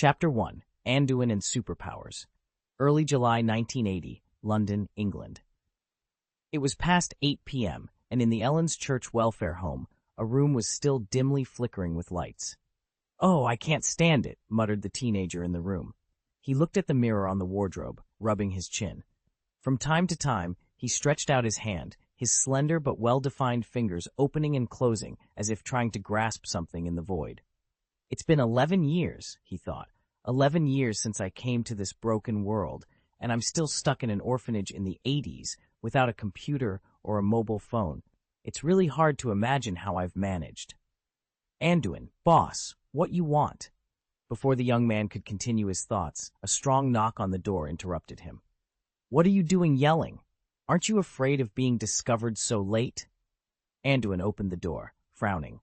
Chapter 1. Anduin and Superpowers. Early July 1980, London, England. It was past 8 p.m., and in the Ellen's Church welfare home, a room was still dimly flickering with lights. "Oh, I can't stand it," muttered the teenager in the room. He looked at the mirror on the wardrobe, rubbing his chin. From time to time, he stretched out his hand, his slender but well-defined fingers opening and closing as if trying to grasp something in the void. "It's been 11 years, he thought. 11 years since I came to this broken world, and I'm still stuck in an orphanage in the 80s without a computer or a mobile phone. It's really hard to imagine how I've managed." "Anduin, boss, what you want?" Before the young man could continue his thoughts, a strong knock on the door interrupted him. "What are you doing yelling? Aren't you afraid of being discovered so late?" Anduin opened the door, frowning.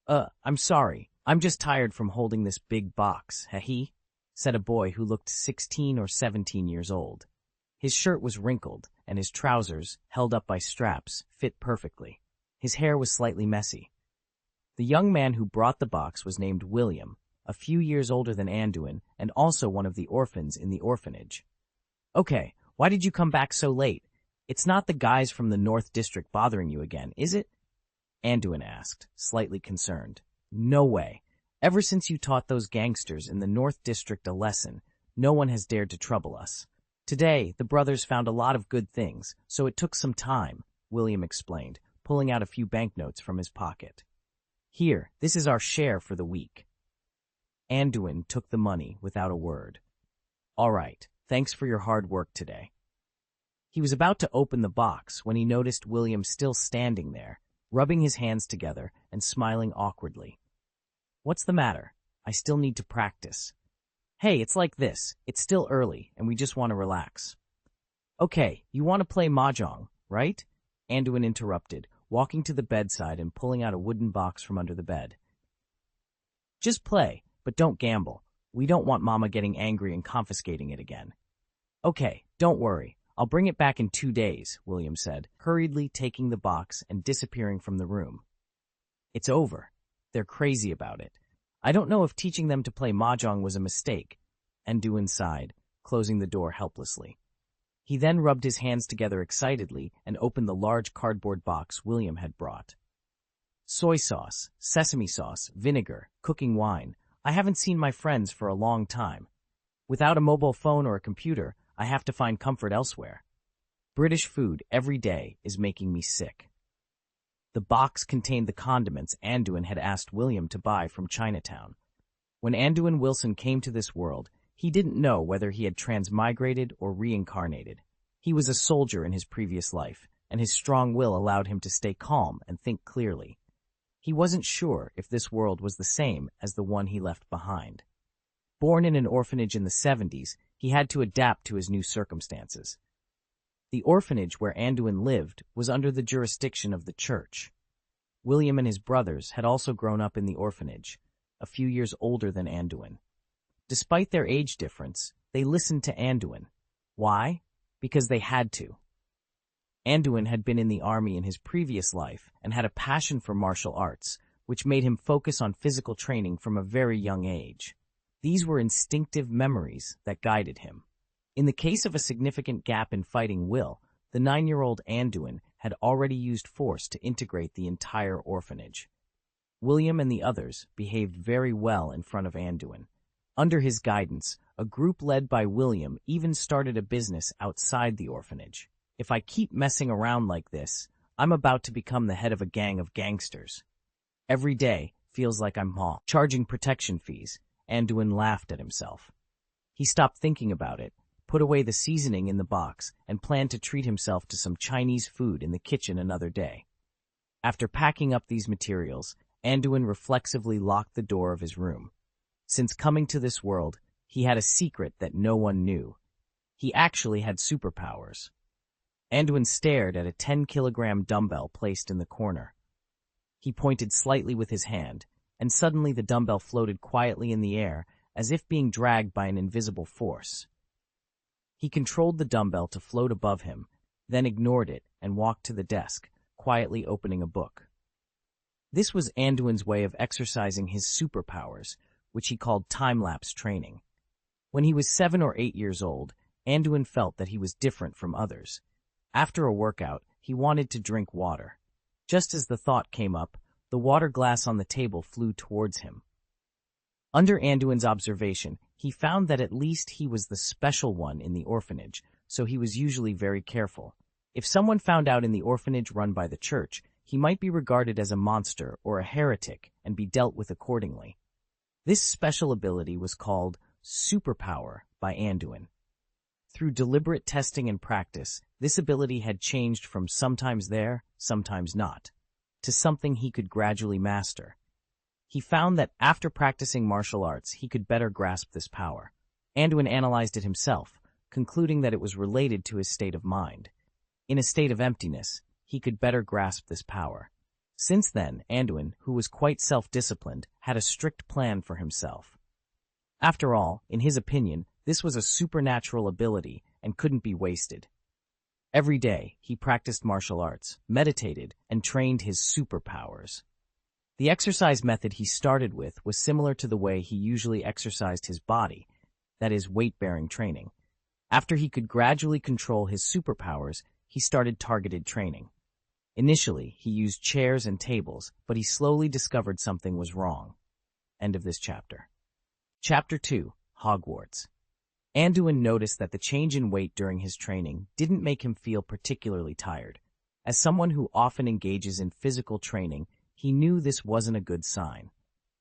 I'm sorry. I'm just tired from holding this big box, he?" said a boy who looked 16 or 17 years old. His shirt was wrinkled, and his trousers, held up by straps, fit perfectly. His hair was slightly messy. The young man who brought the box was named William, a few years older than Anduin, and also one of the orphans in the orphanage. "Okay, why did you come back so late? It's not the guys from the North District bothering you again, is it?" Anduin asked, slightly concerned. "No way. Ever since you taught those gangsters in the North District a lesson, no one has dared to trouble us. Today, the brothers found a lot of good things, so it took some time," William explained, pulling out a few banknotes from his pocket. "Here, this is our share for the week." Anduin took the money without a word. "All right, thanks for your hard work today." He was about to open the box when he noticed William still standing there, rubbing his hands together and smiling awkwardly. "What's the matter? I still need to practice." "Hey, it's like this. It's still early, and we just want to relax." "Okay, you want to play mahjong, right?" Anduin interrupted, walking to the bedside and pulling out a wooden box from under the bed. "Just play, but don't gamble. We don't want Mama getting angry and confiscating it again." "Okay, don't worry. I'll bring it back in 2 days," William said, hurriedly taking the box and disappearing from the room. "It's over. They're crazy about it. I don't know if teaching them to play mahjong was a mistake," Anduin sighed, closing the door helplessly. He then rubbed his hands together excitedly and opened the large cardboard box William had brought. "Soy sauce, sesame sauce, vinegar, cooking wine. I haven't seen my friends for a long time. Without a mobile phone or a computer, I have to find comfort elsewhere. British food every day is making me sick." The box contained the condiments Anduin had asked William to buy from Chinatown. When Anduin Wilson came to this world, he didn't know whether he had transmigrated or reincarnated. He was a soldier in his previous life, and his strong will allowed him to stay calm and think clearly. He wasn't sure if this world was the same as the one he left behind. Born in an orphanage in the 70s, he had to adapt to his new circumstances. The orphanage where Anduin lived was under the jurisdiction of the church. William and his brothers had also grown up in the orphanage, a few years older than Anduin. Despite their age difference, they listened to Anduin. Why? Because they had to. Anduin had been in the army in his previous life and had a passion for martial arts, which made him focus on physical training from a very young age. These were instinctive memories that guided him. In the case of a significant gap in fighting will, the 9-year-old Anduin had already used force to integrate the entire orphanage. William and the others behaved very well in front of Anduin. Under his guidance, a group led by William even started a business outside the orphanage. "If I keep messing around like this, I'm about to become the head of a gang of gangsters. Every day feels like I'm charging protection fees." Anduin laughed at himself. He stopped thinking about it, put away the seasoning in the box, and planned to treat himself to some Chinese food in the kitchen another day. After packing up these materials, Anduin reflexively locked the door of his room. Since coming to this world, he had a secret that no one knew. He actually had superpowers. Anduin stared at a 10-kilogram dumbbell placed in the corner. He pointed slightly with his hand, and suddenly the dumbbell floated quietly in the air as if being dragged by an invisible force. He controlled the dumbbell to float above him, then ignored it and walked to the desk, quietly opening a book. This was Anduin's way of exercising his superpowers, which he called time-lapse training. When he was 7 or 8 years old, Anduin felt that he was different from others. After a workout, he wanted to drink water. Just as the thought came up, the water glass on the table flew towards him. Under Anduin's observation, he found that at least he was the special one in the orphanage, so he was usually very careful. If someone found out in the orphanage run by the church, he might be regarded as a monster or a heretic and be dealt with accordingly. This special ability was called superpower by Anduin. Through deliberate testing and practice, this ability had changed from sometimes there, sometimes not, to something he could gradually master. He found that after practicing martial arts, he could better grasp this power. Anduin analyzed it himself, concluding that it was related to his state of mind. In a state of emptiness, he could better grasp this power. Since then, Anduin, who was quite self-disciplined, had a strict plan for himself. After all, in his opinion, this was a supernatural ability and couldn't be wasted. Every day, he practiced martial arts, meditated, and trained his superpowers. The exercise method he started with was similar to the way he usually exercised his body, that is, weight-bearing training. After he could gradually control his superpowers, he started targeted training. Initially, he used chairs and tables, but he slowly discovered something was wrong. End of this chapter. Chapter 2, Hogwarts. Anduin noticed that the change in weight during his training didn't make him feel particularly tired. As someone who often engages in physical training, he knew this wasn't a good sign.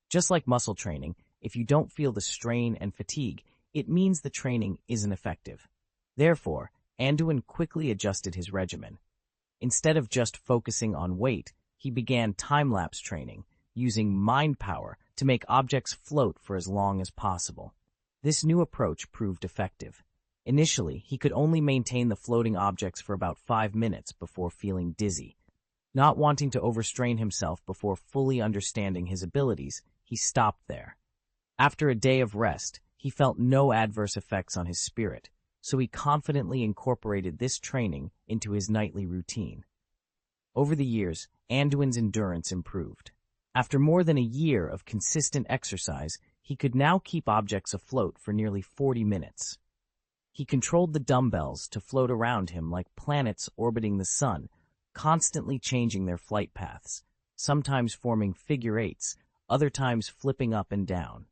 Just like muscle training, if you don't feel the strain and fatigue, it means the training isn't effective. Therefore, Anduin quickly adjusted his regimen. Instead of just focusing on weight, he began time-lapse training, using mind power to make objects float for as long as possible. This new approach proved effective. Initially, he could only maintain the floating objects for about 5 minutes before feeling dizzy. Not wanting to overstrain himself before fully understanding his abilities, he stopped there. After a day of rest, he felt no adverse effects on his spirit, so he confidently incorporated this training into his nightly routine. Over the years, Anduin's endurance improved. After more than a year of consistent exercise, he could now keep objects afloat for nearly 40 minutes. He controlled the dumbbells to float around him like planets orbiting the sun, constantly changing their flight paths, sometimes forming figure eights, other times flipping up and down.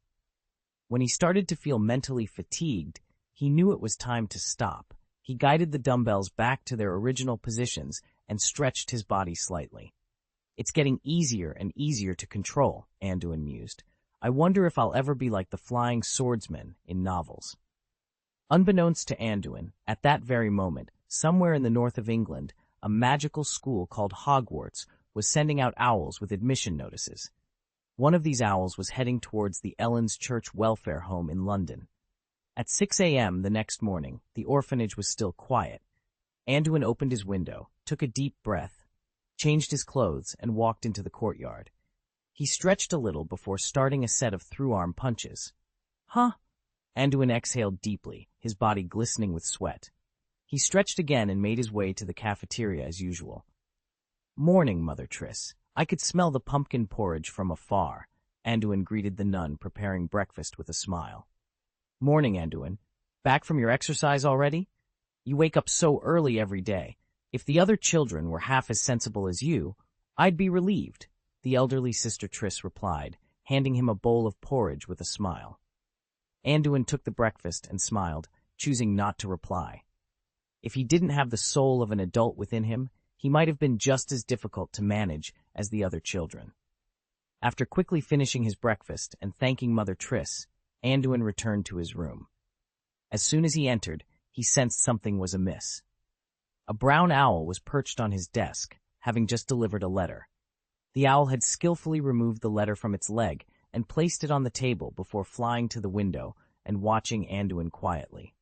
When he started to feel mentally fatigued, he knew it was time to stop. He guided the dumbbells back to their original positions and stretched his body slightly. It's getting easier and easier to control, Anduin mused. I wonder if I'll ever be like the flying swordsman in novels. Unbeknownst to Anduin, at that very moment, somewhere in the north of England, a magical school called Hogwarts was sending out owls with admission notices. One of these owls was heading towards the Ellen's Church welfare home in London. At 6 a.m. the next morning, the orphanage was still quiet. Anduin opened his window, took a deep breath, changed his clothes, and walked into the courtyard. He stretched a little before starting a set of through-arm punches. Huh? Anduin exhaled deeply, his body glistening with sweat. He stretched again and made his way to the cafeteria as usual. Morning, Mother Triss. I could smell the pumpkin porridge from afar. Anduin greeted the nun, preparing breakfast with a smile. Morning, Anduin. Back from your exercise already? You wake up so early every day. If the other children were half as sensible as you, I'd be relieved, the elderly Sister Triss replied, handing him a bowl of porridge with a smile. Anduin took the breakfast and smiled, choosing not to reply. If he didn't have the soul of an adult within him, he might have been just as difficult to manage as the other children. After quickly finishing his breakfast and thanking Mother Triss, Anduin returned to his room. As soon as he entered, he sensed something was amiss. A brown owl was perched on his desk, having just delivered a letter. The owl had skillfully removed the letter from its leg and placed it on the table before flying to the window and watching Anduin quietly.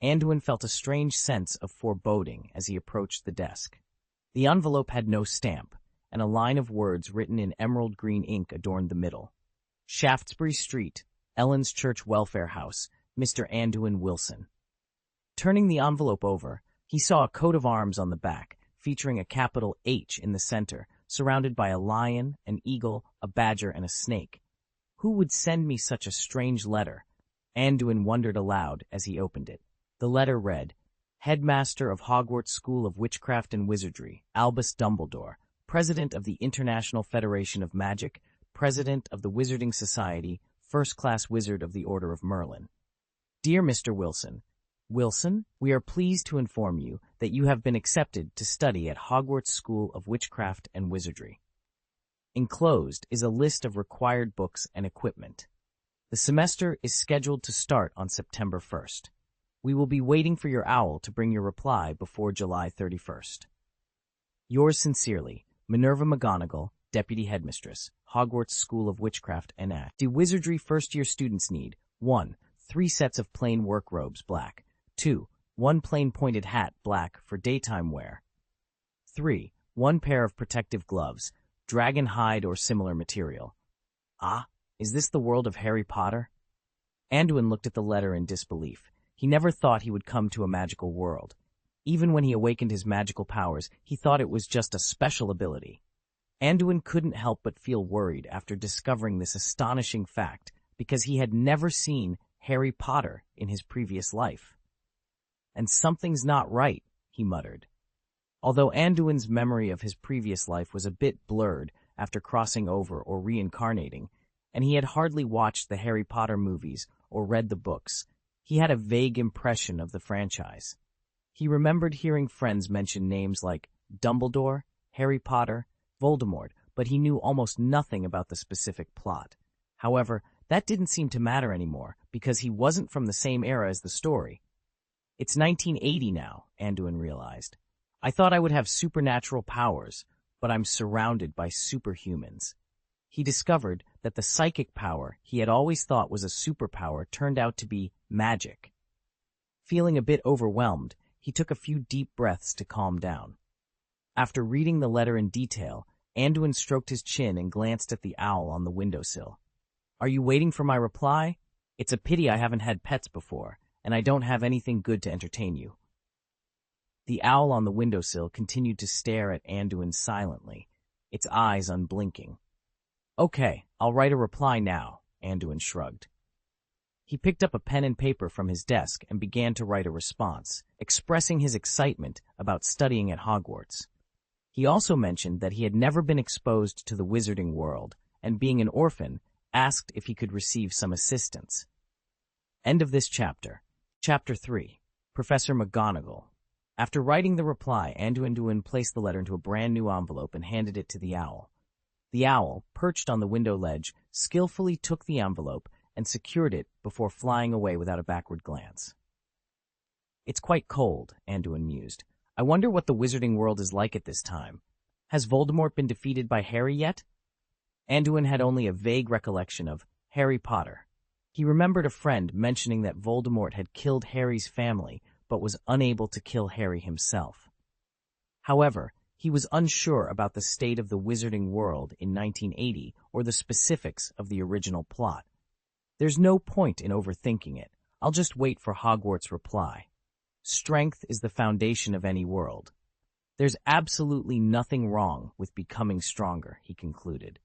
Anduin felt a strange sense of foreboding as he approached the desk. The envelope had no stamp, and a line of words written in emerald green ink adorned the middle. Shaftesbury Street, Ellen's Church Welfare House, Mr. Anduin Wilson. Turning the envelope over, he saw a coat of arms on the back, featuring a capital H in the center, surrounded by a lion, an eagle, a badger, and a snake. Who would send me such a strange letter? Anduin wondered aloud as he opened it. The letter read, Headmaster of Hogwarts School of Witchcraft and Wizardry, Albus Dumbledore, President of the International Federation of Magic, President of the Wizarding Society, First-Class Wizard of the Order of Merlin. Dear Mr. Wilson, we are pleased to inform you that you have been accepted to study at Hogwarts School of Witchcraft and Wizardry. Enclosed is a list of required books and equipment. The semester is scheduled to start on September 1st. We will be waiting for your owl to bring your reply before July 31st. Yours sincerely, Minerva McGonagall, Deputy Headmistress, Hogwarts School of Witchcraft and The Wizardry first-year students need 1. 3 sets of plain work robes, black. 2. 1 plain pointed hat, black, for daytime wear. 3. 1 pair of protective gloves, dragon hide or similar material. Ah, is this the world of Harry Potter? Anduin looked at the letter in disbelief. He never thought he would come to a magical world. Even when he awakened his magical powers, he thought it was just a special ability. Anduin couldn't help but feel worried after discovering this astonishing fact because he had never seen Harry Potter in his previous life. And something's not right, he muttered. Although Anduin's memory of his previous life was a bit blurred after crossing over or reincarnating, and he had hardly watched the Harry Potter movies or read the books, he had a vague impression of the franchise. He remembered hearing friends mention names like Dumbledore, Harry Potter, Voldemort, but he knew almost nothing about the specific plot. However, that didn't seem to matter anymore because he wasn't from the same era as the story. It's 1980 now, Anduin realized. I thought I would have supernatural powers, but I'm surrounded by superhumans. He discovered that the psychic power he had always thought was a superpower turned out to be magic. Feeling a bit overwhelmed, he took a few deep breaths to calm down. After reading the letter in detail, Anduin stroked his chin and glanced at the owl on the windowsill. Are you waiting for my reply? It's a pity I haven't had pets before, and I don't have anything good to entertain you. The owl on the windowsill continued to stare at Anduin silently, its eyes unblinking. Okay, I'll write a reply now, Anduin shrugged. He picked up a pen and paper from his desk and began to write a response, expressing his excitement about studying at Hogwarts. He also mentioned that he had never been exposed to the wizarding world, and being an orphan, asked if he could receive some assistance. End of this chapter. Chapter 3. Professor McGonagall. After writing the reply, Anduin placed the letter into a brand new envelope and handed it to the owl. The owl, perched on the window ledge, skillfully took the envelope and secured it before flying away without a backward glance. It's quite cold, Anduin mused. I wonder what the wizarding world is like at this time. Has Voldemort been defeated by Harry yet? Anduin had only a vague recollection of Harry Potter. He remembered a friend mentioning that Voldemort had killed Harry's family, but was unable to kill Harry himself. However, he was unsure about the state of the wizarding world in 1980 or the specifics of the original plot. There's no point in overthinking it. I'll just wait for Hogwarts' reply. Strength is the foundation of any world. There's absolutely nothing wrong with becoming stronger, he concluded.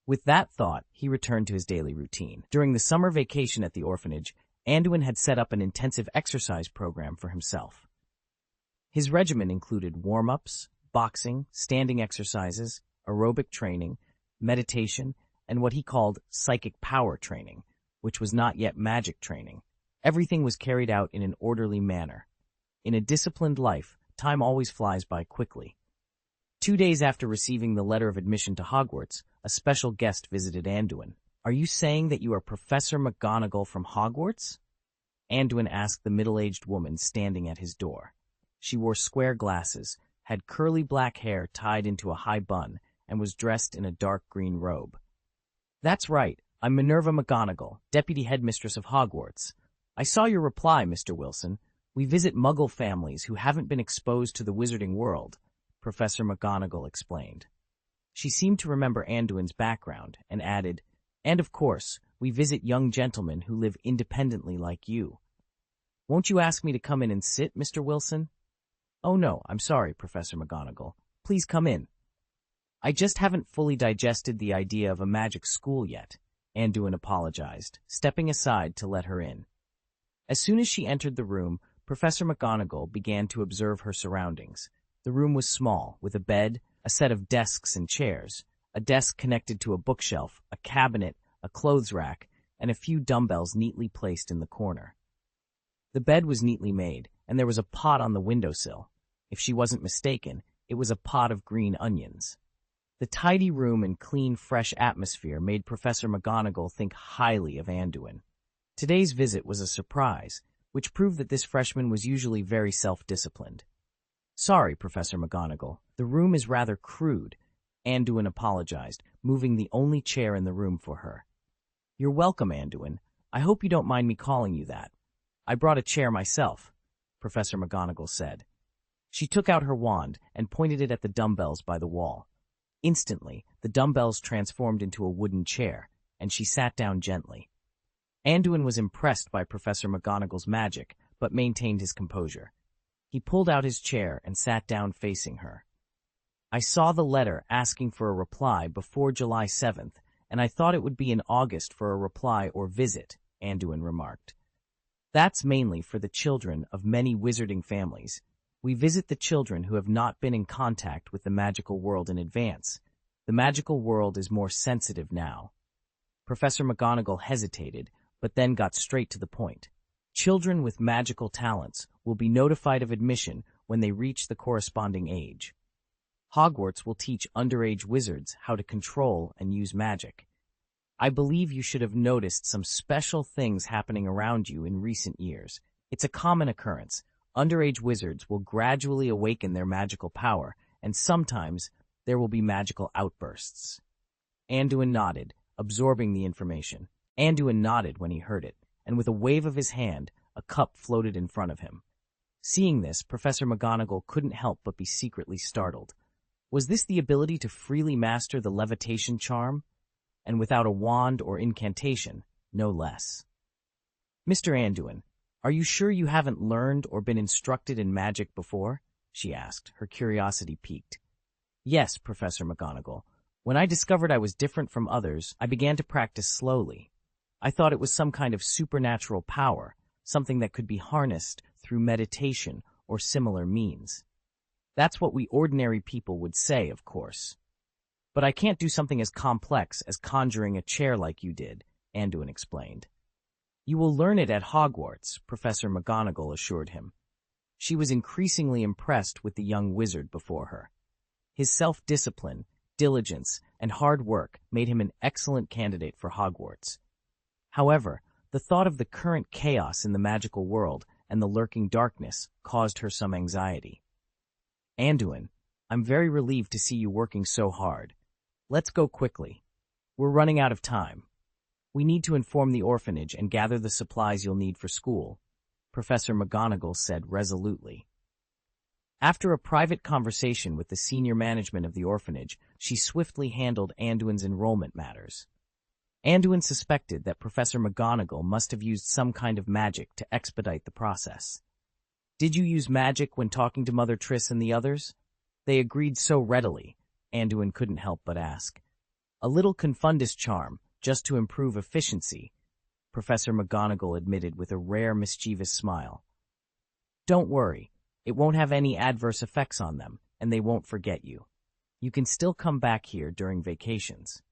With that thought, he returned to his daily routine. During the summer vacation at the orphanage, Anduin had set up an intensive exercise program for himself. His regimen included warm-ups, boxing, standing exercises, aerobic training, meditation, and what he called psychic power training, which was not yet magic training. Everything was carried out in an orderly manner. In a disciplined life, time always flies by quickly. 2 days after receiving the letter of admission to Hogwarts, a special guest visited Anduin. Are you saying that you are Professor McGonagall from Hogwarts? Anduin asked the middle-aged woman standing at his door. She wore square glasses, had curly black hair tied into a high bun, and was dressed in a dark green robe. That's right, I'm Minerva McGonagall, Deputy Headmistress of Hogwarts. I saw your reply, Mr. Wilson. We visit Muggle families who haven't been exposed to the wizarding world, Professor McGonagall explained. She seemed to remember Anduin's background and added, and of course, we visit young gentlemen who live independently like you. Won't you ask me to come in and sit, Mr. Wilson? Oh no, I'm sorry, Professor McGonagall. Please come in. I just haven't fully digested the idea of a magic school yet. Anduin apologized, stepping aside to let her in. As soon as she entered the room, Professor McGonagall began to observe her surroundings. The room was small, with a bed, a set of desks and chairs, a desk connected to a bookshelf, a cabinet, a clothes rack, and a few dumbbells neatly placed in the corner. The bed was neatly made, and there was a pot on the windowsill. If she wasn't mistaken, it was a pot of green onions. The tidy room and clean, fresh atmosphere made Professor McGonagall think highly of Anduin. Today's visit was a surprise, which proved that this freshman was usually very self-disciplined. "Sorry, Professor McGonagall, the room is rather crude," Anduin apologized, moving the only chair in the room for her. "You're welcome, Anduin. I hope you don't mind me calling you that. I brought a chair myself," Professor McGonagall said. She took out her wand and pointed it at the dumbbells by the wall. Instantly, the dumbbells transformed into a wooden chair, and she sat down gently. Anduin was impressed by Professor McGonagall's magic, but maintained his composure. He pulled out his chair and sat down facing her. "I saw the letter asking for a reply before July 7th, and I thought it would be in August for a reply or visit," Anduin remarked. "That's mainly for the children of many wizarding families. We visit the children who have not been in contact with the magical world in advance. The magical world is more sensitive now." Professor McGonagall hesitated, but then got straight to the point. "Children with magical talents will be notified of admission when they reach the corresponding age. Hogwarts will teach underage wizards how to control and use magic. I believe you should have noticed some special things happening around you in recent years. It's a common occurrence. Underage wizards will gradually awaken their magical power, and sometimes there will be magical outbursts." Anduin nodded, absorbing the information. Anduin nodded when he heard it, and with a wave of his hand, a cup floated in front of him. Seeing this, Professor McGonagall couldn't help but be secretly startled. Was this the ability to freely master the levitation charm? And without a wand or incantation, no less. "Mr. Anduin, are you sure you haven't learned or been instructed in magic before?" she asked, her curiosity piqued. "Yes, Professor McGonagall. When I discovered I was different from others, I began to practice slowly. I thought it was some kind of supernatural power, something that could be harnessed through meditation or similar means. That's what we ordinary people would say, of course. But I can't do something as complex as conjuring a chair like you did," Anduin explained. "You will learn it at Hogwarts," Professor McGonagall assured him. She was increasingly impressed with the young wizard before her. His self-discipline, diligence, and hard work made him an excellent candidate for Hogwarts. However, the thought of the current chaos in the magical world and the lurking darkness caused her some anxiety. "Anduin, I'm very relieved to see you working so hard. Let's go quickly. We're running out of time. We need to inform the orphanage and gather the supplies you'll need for school," Professor McGonagall said resolutely. After a private conversation with the senior management of the orphanage, she swiftly handled Anduin's enrollment matters. Anduin suspected that Professor McGonagall must have used some kind of magic to expedite the process. "Did you use magic when talking to Mother Triss and the others?" They agreed so readily, Anduin couldn't help but ask. "A little confundus charm, just to improve efficiency," Professor McGonagall admitted with a rare mischievous smile. "Don't worry, it won't have any adverse effects on them, and they won't forget you. You can still come back here during vacations."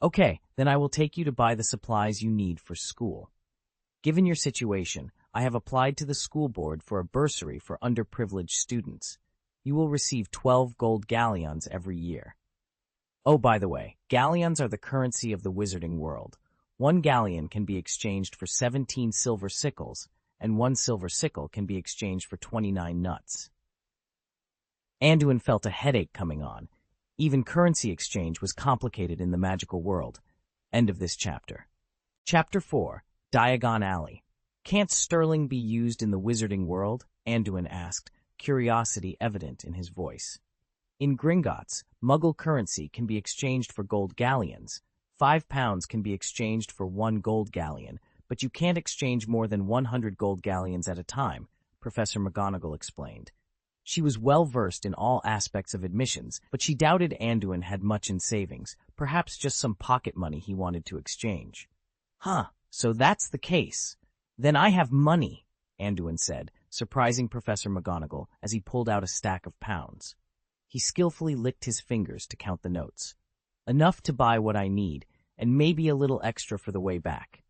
"Okay, then I will take you to buy the supplies you need for school. Given your situation, I have applied to the school board for a bursary for underprivileged students. You will receive 12 gold galleons every year. Oh, by the way, galleons are the currency of the wizarding world. 1 galleon can be exchanged for 17 silver sickles, and 1 silver sickle can be exchanged for 29 nuts." Anduin felt a headache coming on. Even currency exchange was complicated in the magical world. End of this chapter. Chapter 4, Diagon Alley. "Can't sterling be used in the wizarding world?" Anduin asked, curiosity evident in his voice. "In Gringotts, Muggle currency can be exchanged for gold galleons. 5 pounds can be exchanged for 1 gold galleon, but you can't exchange more than 100 gold galleons at a time," Professor McGonagall explained. She was well-versed in all aspects of admissions, but she doubted Anduin had much in savings, perhaps just some pocket money he wanted to exchange. "Huh, so that's the case. Then I have money," Anduin said, surprising Professor McGonagall as he pulled out a stack of pounds. He skillfully licked his fingers to count the notes. "Enough to buy what I need, and maybe a little extra for the way back."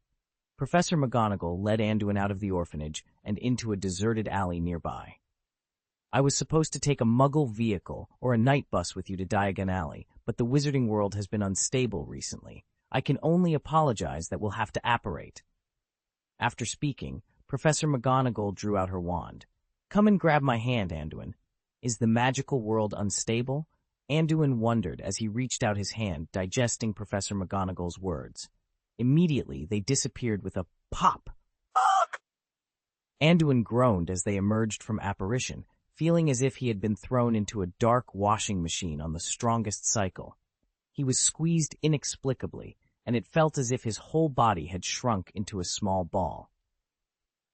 Professor McGonagall led Anduin out of the orphanage and into a deserted alley nearby. "I was supposed to take a Muggle vehicle or a night bus with you to Diagon Alley, but the wizarding world has been unstable recently. I can only apologize that we'll have to apparate." After speaking, Professor McGonagall drew out her wand. "Come and grab my hand, Anduin. Is the magical world unstable?" Anduin wondered as he reached out his hand, digesting Professor McGonagall's words. Immediately, they disappeared with a pop. Anduin groaned as they emerged from apparition, feeling as if he had been thrown into a dark washing machine on the strongest cycle. He was squeezed inexplicably, and it felt as if his whole body had shrunk into a small ball.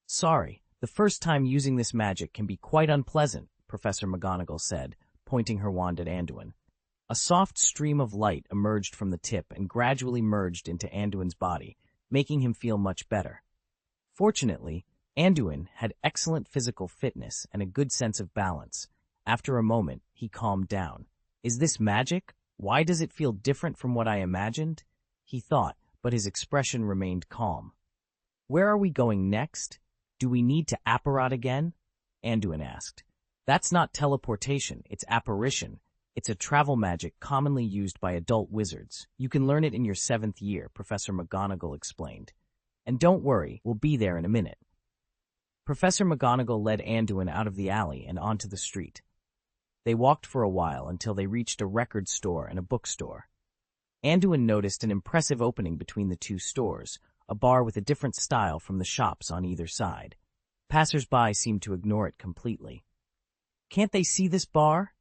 "Sorry, the first time using this magic can be quite unpleasant," Professor McGonagall said, pointing her wand at Anduin. A soft stream of light emerged from the tip and gradually merged into Anduin's body, making him feel much better. Fortunately, Anduin had excellent physical fitness and a good sense of balance. After a moment, he calmed down. "Is this magic? Why does it feel different from what I imagined?" he thought, but his expression remained calm. "Where are we going next? Do we need to apparat again?" Anduin asked. "That's not teleportation, it's apparition. It's a travel magic commonly used by adult wizards. You can learn it in your 7th year," Professor McGonagall explained. "And don't worry, we'll be there in a minute." Professor McGonagall led Anduin out of the alley and onto the street. They walked for a while until they reached a record store and a bookstore. Anduin noticed an impressive opening between the two stores, a bar with a different style from the shops on either side. Passers-by seemed to ignore it completely. "Can't they see this bar?"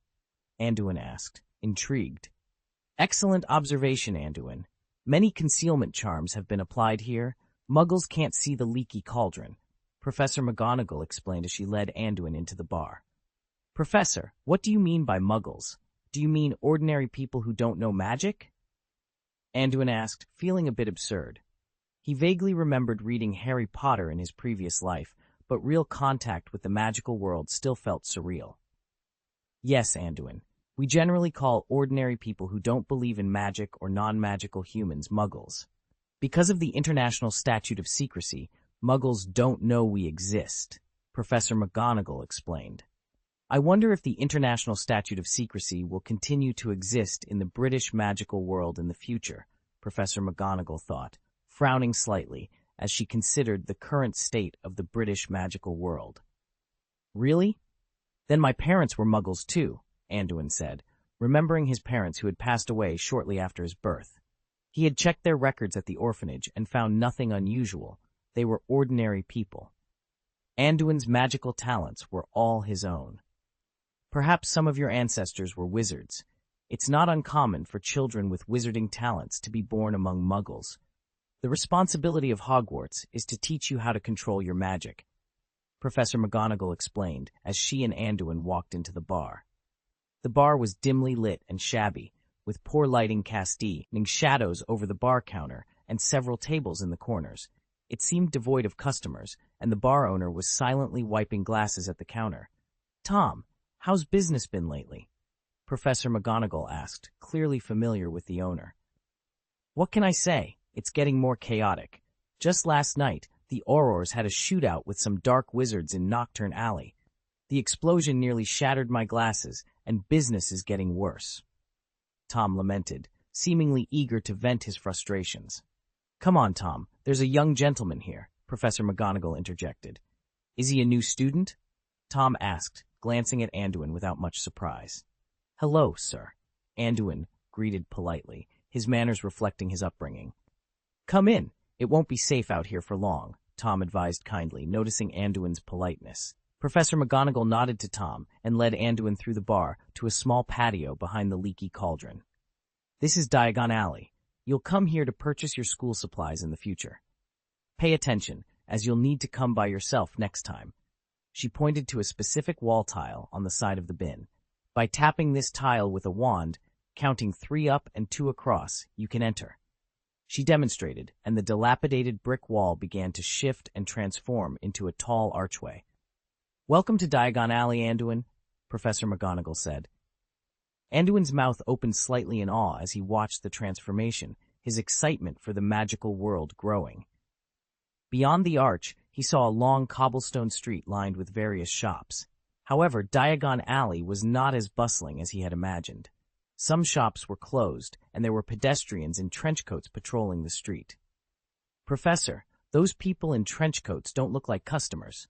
Anduin asked, intrigued. "Excellent observation, Anduin. Many concealment charms have been applied here. Muggles can't see the leaky cauldron," Professor McGonagall explained as she led Anduin into the bar. "Professor, what do you mean by muggles? Do you mean ordinary people who don't know magic?" Anduin asked, feeling a bit absurd. He vaguely remembered reading Harry Potter in his previous life, but real contact with the magical world still felt surreal. "Yes, Anduin. We generally call ordinary people who don't believe in magic or non-magical humans muggles. Because of the International Statute of Secrecy, muggles don't know we exist," Professor McGonagall explained. "I wonder if the International Statute of Secrecy will continue to exist in the British magical world in the future," Professor McGonagall thought, frowning slightly as she considered the current state of the British magical world. "Really? Then my parents were muggles too," Anduin said, remembering his parents who had passed away shortly after his birth. He had checked their records at the orphanage and found nothing unusual. They were ordinary people. Anduin's magical talents were all his own. "Perhaps some of your ancestors were wizards. It's not uncommon for children with wizarding talents to be born among muggles. The responsibility of Hogwarts is to teach you how to control your magic," Professor McGonagall explained as she and Anduin walked into the bar. The bar was dimly lit and shabby, with poor lighting casting shadows over the bar counter and several tables in the corners. It seemed devoid of customers, and the bar owner was silently wiping glasses at the counter. "Tom, how's business been lately?" Professor McGonagall asked, clearly familiar with the owner. "What can I say? It's getting more chaotic. Just last night, the Aurors had a shootout with some dark wizards in Nocturne Alley. The explosion nearly shattered my glasses, and business is getting worse," Tom lamented, seemingly eager to vent his frustrations. "Come on, Tom, there's a young gentleman here," Professor McGonagall interjected. "Is he a new student?" Tom asked, glancing at Anduin without much surprise. "Hello, sir," Anduin greeted politely, his manners reflecting his upbringing. "Come in. It won't be safe out here for long," Tom advised kindly, noticing Anduin's politeness. Professor McGonagall nodded to Tom and led Anduin through the bar to a small patio behind the leaky cauldron. "This is Diagon Alley. You'll come here to purchase your school supplies in the future. Pay attention, as you'll need to come by yourself next time," She pointed to a specific wall tile on the side of the bin. By tapping this tile with a wand, counting 3 up and 2 across, you can enter. She demonstrated, and the dilapidated brick wall began to shift and transform into a tall archway. "Welcome to Diagon Alley, Anduin," Professor McGonagall said. Anduin's mouth opened slightly in awe as he watched the transformation, his excitement for the magical world growing. Beyond the arch, he saw a long cobblestone street lined with various shops. However, Diagon Alley was not as bustling as he had imagined. Some shops were closed, and there were pedestrians in trench coats patrolling the street. "Professor, those people in trench coats don't look like customers."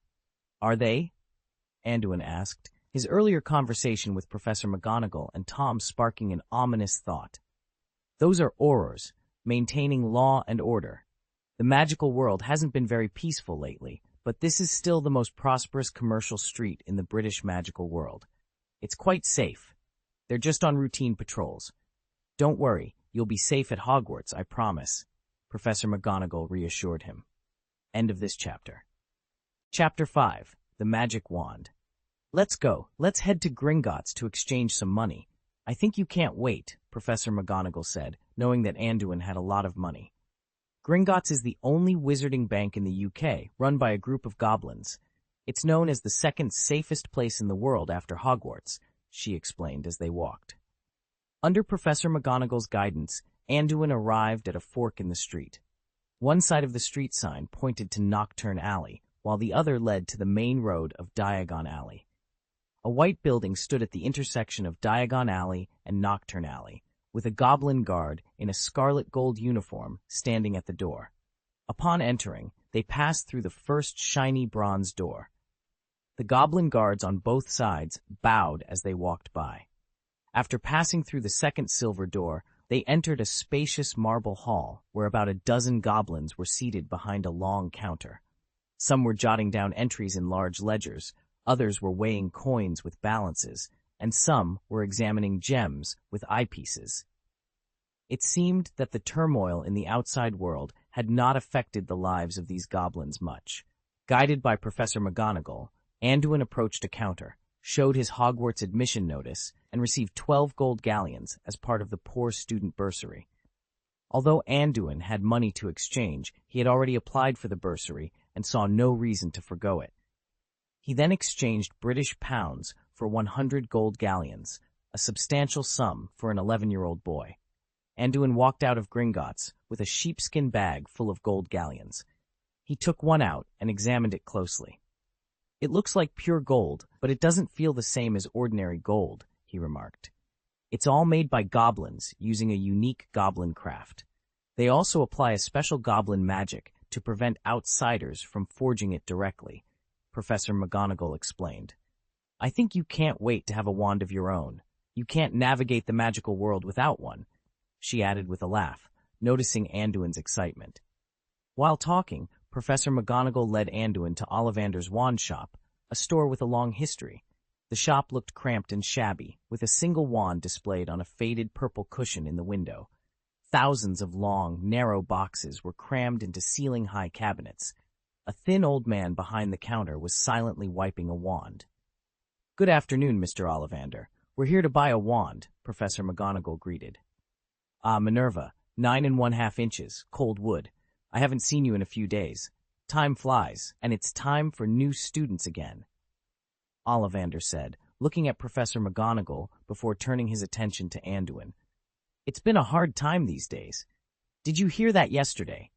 "Are they?" Anduin asked, his earlier conversation with Professor McGonagall and Tom sparking an ominous thought. "Those are Aurors, maintaining law and order. The magical world hasn't been very peaceful lately, but this is still the most prosperous commercial street in the British magical world. It's quite safe. They're just on routine patrols. Don't worry, you'll be safe at Hogwarts, I promise," Professor McGonagall reassured him. End of this chapter. Chapter 5. The Magic Wand. "Let's go. Let's head to Gringotts to exchange some money. I think you can't wait," Professor McGonagall said, knowing that Anduin had a lot of money. Gringotts is the only wizarding bank in the UK, run by a group of goblins. It's known as the second safest place in the world after Hogwarts, she explained as they walked. Under Professor McGonagall's guidance, Anduin arrived at a fork in the street. One side of the street sign pointed to Nocturne Alley, while the other led to the main road of Diagon Alley. A white building stood at the intersection of Diagon Alley and Nocturne Alley, with a goblin guard in a scarlet gold uniform standing at the door. Upon entering, they passed through the first shiny bronze door. The goblin guards on both sides bowed as they walked by. After passing through the second silver door, they entered a spacious marble hall where about a dozen goblins were seated behind a long counter. Some were jotting down entries in large ledgers, others were weighing coins with balances, and some were examining gems with eyepieces. It seemed that the turmoil in the outside world had not affected the lives of these goblins much. Guided by Professor McGonagall, Anduin approached a counter, showed his Hogwarts admission notice, and received 12 gold galleons as part of the poor student bursary. Although Anduin had money to exchange, he had already applied for the bursary and saw no reason to forgo it. He then exchanged British pounds for 100 gold galleons, a substantial sum for an 11-year-old boy. Anduin walked out of Gringotts with a sheepskin bag full of gold galleons. He took one out and examined it closely. "It looks like pure gold, but it doesn't feel the same as ordinary gold," he remarked. "It's all made by goblins using a unique goblin craft. They also apply a special goblin magic to prevent outsiders from forging it directly," Professor McGonagall explained. "I think you can't wait to have a wand of your own. You can't navigate the magical world without one," she added with a laugh, noticing Anduin's excitement. While talking, Professor McGonagall led Anduin to Ollivander's wand shop, a store with a long history. The shop looked cramped and shabby, with a single wand displayed on a faded purple cushion in the window. Thousands of long, narrow boxes were crammed into ceiling-high cabinets. A thin old man behind the counter was silently wiping a wand. "Good afternoon, Mr. Ollivander. We're here to buy a wand," Professor McGonagall greeted. "Ah, Minerva, 9 1/2 inches, cold wood. I haven't seen you in a few days. Time flies, and it's time for new students again," Ollivander said, looking at Professor McGonagall before turning his attention to Anduin. "It's been a hard time these days. Did you hear that yesterday?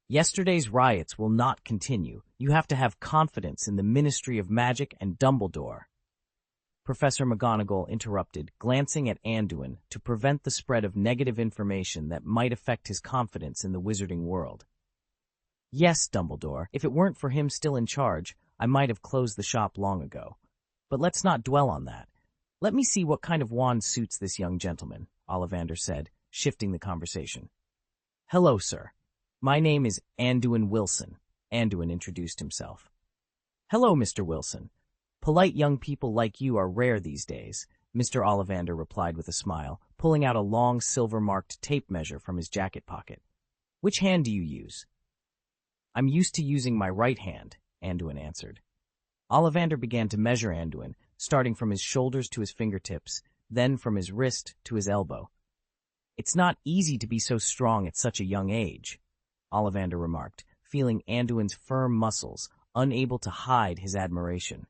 Yesterday's riots will not continue. You have to have confidence in the Ministry of Magic and Dumbledore." Professor McGonagall interrupted, glancing at Anduin to prevent the spread of negative information that might affect his confidence in the wizarding world. "Yes, Dumbledore. If it weren't for him still in charge, I might have closed the shop long ago. But let's not dwell on that. Let me see what kind of wand suits this young gentleman," Ollivander said, shifting the conversation. "Hello, sir. My name is Anduin Wilson," Anduin introduced himself. "Hello, Mr. Wilson. Polite young people like you are rare these days," Mr. Ollivander replied with a smile, pulling out a long silver-marked tape measure from his jacket pocket. "Which hand do you use?" "I'm used to using my right hand," Anduin answered. Ollivander began to measure Anduin, starting from his shoulders to his fingertips, then from his wrist to his elbow. "It's not easy to be so strong at such a young age," Ollivander remarked, feeling Anduin's firm muscles, unable to hide his admiration.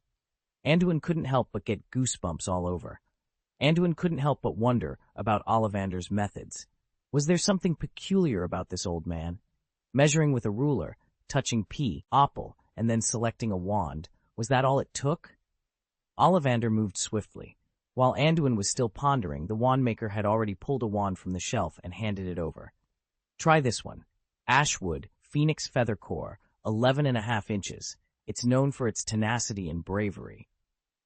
Anduin couldn't help but get goosebumps all over. Anduin couldn't help but wonder about Ollivander's methods. Was there something peculiar about this old man? Measuring with a ruler, touching P, Opal, and then selecting a wand, was that all it took? Ollivander moved swiftly. While Anduin was still pondering, the wandmaker had already pulled a wand from the shelf and handed it over. "Try this one. Ashwood, Phoenix Feather Core, 11.5 inches. It's known for its tenacity and bravery."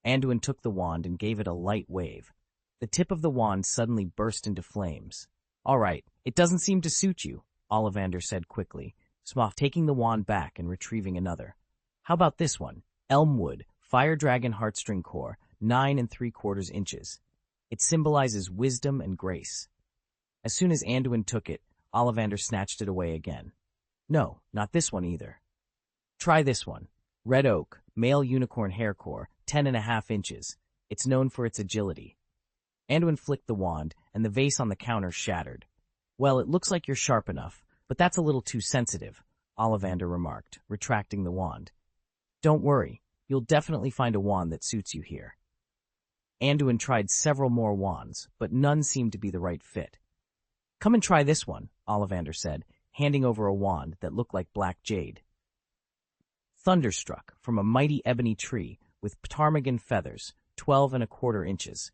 Anduin took the wand and gave it a light wave. The tip of the wand suddenly burst into flames. "All right, it doesn't seem to suit you," Ollivander said quickly, taking the wand back and retrieving another. "How about this one? Elmwood, Fire Dragon Heartstring Core, 9.75 inches. It symbolizes wisdom and grace." As soon as Anduin took it, Ollivander snatched it away again. "No, not this one either. Try this one. Red Oak, Male Unicorn Hair Core, 10.5 inches. It's known for its agility." Anduin flicked the wand, and the vase on the counter shattered. "Well, it looks like you're sharp enough, but that's a little too sensitive," Ollivander remarked, retracting the wand. "Don't worry, you'll definitely find a wand that suits you here." Anduin tried several more wands, but none seemed to be the right fit. "Come and try this one," Ollivander said, handing over a wand that looked like black jade. Thunderstruck, from a mighty ebony tree with ptarmigan feathers, 12.25 inches.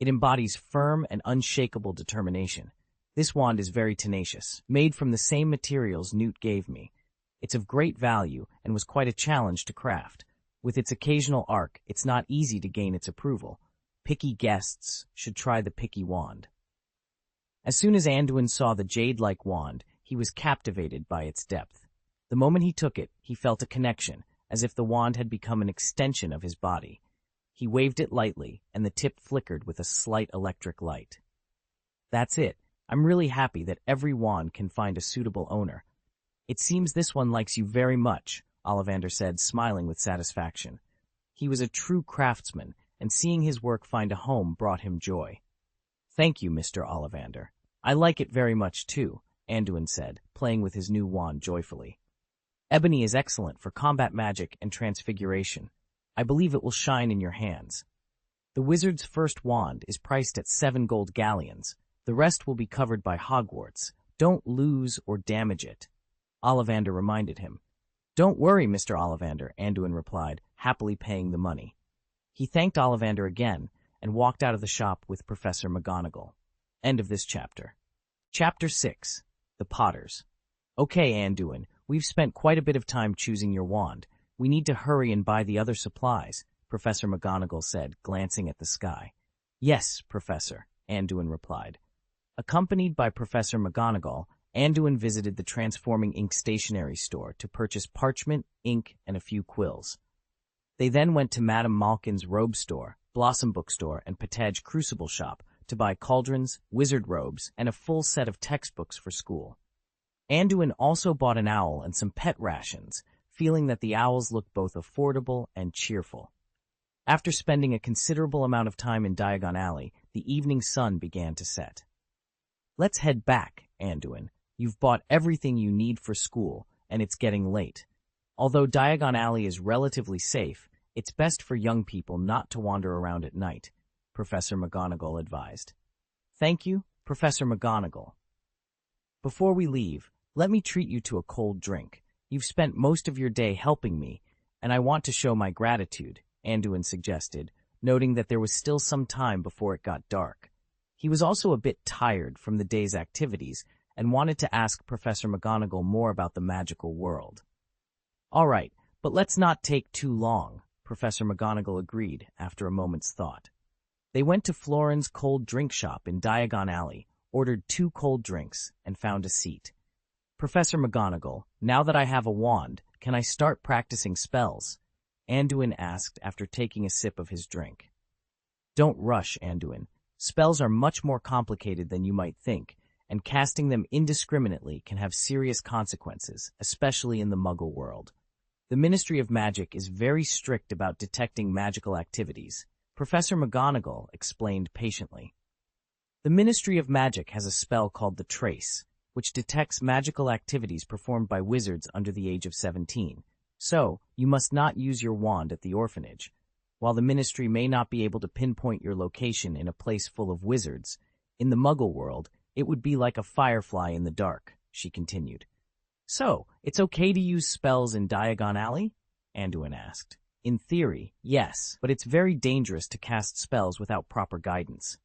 It embodies firm and unshakable determination. This wand is very tenacious, made from the same materials Newt gave me. It's of great value and was quite a challenge to craft. With its occasional arc, it's not easy to gain its approval. Picky guests should try the picky wand. As soon as Anduin saw the jade-like wand, he was captivated by its depth. The moment he took it, he felt a connection, as if the wand had become an extension of his body. He waved it lightly, and the tip flickered with a slight electric light. "That's it. I'm really happy that every wand can find a suitable owner. It seems this one likes you very much," Ollivander said, smiling with satisfaction. He was a true craftsman, and seeing his work find a home brought him joy. "Thank you, Mr. Ollivander. I like it very much, too," Anduin said, playing with his new wand joyfully. "Ebony is excellent for combat magic and transfiguration. I believe it will shine in your hands. The wizard's first wand is priced at 7 gold galleons. The rest will be covered by Hogwarts. Don't lose or damage it," Ollivander reminded him. "Don't worry, Mr. Ollivander," Anduin replied, happily paying the money. He thanked Ollivander again and walked out of the shop with Professor McGonagall. End of this chapter. Chapter 6. The Potters. "Okay, Anduin, we've spent quite a bit of time choosing your wand. We need to hurry and buy the other supplies," Professor McGonagall said, glancing at the sky. "Yes, Professor," Anduin replied. Accompanied by Professor McGonagall, Anduin visited the Transforming Ink stationery store to purchase parchment, ink, and a few quills. They then went to Madame Malkin's robe store, Blossom bookstore, and Pataj crucible shop to buy cauldrons, wizard robes, and a full set of textbooks for school. Anduin also bought an owl and some pet rations, feeling that the owls looked both affordable and cheerful. After spending a considerable amount of time in Diagon Alley, the evening sun began to set. "Let's head back, Anduin. You've bought everything you need for school, and it's getting late. Although Diagon Alley is relatively safe, it's best for young people not to wander around at night," Professor McGonagall advised. "Thank you, Professor McGonagall. Before we leave, let me treat you to a cold drink. You've spent most of your day helping me, and I want to show my gratitude," Anduin suggested, noting that there was still some time before it got dark. He was also a bit tired from the day's activities and wanted to ask Professor McGonagall more about the magical world. "All right, but let's not take too long," Professor McGonagall agreed after a moment's thought. They went to Florin's cold drink shop in Diagon Alley, ordered 2 cold drinks, and found a seat. "Professor McGonagall, now that I have a wand, can I start practicing spells?" Anduin asked after taking a sip of his drink. "Don't rush, Anduin. Spells are much more complicated than you might think, and casting them indiscriminately can have serious consequences, especially in the Muggle world. The Ministry of Magic is very strict about detecting magical activities, Professor McGonagall explained patiently. The Ministry of Magic has a spell called the Trace, which detects magical activities performed by wizards under the age of 17. So, you must not use your wand at the orphanage. While the Ministry may not be able to pinpoint your location in a place full of wizards, in the Muggle world, it would be like a firefly in the dark, she continued. So, it's okay to use spells in Diagon Alley? Anduin asked. In theory, yes, but it's very dangerous to cast spells without proper guidance.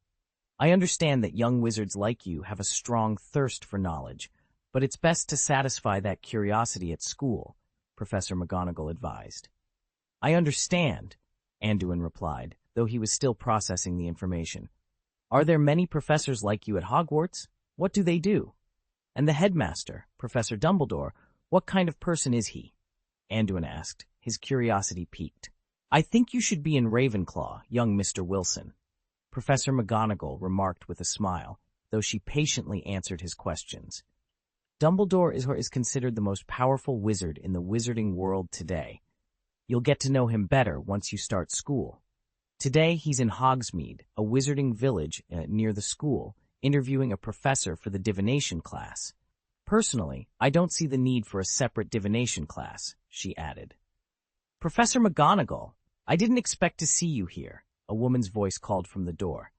I understand that young wizards like you have a strong thirst for knowledge, but it's best to satisfy that curiosity at school, Professor McGonagall advised. I understand, Anduin replied, though he was still processing the information. Are there many professors like you at Hogwarts? What do they do? And the headmaster, Professor Dumbledore, what kind of person is he? Anduin asked, his curiosity piqued. I think you should be in Ravenclaw, young Mr. Wilson, Professor McGonagall remarked with a smile, though she patiently answered his questions. Dumbledore is considered the most powerful wizard in the wizarding world today. You'll get to know him better once you start school. Today he's in Hogsmeade, a wizarding village near the school, interviewing a professor for the divination class. Personally, I don't see the need for a separate divination class, she added. Professor McGonagall, I didn't expect to see you here, a woman's voice called from the door.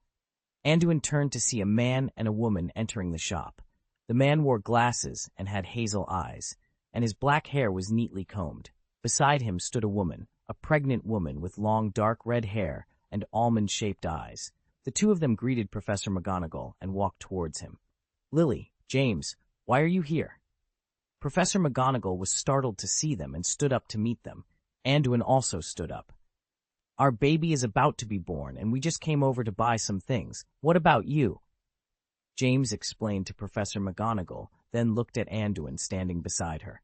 Anduin turned to see a man and a woman entering the shop. The man wore glasses and had hazel eyes, and his black hair was neatly combed. Beside him stood a woman, a pregnant woman with long dark red hair and almond-shaped eyes. The two of them greeted Professor McGonagall and walked towards him. Lily, James, why are you here? Professor McGonagall was startled to see them and stood up to meet them. Anduin also stood up. Our baby is about to be born, and we just came over to buy some things. What about you? James explained to Professor McGonagall, then looked at Anduin standing beside her.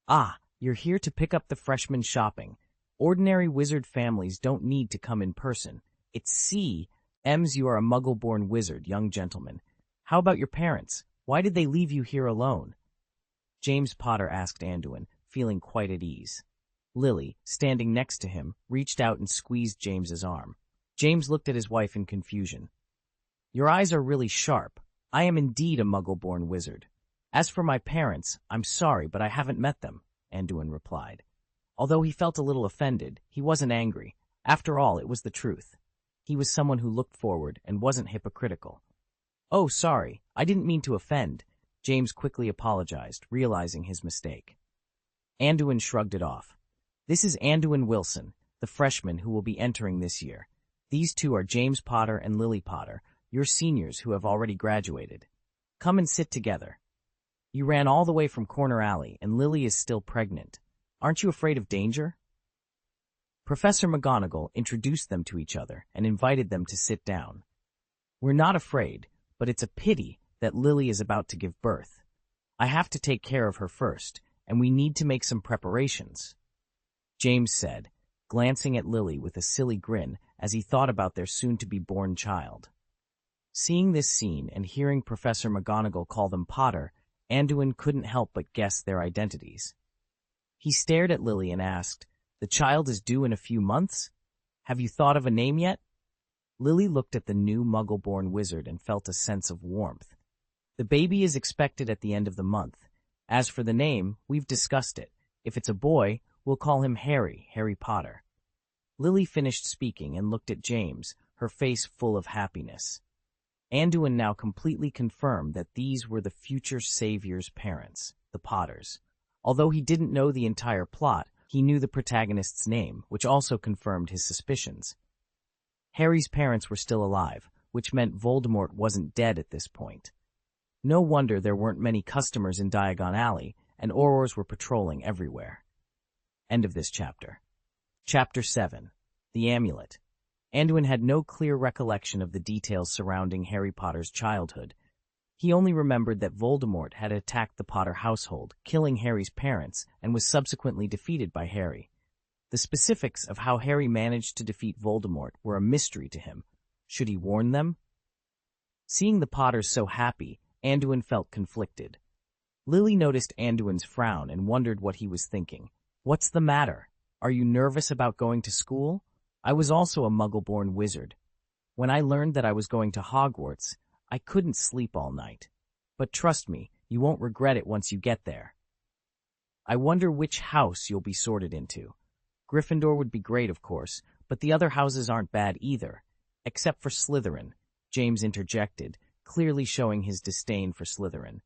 Ah, you're here to pick up the freshman shopping. Ordinary wizard families don't need to come in person. It's C.M's you are a Muggle-born wizard, young gentleman. How about your parents? Why did they leave you here alone? James Potter asked Anduin, feeling quite at ease. Lily, standing next to him, reached out and squeezed James's arm. James looked at his wife in confusion. Your eyes are really sharp. I am indeed a Muggle-born wizard. As for my parents, I'm sorry, but I haven't met them, Anduin replied. Although he felt a little offended, he wasn't angry. After all, it was the truth. He was someone who looked forward and wasn't hypocritical. Oh, sorry, I didn't mean to offend, James quickly apologized, realizing his mistake. Anduin shrugged it off. This is Anduin Wilson, the freshman who will be entering this year. These two are James Potter and Lily Potter, your seniors who have already graduated. Come and sit together. You ran all the way from Corner Alley, and Lily is still pregnant. Aren't you afraid of danger? Professor McGonagall introduced them to each other and invited them to sit down. We're not afraid, but it's a pity that Lily is about to give birth. I have to take care of her first, and we need to make some preparations, James said, glancing at Lily with a silly grin as he thought about their soon-to-be-born child. Seeing this scene and hearing Professor McGonagall call them Potter, Anduin couldn't help but guess their identities. He stared at Lily and asked, The child is due in a few months? Have you thought of a name yet? Lily looked at the new Muggle-born wizard and felt a sense of warmth. The baby is expected at the end of the month. As for the name, we've discussed it. If it's a boy, we'll call him Harry Potter. Lily finished speaking and looked at James, her face full of happiness. Anduin now completely confirmed that these were the future savior's parents, the Potters. Although he didn't know the entire plot, he knew the protagonist's name, which also confirmed his suspicions. Harry's parents were still alive, which meant Voldemort wasn't dead at this point. No wonder there weren't many customers in Diagon Alley, and Aurors were patrolling everywhere. End of this chapter. Chapter 7. The Amulet. Anduin had no clear recollection of the details surrounding Harry Potter's childhood. He only remembered that Voldemort had attacked the Potter household, killing Harry's parents, and was subsequently defeated by Harry. The specifics of how Harry managed to defeat Voldemort were a mystery to him. Should he warn them? Seeing the Potters so happy, Anduin felt conflicted. Lily noticed Anduin's frown and wondered what he was thinking. What's the matter? Are you nervous about going to school? I was also a Muggle-born wizard. When I learned that I was going to Hogwarts, I couldn't sleep all night. But trust me, you won't regret it once you get there. I wonder which house you'll be sorted into. Gryffindor would be great, of course, but the other houses aren't bad either. Except for Slytherin, James interjected, clearly showing his disdain for Slytherin.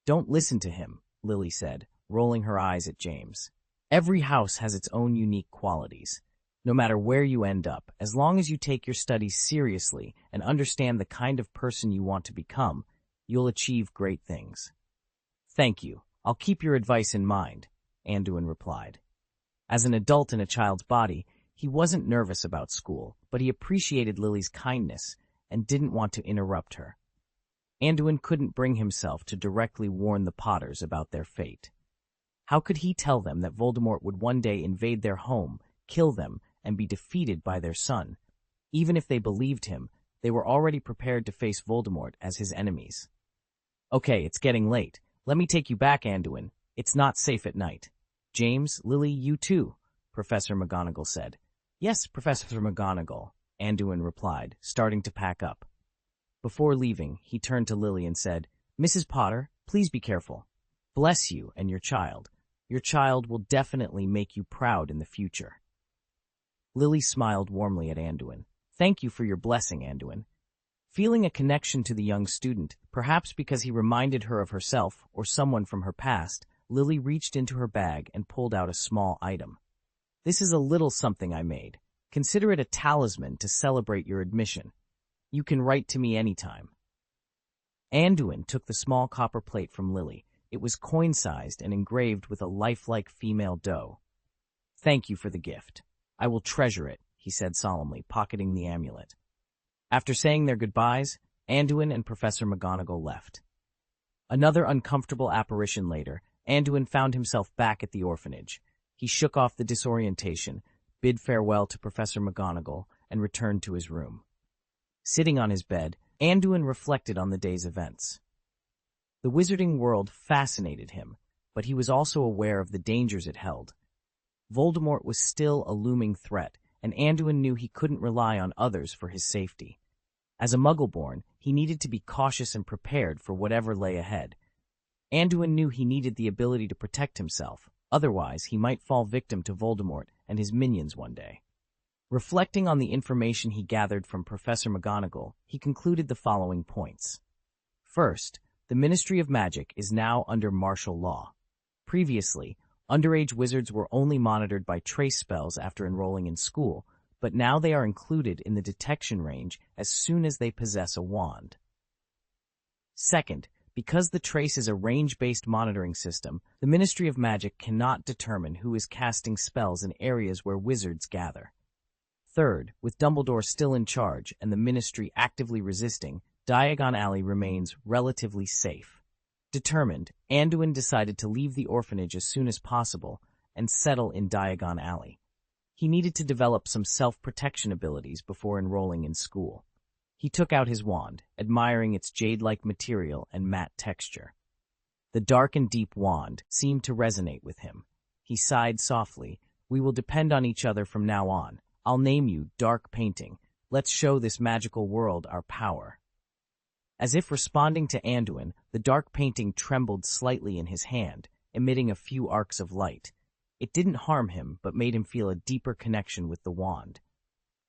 Don't listen to him, Lily said, rolling her eyes at James. Every house has its own unique qualities. No matter where you end up, as long as you take your studies seriously and understand the kind of person you want to become, you'll achieve great things. Thank you. I'll keep your advice in mind, Anduin replied. As an adult in a child's body, he wasn't nervous about school, but he appreciated Lily's kindness and didn't want to interrupt her. Anduin couldn't bring himself to directly warn the Potters about their fate. How could he tell them that Voldemort would one day invade their home, kill them, and be defeated by their son? Even if they believed him, they were already prepared to face Voldemort as his enemies. Okay, it's getting late. Let me take you back, Anduin. It's not safe at night. James, Lily, you too, Professor McGonagall said. Yes, Professor McGonagall, Anduin replied, starting to pack up. Before leaving, he turned to Lily and said, Mrs. Potter, please be careful. Bless you and your child. Your child will definitely make you proud in the future. Lily smiled warmly at Anduin. Thank you for your blessing, Anduin. Feeling a connection to the young student, perhaps because he reminded her of herself or someone from her past, Lily reached into her bag and pulled out a small item. This is a little something I made. Consider it a talisman to celebrate your admission. You can write to me anytime. Anduin took the small copper plate from Lily. It was coin-sized and engraved with a lifelike female doe. Thank you for the gift. I will treasure it, he said solemnly, pocketing the amulet. After saying their goodbyes, Anduin and Professor McGonagall left. Another uncomfortable apparition later, Anduin found himself back at the orphanage. He shook off the disorientation, bid farewell to Professor McGonagall, and returned to his room. Sitting on his bed, Anduin reflected on the day's events. The wizarding world fascinated him, but he was also aware of the dangers it held. Voldemort was still a looming threat, and Anduin knew he couldn't rely on others for his safety. As a Muggle-born, he needed to be cautious and prepared for whatever lay ahead. Anduin knew he needed the ability to protect himself, otherwise he might fall victim to Voldemort and his minions one day. Reflecting on the information he gathered from Professor McGonagall, he concluded the following points. First, the Ministry of Magic is now under martial law. Previously, underage wizards were only monitored by trace spells after enrolling in school, but now they are included in the detection range as soon as they possess a wand. Second, because the trace is a range-based monitoring system, the Ministry of Magic cannot determine who is casting spells in areas where wizards gather. Third, with Dumbledore still in charge and the Ministry actively resisting, Diagon Alley remains relatively safe. Determined, Anduin decided to leave the orphanage as soon as possible and settle in Diagon Alley. He needed to develop some self-protection abilities before enrolling in school. He took out his wand, admiring its jade-like material and matte texture. The dark and deep wand seemed to resonate with him. He sighed softly. We will depend on each other from now on. I'll name you Dark Painting. Let's show this magical world our power. As if responding to Anduin, the dark painting trembled slightly in his hand, emitting a few arcs of light. It didn't harm him, but made him feel a deeper connection with the wand.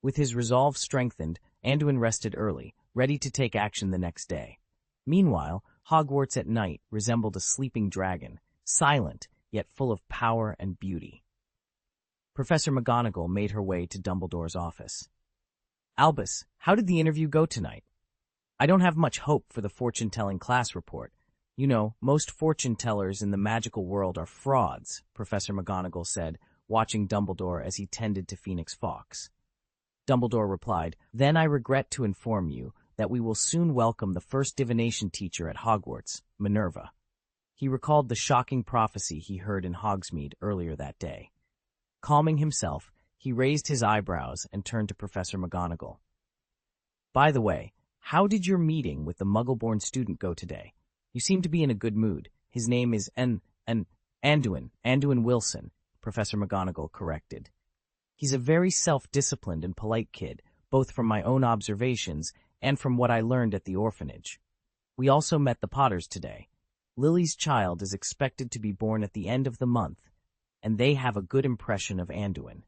With his resolve strengthened, Anduin rested early, ready to take action the next day. Meanwhile, Hogwarts at night resembled a sleeping dragon, silent, yet full of power and beauty. Professor McGonagall made her way to Dumbledore's office. Albus, how did the interview go tonight? I don't have much hope for the fortune-telling class report. You know, most fortune-tellers in the magical world are frauds, Professor McGonagall said, watching Dumbledore as he tended to Phoenix Fawkes. Dumbledore replied, Then I regret to inform you that we will soon welcome the first divination teacher at Hogwarts, Minerva. He recalled the shocking prophecy he heard in Hogsmeade earlier that day. Calming himself, he raised his eyebrows and turned to Professor McGonagall. By the way, how did your meeting with the Muggle-born student go today? You seem to be in a good mood. His name is Anduin Wilson, Professor McGonagall corrected. He's a very self-disciplined and polite kid, both from my own observations and from what I learned at the orphanage. We also met the Potters today. Lily's child is expected to be born at the end of the month, and they have a good impression of Anduin.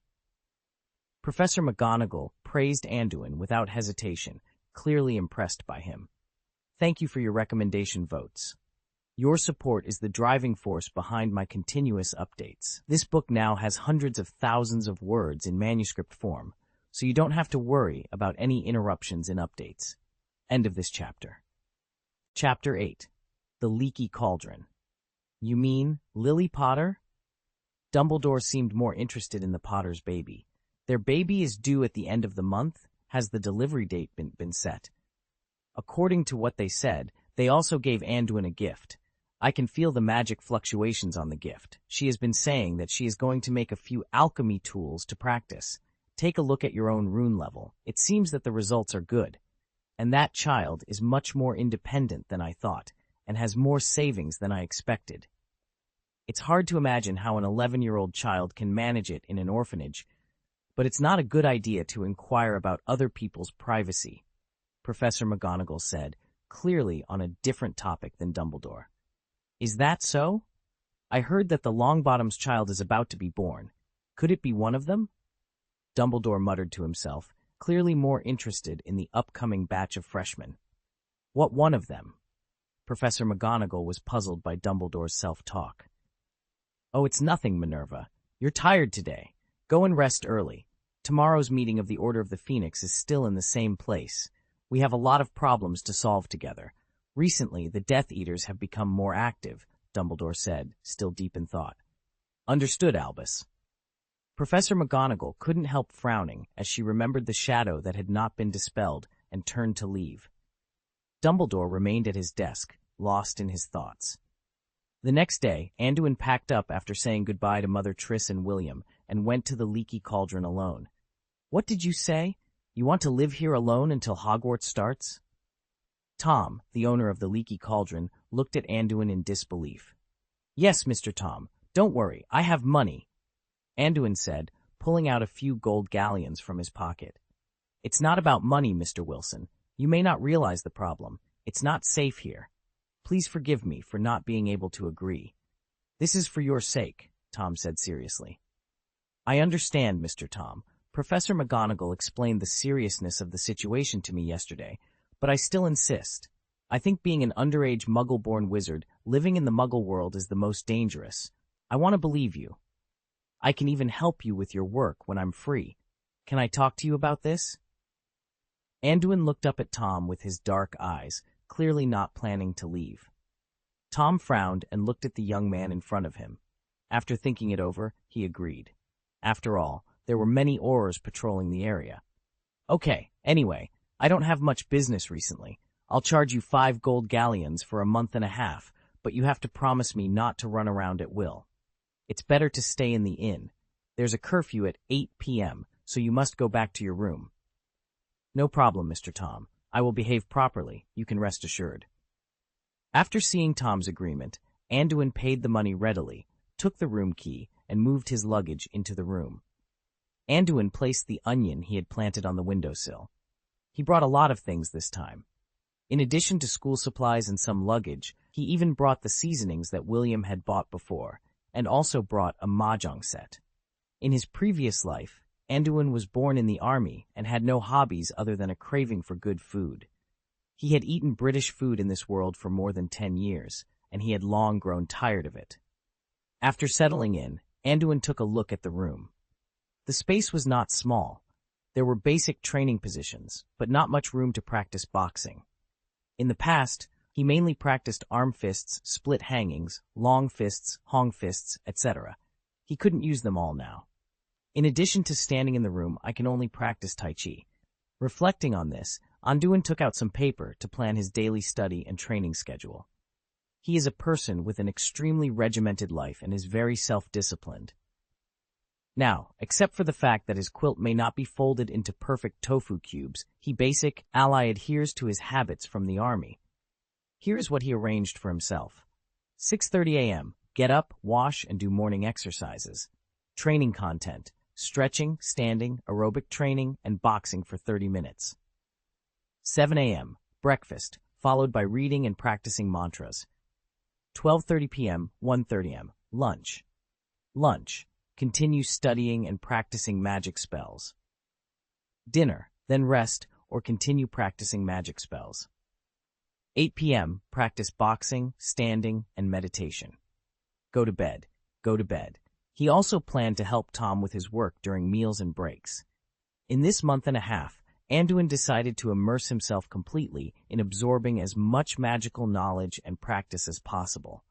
Professor McGonagall praised Anduin without hesitation, clearly impressed by him. Thank you for your recommendation votes. Your support is the driving force behind my continuous updates. This book now has hundreds of thousands of words in manuscript form, so you don't have to worry about any interruptions in updates. End of this chapter. Chapter 8. The Leaky Cauldron. You mean Lily Potter? Dumbledore seemed more interested in the Potter's baby. Their baby is due at the end of the month. Has the delivery date been set? According to what they said, they also gave Anduin a gift. I can feel the magic fluctuations on the gift. She has been saying that she is going to make a few alchemy tools to practice. Take a look at your own rune level. It seems that the results are good. And that child is much more independent than I thought, and has more savings than I expected. It's hard to imagine how an 11-year-old child can manage it in an orphanage, but it's not a good idea to inquire about other people's privacy, Professor McGonagall said, clearly on a different topic than Dumbledore. Is that so? I heard that the Longbottom's child is about to be born. Could it be one of them? Dumbledore muttered to himself, clearly more interested in the upcoming batch of freshmen. What one of them? Professor McGonagall was puzzled by Dumbledore's self-talk. Oh, it's nothing, Minerva. You're tired today. Go and rest early. Tomorrow's meeting of the Order of the Phoenix is still in the same place. We have a lot of problems to solve together. Recently, the Death Eaters have become more active, Dumbledore said, still deep in thought. Understood, Albus. Professor McGonagall couldn't help frowning as she remembered the shadow that had not been dispelled and turned to leave. Dumbledore remained at his desk, lost in his thoughts. The next day, Anduin packed up after saying goodbye to Mother Triss and William and went to the Leaky Cauldron alone. What did you say? You want to live here alone until Hogwarts starts? Tom, the owner of the Leaky Cauldron, looked at Anduin in disbelief. Yes, Mr. Tom. Don't worry, I have money, Anduin said, pulling out a few gold galleons from his pocket. It's not about money, Mr. Wilson. You may not realize the problem. It's not safe here. Please forgive me for not being able to agree. This is for your sake, Tom said seriously. I understand, Mr. Tom. Professor McGonagall explained the seriousness of the situation to me yesterday, but I still insist. I think being an underage Muggle-born wizard living in the Muggle world is the most dangerous. I want to believe you. I can even help you with your work when I'm free. Can I talk to you about this? Anduin looked up at Tom with his dark eyes, clearly not planning to leave. Tom frowned and looked at the young man in front of him. After thinking it over, he agreed. After all, there were many Aurors patrolling the area. Okay, anyway, I don't have much business recently. I'll charge you 5 gold galleons for a month and a half, but you have to promise me not to run around at will. It's better to stay in the inn. There's a curfew at 8 p.m., so you must go back to your room. No problem, Mr. Tom. I will behave properly, you can rest assured. After seeing Tom's agreement, Anduin paid the money readily, took the room key, and moved his luggage into the room. Anduin placed the onion he had planted on the windowsill. He brought a lot of things this time. In addition to school supplies and some luggage, he even brought the seasonings that William had bought before, and also brought a mahjong set. In his previous life, Anduin was born in the army and had no hobbies other than a craving for good food. He had eaten British food in this world for more than 10 years, and he had long grown tired of it. After settling in, Anduin took a look at the room. The space was not small. There were basic training positions, but not much room to practice boxing. In the past, he mainly practiced arm fists, split hangings, long fists, hong fists, etc. He couldn't use them all now. In addition to standing in the room, I can only practice Tai Chi. Reflecting on this, Anduin took out some paper to plan his daily study and training schedule. He is a person with an extremely regimented life and is very self-disciplined. Now, except for the fact that his quilt may not be folded into perfect tofu cubes, he basic ally adheres to his habits from the army. Here's what he arranged for himself. 6:30 a.m. Get up, wash, and do morning exercises. Training content: stretching, standing, aerobic training, and boxing for 30 minutes. 7 a.m. Breakfast, followed by reading and practicing mantras. 12:30 p.m., 1:30 m. Lunch. Lunch. Continue studying and practicing magic spells. Dinner, then rest or continue practicing magic spells. 8 p.m. Practice boxing, standing, and meditation. Go to bed. Go to bed. He also planned to help Tom with his work during meals and breaks. In this month and a half, Anduin decided to immerse himself completely in absorbing as much magical knowledge and practice as possible.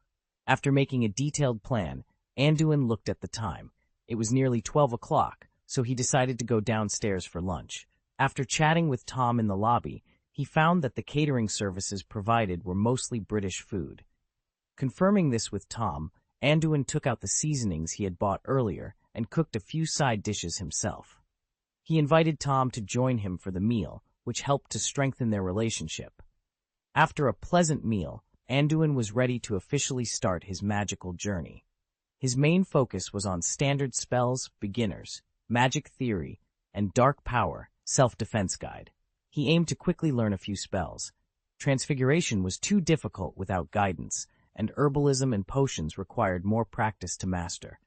After making a detailed plan, Anduin looked at the time. It was nearly 12 o'clock, so he decided to go downstairs for lunch. After chatting with Tom in the lobby, he found that the catering services provided were mostly British food. Confirming this with Tom, Anduin took out the seasonings he had bought earlier and cooked a few side dishes himself. He invited Tom to join him for the meal, which helped to strengthen their relationship. After a pleasant meal, Anduin was ready to officially start his magical journey. His main focus was on standard spells, beginners, magic theory, and dark power, self-defense guide. He aimed to quickly learn a few spells. Transfiguration was too difficult without guidance, and herbalism and potions required more practice to master.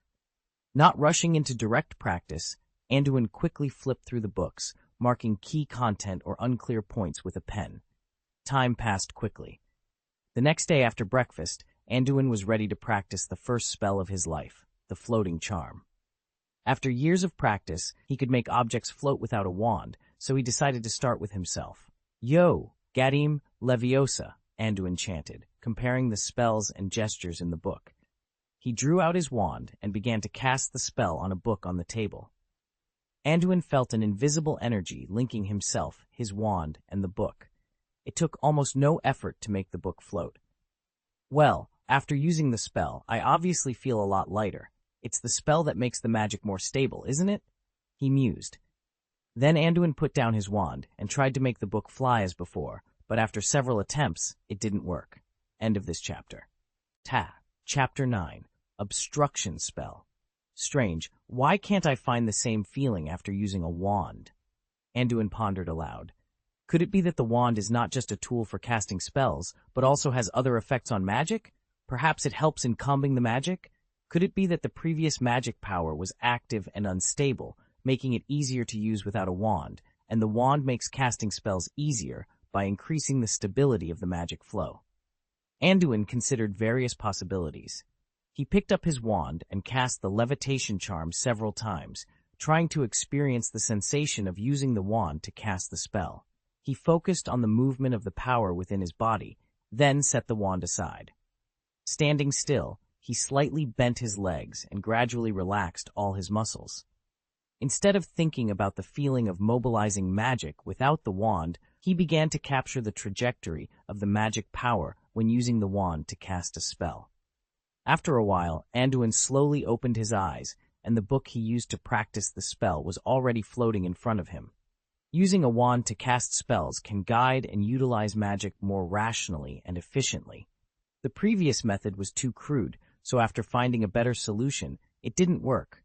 Not rushing into direct practice, Anduin quickly flipped through the books, marking key content or unclear points with a pen. Time passed quickly. The next day after breakfast, Anduin was ready to practice the first spell of his life, the floating charm. After years of practice, he could make objects float without a wand, so he decided to start with himself. Yo, Gadim Leviosa, Anduin chanted, comparing the spells and gestures in the book. He drew out his wand and began to cast the spell on a book on the table. Anduin felt an invisible energy linking himself, his wand, and the book. It took almost no effort to make the book float. Well, after using the spell, I obviously feel a lot lighter. It's the spell that makes the magic more stable, isn't it? He mused. Then Anduin put down his wand and tried to make the book fly as before, but after several attempts, it didn't work. End of this chapter. Chapter 9. Obstruction Spell. Strange, why can't I find the same feeling after using a wand? Anduin pondered aloud. Could it be that the wand is not just a tool for casting spells, but also has other effects on magic? Perhaps it helps in calming the magic? Could it be that the previous magic power was active and unstable, making it easier to use without a wand, and the wand makes casting spells easier by increasing the stability of the magic flow? Anduin considered various possibilities. He picked up his wand and cast the levitation charm several times, trying to experience the sensation of using the wand to cast the spell. He focused on the movement of the power within his body, then set the wand aside. Standing still, he slightly bent his legs and gradually relaxed all his muscles. Instead of thinking about the feeling of mobilizing magic without the wand, he began to capture the trajectory of the magic power when using the wand to cast a spell. After a while, Anduin slowly opened his eyes, and the book he used to practice the spell was already floating in front of him. Using a wand to cast spells can guide and utilize magic more rationally and efficiently. The previous method was too crude, so after finding a better solution, it didn't work,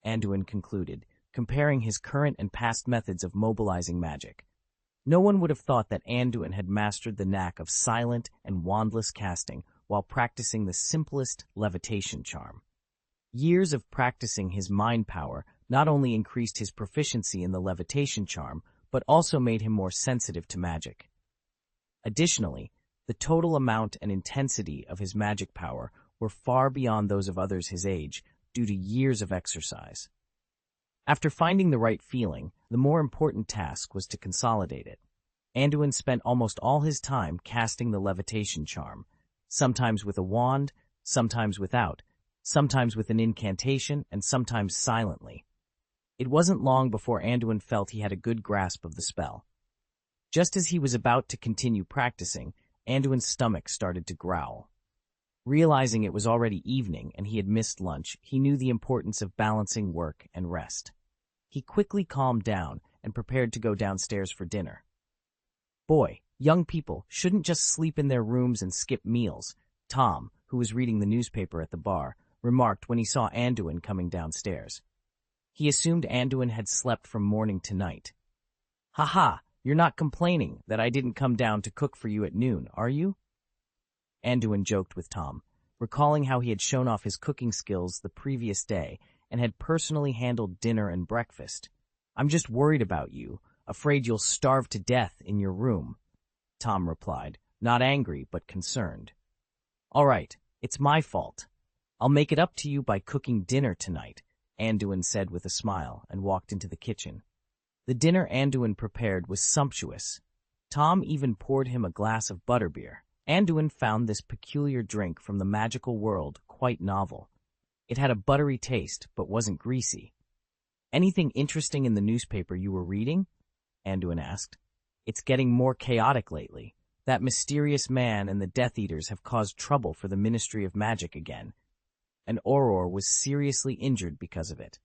Anduin concluded, comparing his current and past methods of mobilizing magic. No one would have thought that Anduin had mastered the knack of silent and wandless casting while practicing the simplest levitation charm. Years of practicing his mind power not only increased his proficiency in the levitation charm, but also made him more sensitive to magic. Additionally, the total amount and intensity of his magic power were far beyond those of others his age due to years of exercise. After finding the right feeling, the more important task was to consolidate it. Anduin spent almost all his time casting the levitation charm, sometimes with a wand, sometimes without, sometimes with an incantation, and sometimes silently. It wasn't long before Anduin felt he had a good grasp of the spell. Just as he was about to continue practicing, Anduin's stomach started to growl. Realizing it was already evening and he had missed lunch, he knew the importance of balancing work and rest. He quickly calmed down and prepared to go downstairs for dinner. Boy, young people shouldn't just sleep in their rooms and skip meals, Tom, who was reading the newspaper at the bar, remarked when he saw Anduin coming downstairs. He assumed Anduin had slept from morning to night. "Ha, you're not complaining that I didn't come down to cook for you at noon, are you?" Anduin joked with Tom, recalling how he had shown off his cooking skills the previous day and had personally handled dinner and breakfast. "I'm just worried about you, afraid you'll starve to death in your room," Tom replied, not angry but concerned. "All right, it's my fault. I'll make it up to you by cooking dinner tonight," Anduin said with a smile and walked into the kitchen. The dinner Anduin prepared was sumptuous. Tom even poured him a glass of butterbeer. Anduin found this peculiar drink from the magical world quite novel. It had a buttery taste but wasn't greasy. "Anything interesting in the newspaper you were reading?" Anduin asked. "It's getting more chaotic lately. That mysterious man and the Death Eaters have caused trouble for the Ministry of Magic again. And Auror was seriously injured because of it."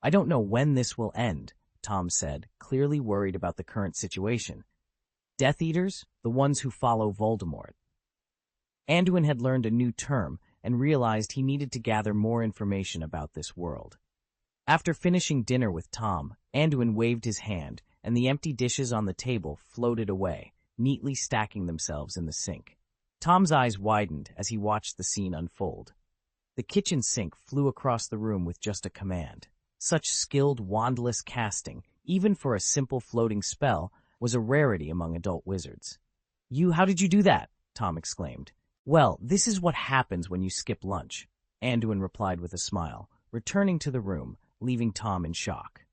"I don't know when this will end," Tom said, clearly worried about the current situation. "Death Eaters? The ones who follow Voldemort." Anduin had learned a new term and realized he needed to gather more information about this world. After finishing dinner with Tom, Anduin waved his hand, and the empty dishes on the table floated away, neatly stacking themselves in the sink. Tom's eyes widened as he watched the scene unfold. The kitchen sink flew across the room with just a command. Such skilled wandless casting, even for a simple floating spell, was a rarity among adult wizards. How did you do that?" Tom exclaimed. "Well, this is what happens when you skip lunch," Anduin replied with a smile, returning to the room, leaving Tom in shock.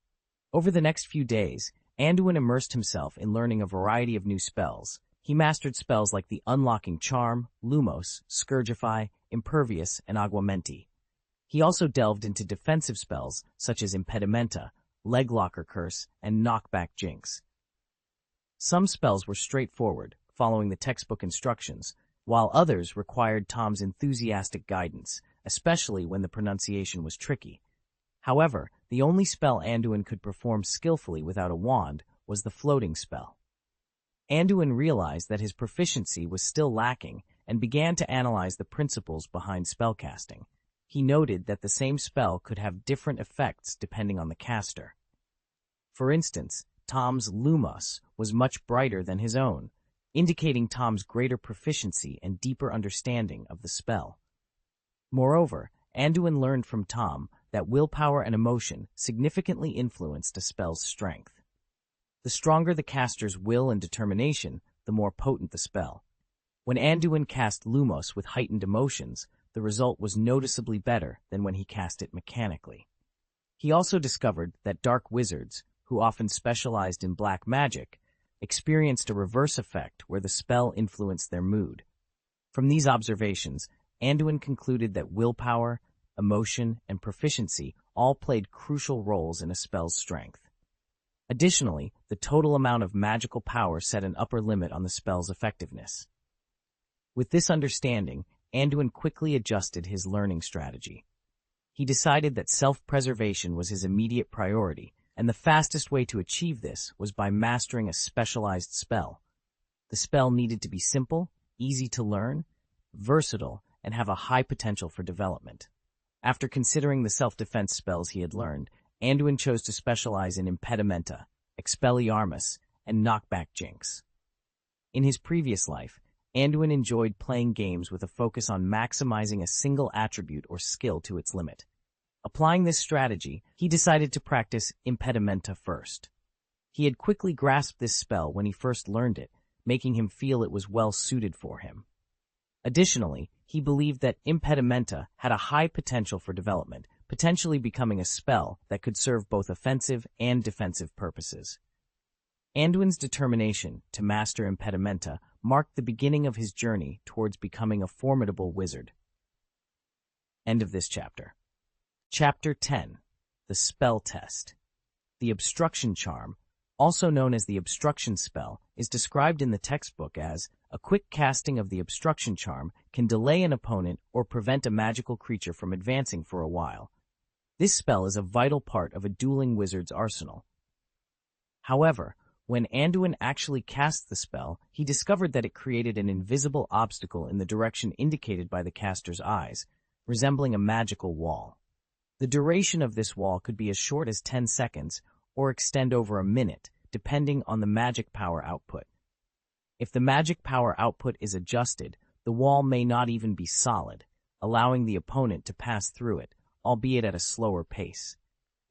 Over the next few days, Anduin immersed himself in learning a variety of new spells. He mastered spells like the Unlocking Charm, Lumos, Scourgify, Impervious, and Aguamenti. He also delved into defensive spells such as Impedimenta, Leglocker Curse, and Knockback Jinx. Some spells were straightforward, following the textbook instructions, while others required Tom's enthusiastic guidance, especially when the pronunciation was tricky. However, the only spell Anduin could perform skillfully without a wand was the floating spell. Anduin realized that his proficiency was still lacking and began to analyze the principles behind spellcasting. He noted that the same spell could have different effects depending on the caster. For instance, Tom's Lumos was much brighter than his own, indicating Tom's greater proficiency and deeper understanding of the spell. Moreover, Anduin learned from Tom that willpower and emotion significantly influenced a spell's strength. The stronger the caster's will and determination, the more potent the spell. When Anduin cast Lumos with heightened emotions, the result was noticeably better than when he cast it mechanically. He also discovered that dark wizards, who often specialized in black magic, experienced a reverse effect where the spell influenced their mood. From these observations, Anduin concluded that willpower, emotion, and proficiency all played crucial roles in a spell's strength. Additionally, the total amount of magical power set an upper limit on the spell's effectiveness. With this understanding, Anduin quickly adjusted his learning strategy. He decided that self-preservation was his immediate priority, and the fastest way to achieve this was by mastering a specialized spell. The spell needed to be simple, easy to learn, versatile, and have a high potential for development. After considering the self-defense spells he had learned, Anduin chose to specialize in Impedimenta, Expelliarmus, and Knockback Jinx. In his previous life, Anduin enjoyed playing games with a focus on maximizing a single attribute or skill to its limit. Applying this strategy, he decided to practice Impedimenta first. He had quickly grasped this spell when he first learned it, making him feel it was well suited for him. Additionally, he believed that Impedimenta had a high potential for development, potentially becoming a spell that could serve both offensive and defensive purposes. Anduin's determination to master Impedimenta marked the beginning of his journey towards becoming a formidable wizard. End of this chapter. Chapter 10. The Spell Test. The Obstruction Charm, also known as the Obstruction Spell, is described in the textbook as a quick casting of the Obstruction Charm can delay an opponent or prevent a magical creature from advancing for a while. This spell is a vital part of a dueling wizard's arsenal. However, when Anduin actually cast the spell, he discovered that it created an invisible obstacle in the direction indicated by the caster's eyes, resembling a magical wall. The duration of this wall could be as short as 10 seconds or extend over a minute, depending on the magic power output. If the magic power output is adjusted, the wall may not even be solid, allowing the opponent to pass through it, albeit at a slower pace.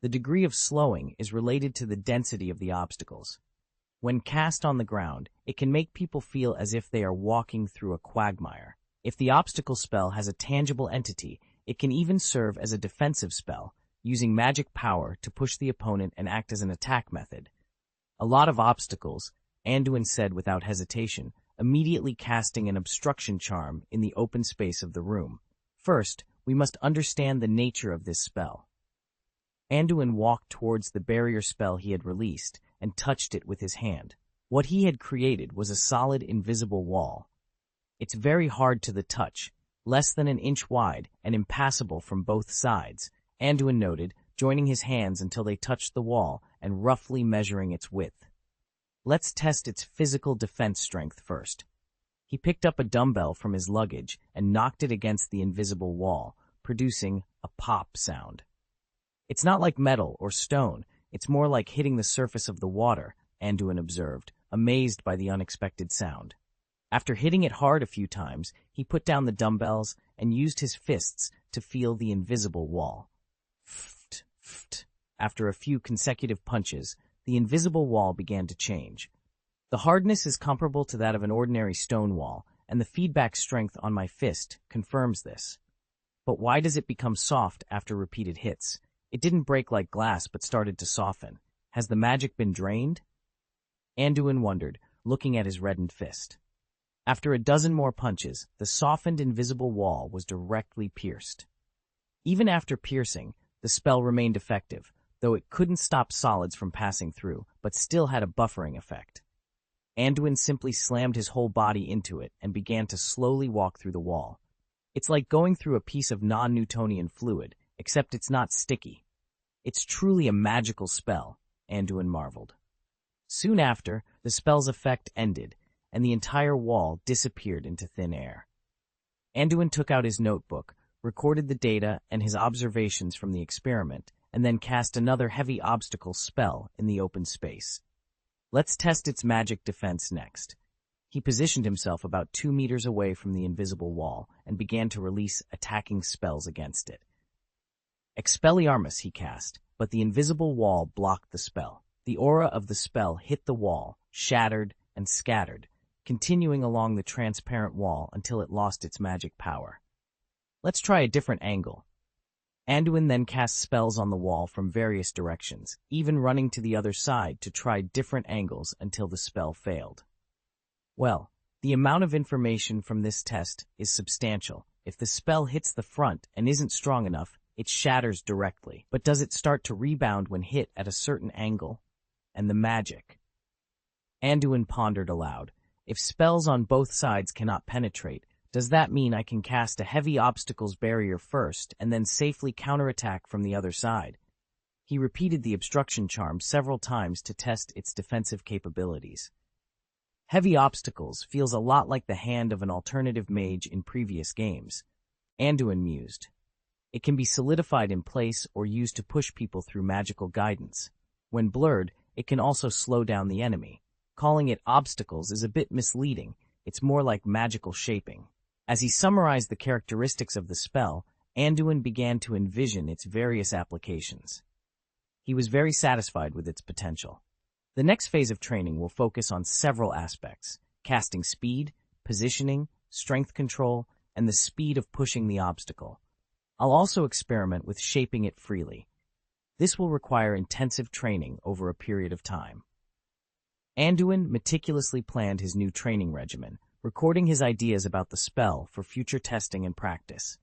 The degree of slowing is related to the density of the obstacles. When cast on the ground, it can make people feel as if they are walking through a quagmire. If the obstacle spell has a tangible entity, it can even serve as a defensive spell, using magic power to push the opponent and act as an attack method. A lot of obstacles, Anduin said without hesitation, immediately casting an obstruction charm in the open space of the room. First, we must understand the nature of this spell. Anduin walked towards the barrier spell he had released and touched it with his hand. What he had created was a solid invisible wall. It's very hard to the touch, less than an inch wide and impassable from both sides, Anduin noted, joining his hands until they touched the wall and roughly measuring its width. Let's test its physical defense strength first. He picked up a dumbbell from his luggage and knocked it against the invisible wall, producing a pop sound. It's not like metal or stone, it's more like hitting the surface of the water, Anduin observed, amazed by the unexpected sound. After hitting it hard a few times, he put down the dumbbells and used his fists to feel the invisible wall. Ft, ft. After a few consecutive punches, the invisible wall began to change. The hardness is comparable to that of an ordinary stone wall, and the feedback strength on my fist confirms this. But why does it become soft after repeated hits? It didn't break like glass but started to soften. Has the magic been drained? Anduin wondered, looking at his reddened fist. After a dozen more punches, the softened invisible wall was directly pierced. Even after piercing, the spell remained effective, though it couldn't stop solids from passing through, but still had a buffering effect. Anduin simply slammed his whole body into it and began to slowly walk through the wall. It's like going through a piece of non-Newtonian fluid, except it's not sticky. It's truly a magical spell, Anduin marveled. Soon after, the spell's effect ended, and the entire wall disappeared into thin air. Anduin took out his notebook, recorded the data and his observations from the experiment, and then cast another heavy obstacle spell in the open space. Let's test its magic defense next. He positioned himself about 2 meters away from the invisible wall and began to release attacking spells against it. Expelliarmus he cast, but the invisible wall blocked the spell. The aura of the spell hit the wall, shattered, and scattered, continuing along the transparent wall until it lost its magic power. Let's try a different angle. Anduin then cast spells on the wall from various directions, even running to the other side to try different angles until the spell failed. Well, the amount of information from this test is substantial. If the spell hits the front and isn't strong enough, it shatters directly. But does it start to rebound when hit at a certain angle? And the magic? Anduin pondered aloud. If spells on both sides cannot penetrate, does that mean I can cast a heavy obstacles barrier first and then safely counterattack from the other side? He repeated the obstruction charm several times to test its defensive capabilities. Heavy obstacles feels a lot like the hand of an alternative mage in previous games, Anduin mused. It can be solidified in place or used to push people through magical guidance. When blurred, it can also slow down the enemy. Calling it obstacles is a bit misleading. It's more like magical shaping. As he summarized the characteristics of the spell, Anduin began to envision its various applications. He was very satisfied with its potential. The next phase of training will focus on several aspects: casting speed, positioning, strength control, and the speed of pushing the obstacle. I'll also experiment with shaping it freely. This will require intensive training over a period of time. Anduin meticulously planned his new training regimen, recording his ideas about the spell for future testing and practice.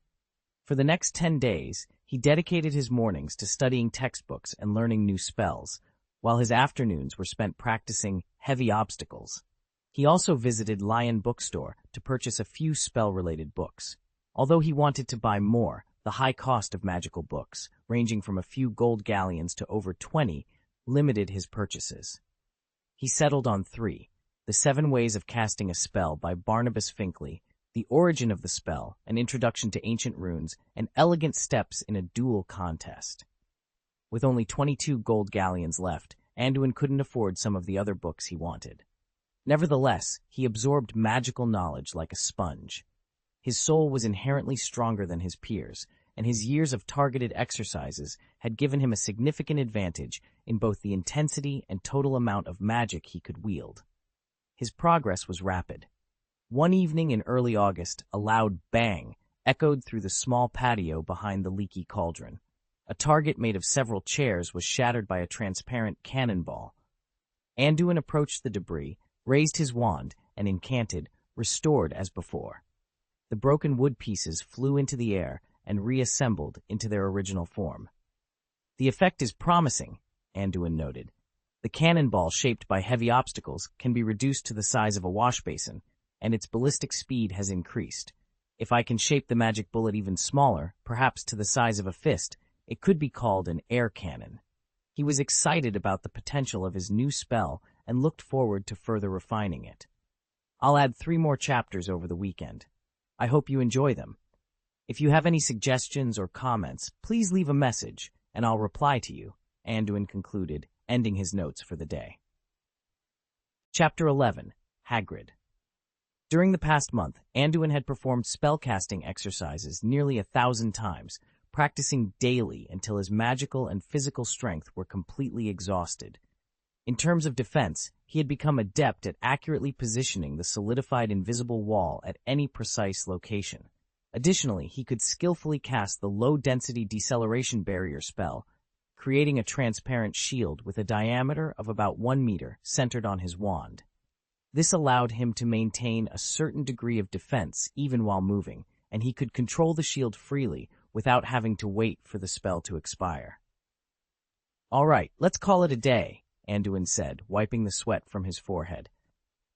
For the next 10 days, he dedicated his mornings to studying textbooks and learning new spells, while his afternoons were spent practicing heavy obstacles. He also visited Lion Bookstore to purchase a few spell-related books. Although he wanted to buy more, the high cost of magical books, ranging from a few gold galleons to over 20, limited his purchases. He settled on 3, The 7 Ways of Casting a Spell by Barnabas Finkley, the origin of the spell, an introduction to ancient runes, and elegant steps in a duel contest. With only 22 gold galleons left, Anduin couldn't afford some of the other books he wanted. Nevertheless, he absorbed magical knowledge like a sponge. His soul was inherently stronger than his peers, and his years of targeted exercises had given him a significant advantage in both the intensity and total amount of magic he could wield. His progress was rapid. One evening in early August, a loud bang echoed through the small patio behind the leaky cauldron. A target made of several chairs was shattered by a transparent cannonball. Anduin approached the debris, raised his wand, and incanted, "Restored as before." The broken wood pieces flew into the air and reassembled into their original form. "The effect is promising," Anduin noted. "The cannonball shaped by heavy obstacles can be reduced to the size of a wash basin, and its ballistic speed has increased. If I can shape the magic bullet even smaller, perhaps to the size of a fist, it could be called an air cannon." He was excited about the potential of his new spell and looked forward to further refining it. "I'll add 3 more chapters over the weekend. I hope you enjoy them. If you have any suggestions or comments, please leave a message, and I'll reply to you," Anduin concluded, ending his notes for the day. Chapter 11. Hagrid. During the past month, Anduin had performed spellcasting exercises nearly 1,000 times, practicing daily until his magical and physical strength were completely exhausted. In terms of defense, he had become adept at accurately positioning the solidified invisible wall at any precise location. Additionally, he could skillfully cast the low-density deceleration barrier spell, creating a transparent shield with a diameter of about 1 meter centered on his wand. This allowed him to maintain a certain degree of defense even while moving, and he could control the shield freely without having to wait for the spell to expire. "All right, let's call it a day," Anduin said, wiping the sweat from his forehead.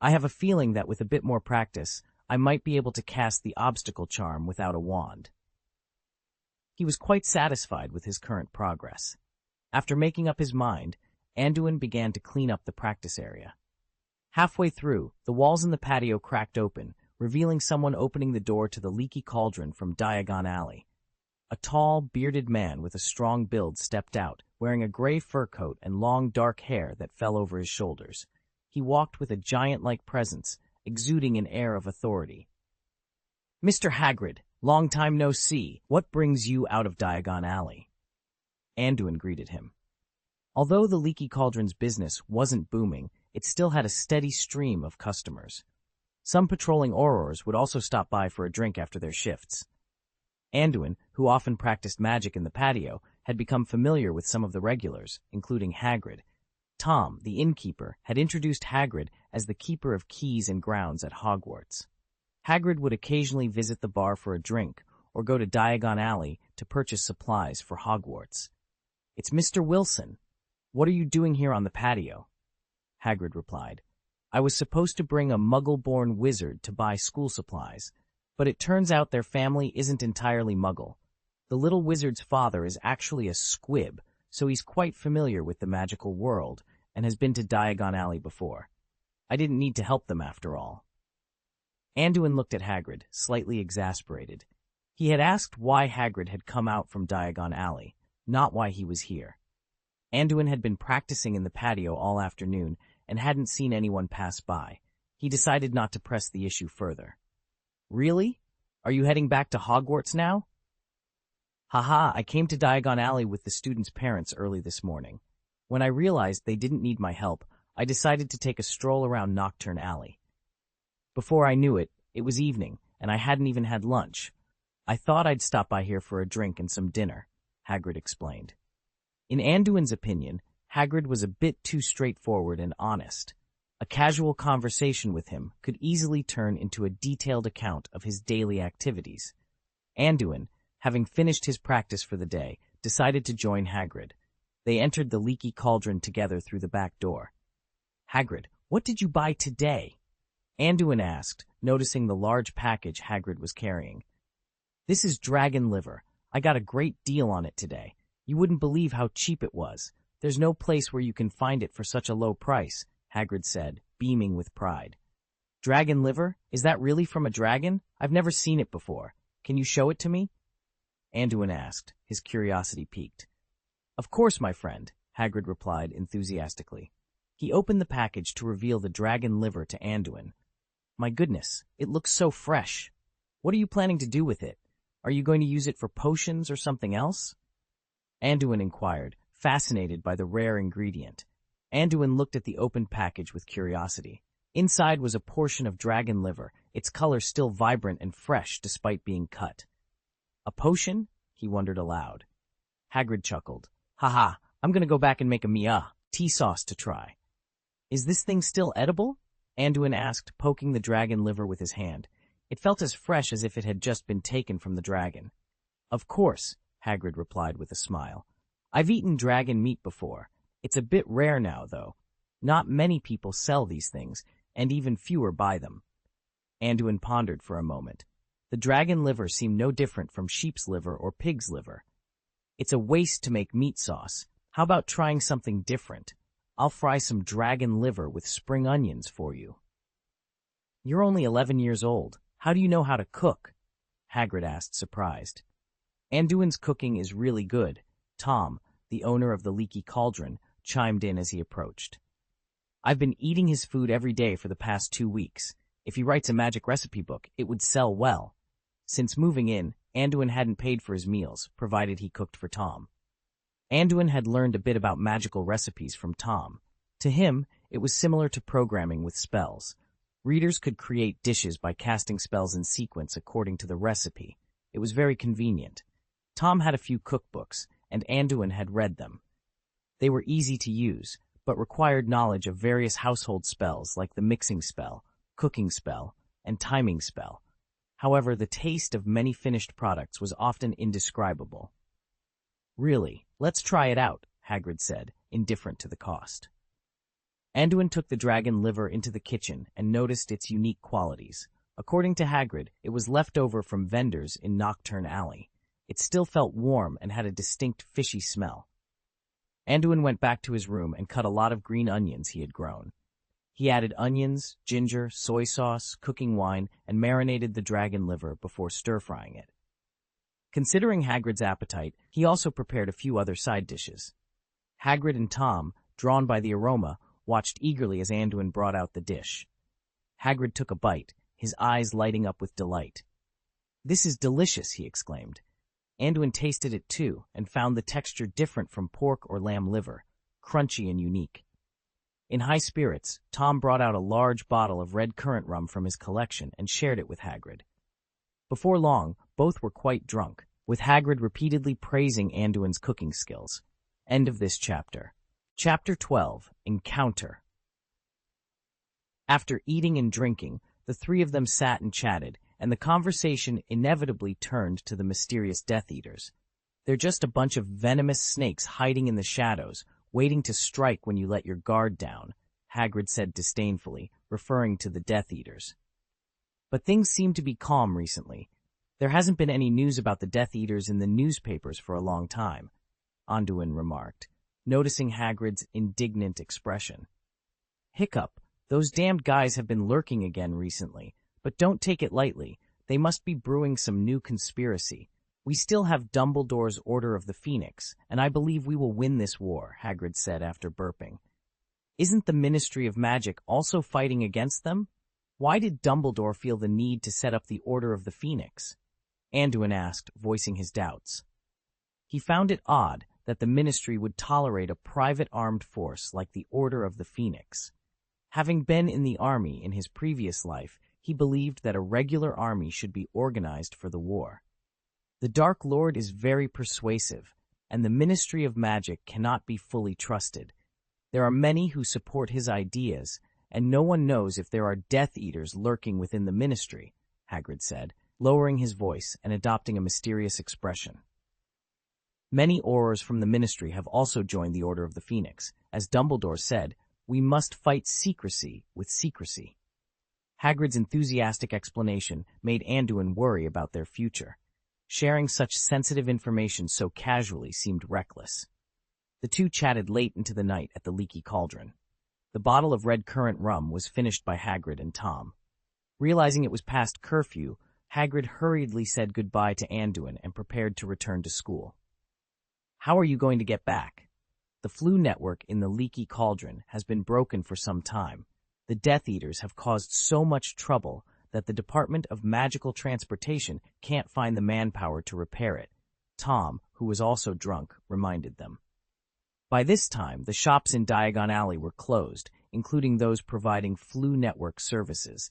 "I have a feeling that with a bit more practice, I might be able to cast the obstacle charm without a wand." He was quite satisfied with his current progress. After making up his mind, Anduin began to clean up the practice area. Halfway through, the walls in the patio cracked open, revealing someone opening the door to the leaky cauldron from Diagon Alley. A tall, bearded man with a strong build stepped out, wearing a gray fur coat and long, dark hair that fell over his shoulders. He walked with a giant-like presence, exuding an air of authority. "Mr. Hagrid, long time no see. What brings you out of Diagon Alley?" Anduin greeted him. Although the leaky cauldron's business wasn't booming, it still had a steady stream of customers. Some patrolling aurors would also stop by for a drink after their shifts. Anduin, who often practiced magic in the patio, had become familiar with some of the regulars, including Hagrid. Tom, the innkeeper, had introduced Hagrid as the keeper of keys and grounds at Hogwarts. Hagrid would occasionally visit the bar for a drink or go to Diagon Alley to purchase supplies for Hogwarts. "It's Mr. Wilson. What are you doing here on the patio?" Hagrid replied. "I was supposed to bring a Muggle-born wizard to buy school supplies, but it turns out their family isn't entirely Muggle. The little wizard's father is actually a squib, so he's quite familiar with the magical world and has been to Diagon Alley before. I didn't need to help them after all." Anduin looked at Hagrid, slightly exasperated. He had asked why Hagrid had come out from Diagon Alley, not why he was here. Anduin had been practicing in the patio all afternoon and hadn't seen anyone pass by. He decided not to press the issue further. "Really? Are you heading back to Hogwarts now?" "Haha, I came to Diagon Alley with the students' parents early this morning. When I realized they didn't need my help, I decided to take a stroll around Nocturne Alley. Before I knew it, it was evening, and I hadn't even had lunch. I thought I'd stop by here for a drink and some dinner," Hagrid explained. In Anduin's opinion, Hagrid was a bit too straightforward and honest. A casual conversation with him could easily turn into a detailed account of his daily activities. Anduin, having finished his practice for the day, decided to join Hagrid. They entered the leaky cauldron together through the back door. "Hagrid, what did you buy today?" Anduin asked, noticing the large package Hagrid was carrying. "This is dragon liver. I got a great deal on it today. You wouldn't believe how cheap it was. There's no place where you can find it for such a low price," Hagrid said, beaming with pride. Dragon liver? Is that really from a dragon? I've never seen it before. Can you show it to me? Anduin asked, his curiosity piqued. Of course, my friend, Hagrid replied enthusiastically. He opened the package to reveal the dragon liver to Anduin. My goodness, it looks so fresh. What are you planning to do with it? Are you going to use it for potions or something else? Anduin inquired, fascinated by the rare ingredient. Anduin looked at the opened package with curiosity. Inside was a portion of dragon liver, its color still vibrant and fresh despite being cut. A potion? He wondered aloud. Hagrid chuckled. Haha, I'm going to go back and make a tea sauce to try. Is this thing still edible? Anduin asked, poking the dragon liver with his hand. It felt as fresh as if it had just been taken from the dragon. Of course, Hagrid replied with a smile. I've eaten dragon meat before. It's a bit rare now, though. Not many people sell these things, and even fewer buy them. Anduin pondered for a moment. The dragon liver seemed no different from sheep's liver or pig's liver. It's a waste to make meat sauce. How about trying something different? I'll fry some dragon liver with spring onions for you. You're only 11 years old. How do you know how to cook? Hagrid asked, surprised. Anduin's cooking is really good. Tom, the owner of the Leaky Cauldron, chimed in as he approached. I've been eating his food every day for the past 2 weeks. If he writes a magic recipe book, it would sell well. Since moving in, Anduin hadn't paid for his meals, provided he cooked for Tom. Anduin had learned a bit about magical recipes from Tom. To him, it was similar to programming with spells. Readers could create dishes by casting spells in sequence according to the recipe. It was very convenient. Tom had a few cookbooks, and Anduin had read them. They were easy to use, but required knowledge of various household spells like the mixing spell, cooking spell, and timing spell. However, the taste of many finished products was often indescribable. Really, let's try it out, Hagrid said, indifferent to the cost. Anduin took the dragon liver into the kitchen and noticed its unique qualities. According to Hagrid, it was left over from vendors in Nocturne Alley. It still felt warm and had a distinct fishy smell. Anduin went back to his room and cut a lot of green onions he had grown. He added onions, ginger, soy sauce, cooking wine, and marinated the dragon liver before stir-frying it. Considering Hagrid's appetite, he also prepared a few other side dishes. Hagrid and Tom, drawn by the aroma, watched eagerly as Anduin brought out the dish. Hagrid took a bite, his eyes lighting up with delight. "This is delicious," he exclaimed. Anduin tasted it too, and found the texture different from pork or lamb liver, crunchy and unique. In high spirits, Tom brought out a large bottle of red currant rum from his collection and shared it with Hagrid. Before long, both were quite drunk, with Hagrid repeatedly praising Anduin's cooking skills. End of this chapter. Chapter 12. Encounter. After eating and drinking, the three of them sat and chatted, and the conversation inevitably turned to the mysterious Death Eaters. They're just a bunch of venomous snakes hiding in the shadows, waiting to strike when you let your guard down, Hagrid said disdainfully, referring to the Death Eaters. But things seem to be calm recently. There hasn't been any news about the Death Eaters in the newspapers for a long time, Anduin remarked, noticing Hagrid's indignant expression. Hiccup, those damned guys have been lurking again recently, but don't take it lightly. They must be brewing some new conspiracy. We still have Dumbledore's Order of the Phoenix, and I believe we will win this war, Hagrid said after burping. Isn't the Ministry of Magic also fighting against them? Why did Dumbledore feel the need to set up the Order of the Phoenix? Anduin asked, voicing his doubts. He found it odd that the Ministry would tolerate a private armed force like the Order of the Phoenix. Having been in the army in his previous life, he believed that a regular army should be organized for the war. The Dark Lord is very persuasive, and the Ministry of Magic cannot be fully trusted. There are many who support his ideas, and no one knows if there are Death Eaters lurking within the Ministry, Hagrid said, lowering his voice and adopting a mysterious expression. Many Aurors from the Ministry have also joined the Order of the Phoenix. As Dumbledore said, we must fight secrecy with secrecy. Hagrid's enthusiastic explanation made Anduin worry about their future. Sharing such sensitive information so casually seemed reckless. The two chatted late into the night at the Leaky Cauldron. The bottle of red currant rum was finished by Hagrid and Tom. Realizing it was past curfew, Hagrid hurriedly said goodbye to Anduin and prepared to return to school. How are you going to get back? The flue network in the leaky cauldron has been broken for some time. The Death Eaters have caused so much trouble that the Department of Magical Transportation can't find the manpower to repair it. Tom, who was also drunk, reminded them. By this time, the shops in Diagon Alley were closed, including those providing flue network services.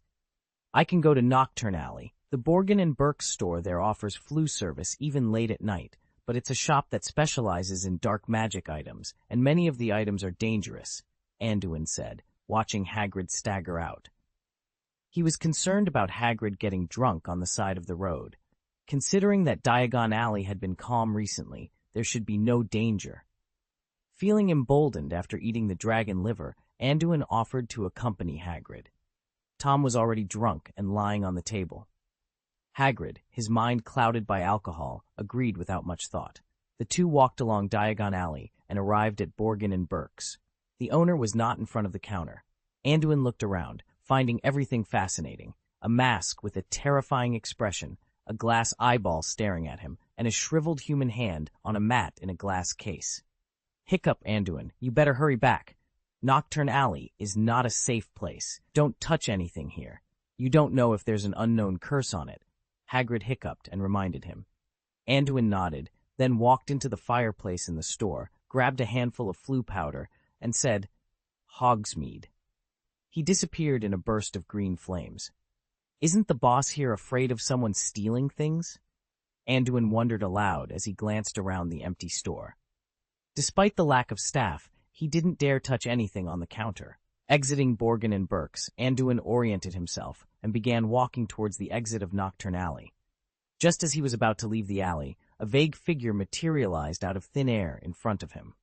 I can go to Nocturne Alley. The Borgin and Burke store there offers flue service even late at night, but it's a shop that specializes in dark magic items, and many of the items are dangerous, Anduin said, watching Hagrid stagger out. He was concerned about Hagrid getting drunk on the side of the road. Considering that Diagon Alley had been calm recently, there should be no danger. Feeling emboldened after eating the dragon liver, Anduin offered to accompany Hagrid. Tom was already drunk and lying on the table. Hagrid, his mind clouded by alcohol, agreed without much thought. The two walked along Diagon Alley and arrived at Borgin and Burke's. The owner was not in front of the counter. Anduin looked around, finding everything fascinating. A mask with a terrifying expression, a glass eyeball staring at him, and a shriveled human hand on a mat in a glass case. Hiccup, Anduin, you better hurry back. Nocturne Alley is not a safe place. Don't touch anything here. You don't know if there's an unknown curse on it. Hagrid hiccuped and reminded him. Anduin nodded, then walked into the fireplace in the store, grabbed a handful of flue powder, and said, Hogsmeade. He disappeared in a burst of green flames. Isn't the boss here afraid of someone stealing things? Anduin wondered aloud as he glanced around the empty store. Despite the lack of staff, he didn't dare touch anything on the counter. Exiting Borgin and Burke's, Anduin oriented himself and began walking towards the exit of Nocturne Alley. Just as he was about to leave the alley, a vague figure materialized out of thin air in front of him.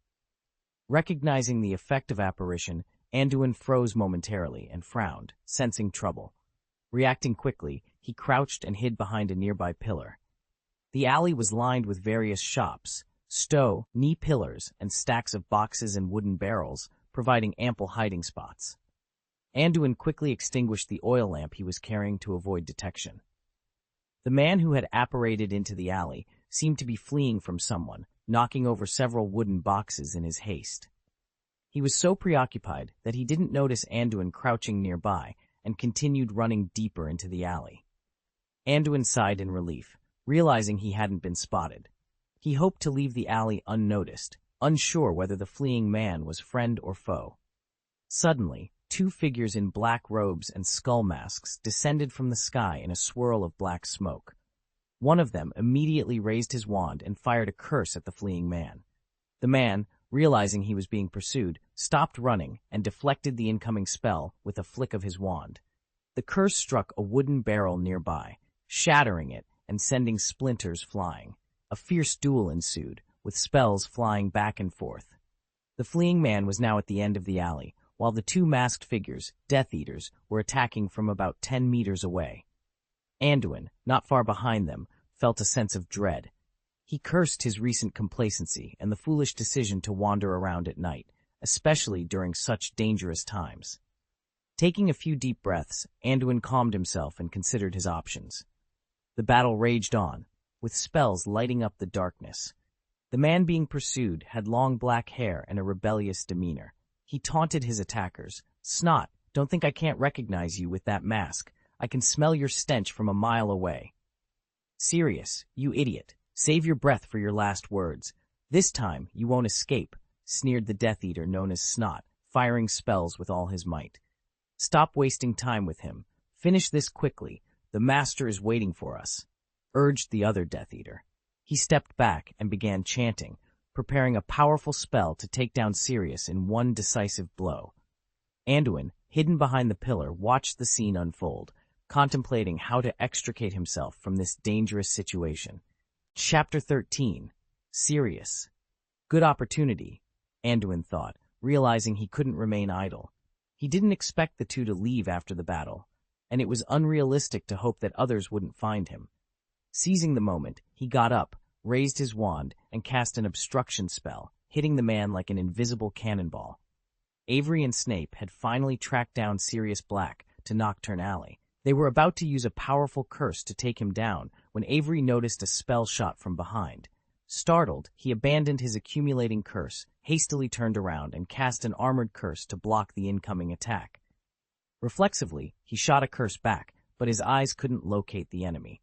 Recognizing the effect of apparition, Anduin froze momentarily and frowned, sensing trouble. Reacting quickly, he crouched and hid behind a nearby pillar. The alley was lined with various shops, knee pillars, and stacks of boxes and wooden barrels, providing ample hiding spots. Anduin quickly extinguished the oil lamp he was carrying to avoid detection. The man who had apparated into the alley seemed to be fleeing from someone, knocking over several wooden boxes in his haste. He was so preoccupied that he didn't notice Anduin crouching nearby and continued running deeper into the alley. Anduin sighed in relief, realizing he hadn't been spotted. He hoped to leave the alley unnoticed, unsure whether the fleeing man was friend or foe. Suddenly, two figures in black robes and skull masks descended from the sky in a swirl of black smoke. One of them immediately raised his wand and fired a curse at the fleeing man. The man, realizing he was being pursued, stopped running and deflected the incoming spell with a flick of his wand. The curse struck a wooden barrel nearby, shattering it and sending splinters flying. A fierce duel ensued, with spells flying back and forth. The fleeing man was now at the end of the alley, while the two masked figures, Death Eaters, were attacking from about 10 meters away. Anduin, not far behind them, felt a sense of dread. He cursed his recent complacency and the foolish decision to wander around at night, especially during such dangerous times. Taking a few deep breaths, Anduin calmed himself and considered his options. The battle raged on, with spells lighting up the darkness. The man being pursued had long black hair and a rebellious demeanor. He taunted his attackers. Snot, don't think I can't recognize you with that mask. I can smell your stench from a mile away. Sirius, you idiot. Save your breath for your last words. This time you won't escape, sneered the Death Eater known as Snot, firing spells with all his might. Stop wasting time with him. Finish this quickly. The master is waiting for us, urged the other Death Eater. He stepped back and began chanting, preparing a powerful spell to take down Sirius in one decisive blow. Anduin, hidden behind the pillar, watched the scene unfold, contemplating how to extricate himself from this dangerous situation. Chapter 13. Sirius. Good opportunity, Anduin thought, realizing he couldn't remain idle. He didn't expect the two to leave after the battle, and it was unrealistic to hope that others wouldn't find him. Seizing the moment, he got up, raised his wand, and cast an obstruction spell, hitting the man like an invisible cannonball. Avery and Snape had finally tracked down Sirius Black to Nocturne Alley, They were about to use a powerful curse to take him down when Avery noticed a spell shot from behind. Startled, he abandoned his accumulating curse, hastily turned around, and cast an armored curse to block the incoming attack. Reflexively, he shot a curse back, but his eyes couldn't locate the enemy.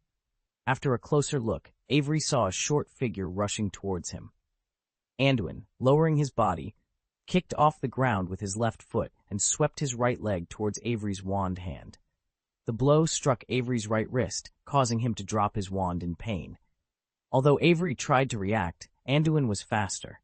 After a closer look, Avery saw a short figure rushing towards him. Anduin, lowering his body, kicked off the ground with his left foot and swept his right leg towards Avery's wand hand. The blow struck Avery's right wrist, causing him to drop his wand in pain. Although Avery tried to react, Anduin was faster.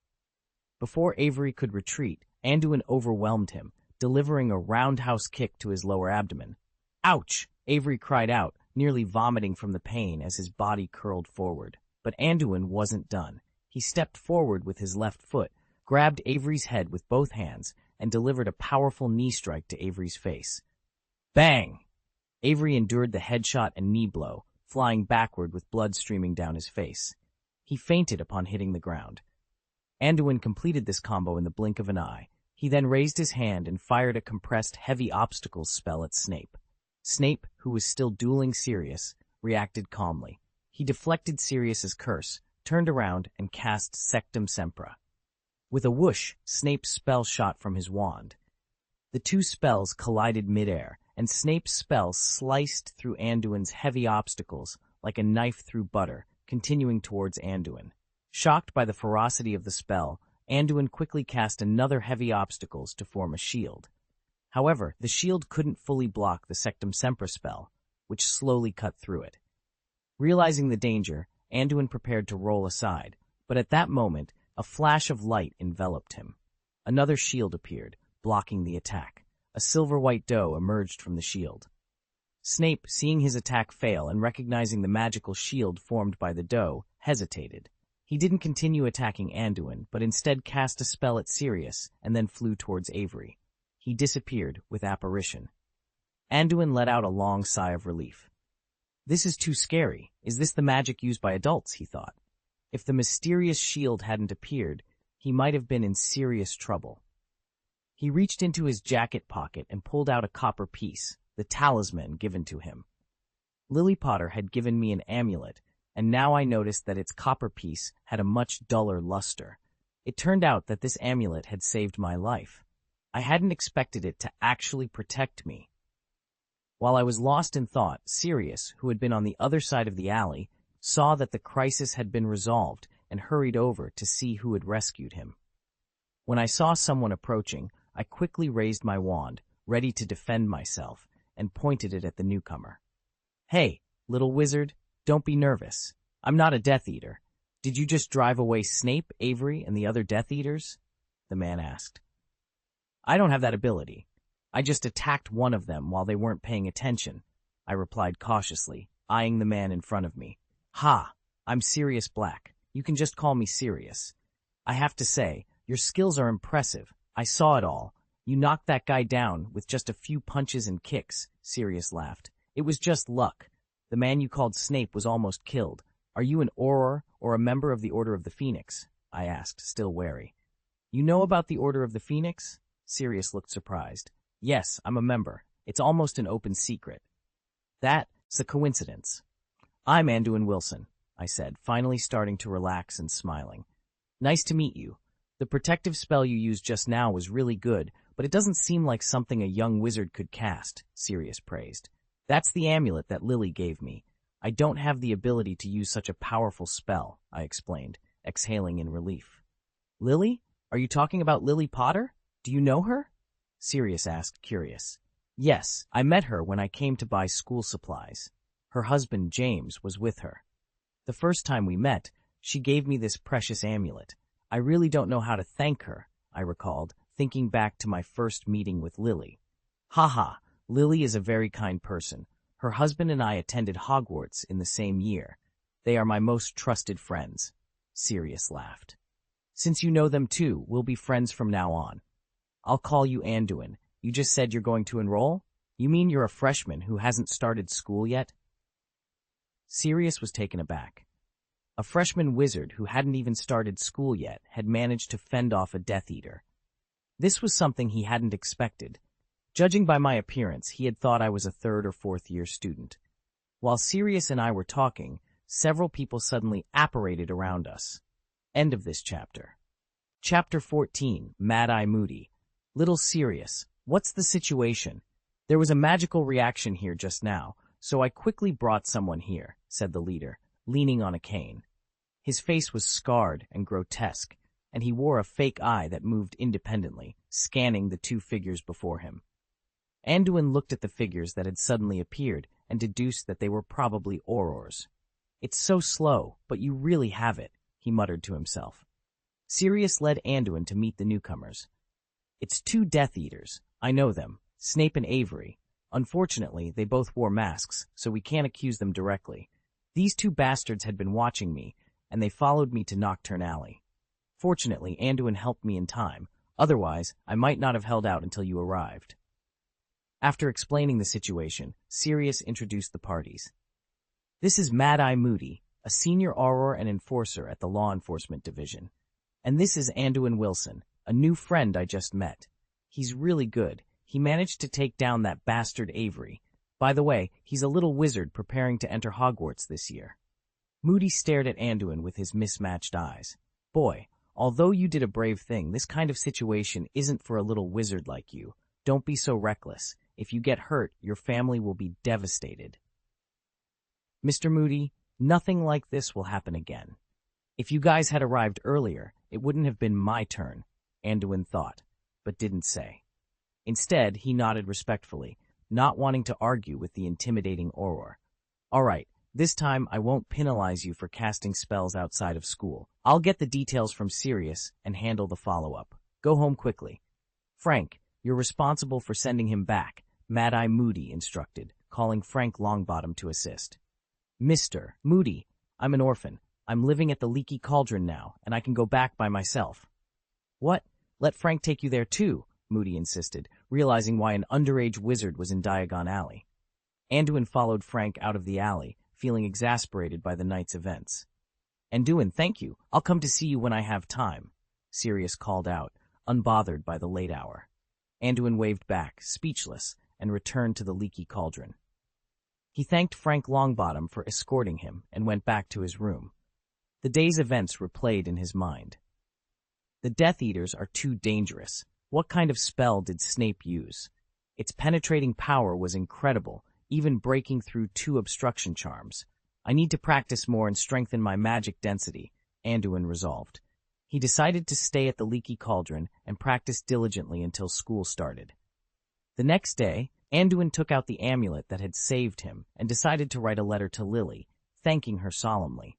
Before Avery could retreat, Anduin overwhelmed him, delivering a roundhouse kick to his lower abdomen. "Ouch!" Avery cried out, nearly vomiting from the pain as his body curled forward. But Anduin wasn't done. He stepped forward with his left foot, grabbed Avery's head with both hands, and delivered a powerful knee strike to Avery's face. Bang! Avery endured the headshot and knee blow, flying backward with blood streaming down his face. He fainted upon hitting the ground. Anduin completed this combo in the blink of an eye. He then raised his hand and fired a compressed heavy obstacles spell at Snape. Snape, who was still dueling Sirius, reacted calmly. He deflected Sirius's curse, turned around, and cast Sectum Sempra. With a whoosh, Snape's spell shot from his wand. The two spells collided midair, and Snape's spell sliced through Anduin's heavy obstacles like a knife through butter, continuing towards Anduin. Shocked by the ferocity of the spell, Anduin quickly cast another heavy obstacles to form a shield. However, the shield couldn't fully block the Sectum Sempra spell, which slowly cut through it. Realizing the danger, Anduin prepared to roll aside, but at that moment, a flash of light enveloped him. Another shield appeared, blocking the attack. A silver-white doe emerged from the shield. Snape, seeing his attack fail and recognizing the magical shield formed by the doe, hesitated. He didn't continue attacking Anduin, but instead cast a spell at Sirius and then flew towards Avery. He disappeared with apparition. Anduin let out a long sigh of relief. This is too scary. Is this the magic used by adults, he thought. If the mysterious shield hadn't appeared, he might have been in serious trouble. He reached into his jacket pocket and pulled out a copper piece, the talisman given to him. Lily Potter had given me an amulet, and now I noticed that its copper piece had a much duller luster. It turned out that this amulet had saved my life. I hadn't expected it to actually protect me. While I was lost in thought, Sirius, who had been on the other side of the alley, saw that the crisis had been resolved and hurried over to see who had rescued him. When I saw someone approaching, I quickly raised my wand, ready to defend myself, and pointed it at the newcomer. "Hey, little wizard, don't be nervous. I'm not a Death Eater. Did you just drive away Snape, Avery, and the other Death Eaters?" the man asked. "I don't have that ability. I just attacked one of them while they weren't paying attention," I replied cautiously, eyeing the man in front of me. "Ha, I'm Sirius Black. You can just call me Sirius. I have to say, your skills are impressive. I saw it all. You knocked that guy down with just a few punches and kicks," Sirius laughed. "It was just luck. The man you called Snape was almost killed. Are you an Auror or a member of the Order of the Phoenix?" I asked, still wary. "You know about the Order of the Phoenix?" Sirius looked surprised. "Yes, I'm a member. It's almost an open secret." "That's a coincidence." "I'm Anduin Wilson," I said, finally starting to relax and smiling. "Nice to meet you. The protective spell you used just now was really good, but it doesn't seem like something a young wizard could cast," Sirius praised. "That's the amulet that Lily gave me. I don't have the ability to use such a powerful spell," I explained, exhaling in relief. "Lily? Are you talking about Lily Potter? Do you know her?" Sirius asked, curious. "Yes, I met her when I came to buy school supplies. Her husband, James, was with her. The first time we met, she gave me this precious amulet. I really don't know how to thank her," I recalled, thinking back to my first meeting with Lily. "Haha, Lily is a very kind person. Her husband and I attended Hogwarts in the same year. They are my most trusted friends." Sirius laughed. "Since you know them too, we'll be friends from now on. I'll call you Anduin. You just said you're going to enroll? You mean you're a freshman who hasn't started school yet?" Sirius was taken aback. A freshman wizard who hadn't even started school yet had managed to fend off a Death Eater. This was something he hadn't expected. Judging by my appearance, he had thought I was a third or fourth year student. While Sirius and I were talking, several people suddenly apparated around us. End of this chapter. Chapter 14, Mad-Eye Moody. Little Sirius, what's the situation? There was a magical reaction here just now, so I quickly brought someone here, said the leader, leaning on a cane. His face was scarred and grotesque, and he wore a fake eye that moved independently, scanning the two figures before him. Anduin looked at the figures that had suddenly appeared and deduced that they were probably aurors. It's so slow, but you really have it, he muttered to himself. Sirius led Anduin to meet the newcomers. It's two Death Eaters. I know them, Snape and Avery. Unfortunately, they both wore masks, so we can't accuse them directly. These two bastards had been watching me, and they followed me to Nocturne Alley. Fortunately, Anduin helped me in time. Otherwise, I might not have held out until you arrived. After explaining the situation, Sirius introduced the parties. This is Mad-Eye Moody, a senior auror and enforcer at the Law Enforcement Division. And this is Anduin Wilson, a new friend I just met. He's really good. He managed to take down that bastard Avery. By the way, he's a little wizard preparing to enter Hogwarts this year. Moody stared at Anduin with his mismatched eyes. Boy, although you did a brave thing, this kind of situation isn't for a little wizard like you. Don't be so reckless. If you get hurt, your family will be devastated. Mr. Moody, nothing like this will happen again. If you guys had arrived earlier, it wouldn't have been my turn, Anduin thought, but didn't say. Instead, he nodded respectfully, not wanting to argue with the intimidating auror. All right, this time I won't penalize you for casting spells outside of school. I'll get the details from Sirius and handle the follow-up. Go home quickly. Frank, you're responsible for sending him back, Mad-Eye Moody instructed, calling Frank Longbottom to assist. Mr. Moody, I'm an orphan. I'm living at the Leaky Cauldron now, and I can go back by myself. What? Let Frank take you there too, Moody insisted, realizing why an underage wizard was in Diagon Alley. Anduin followed Frank out of the alley, feeling exasperated by the night's events. Anduin, thank you. I'll come to see you when I have time, Sirius called out, unbothered by the late hour. Anduin waved back, speechless, and returned to the Leaky Cauldron. He thanked Frank Longbottom for escorting him and went back to his room. The day's events replayed in his mind. The Death Eaters are too dangerous. What kind of spell did Snape use? Its penetrating power was incredible, even breaking through 2 obstruction charms. I need to practice more and strengthen my magic density, Anduin resolved. He decided to stay at the Leaky Cauldron and practice diligently until school started. The next day, Anduin took out the amulet that had saved him and decided to write a letter to Lily, thanking her solemnly.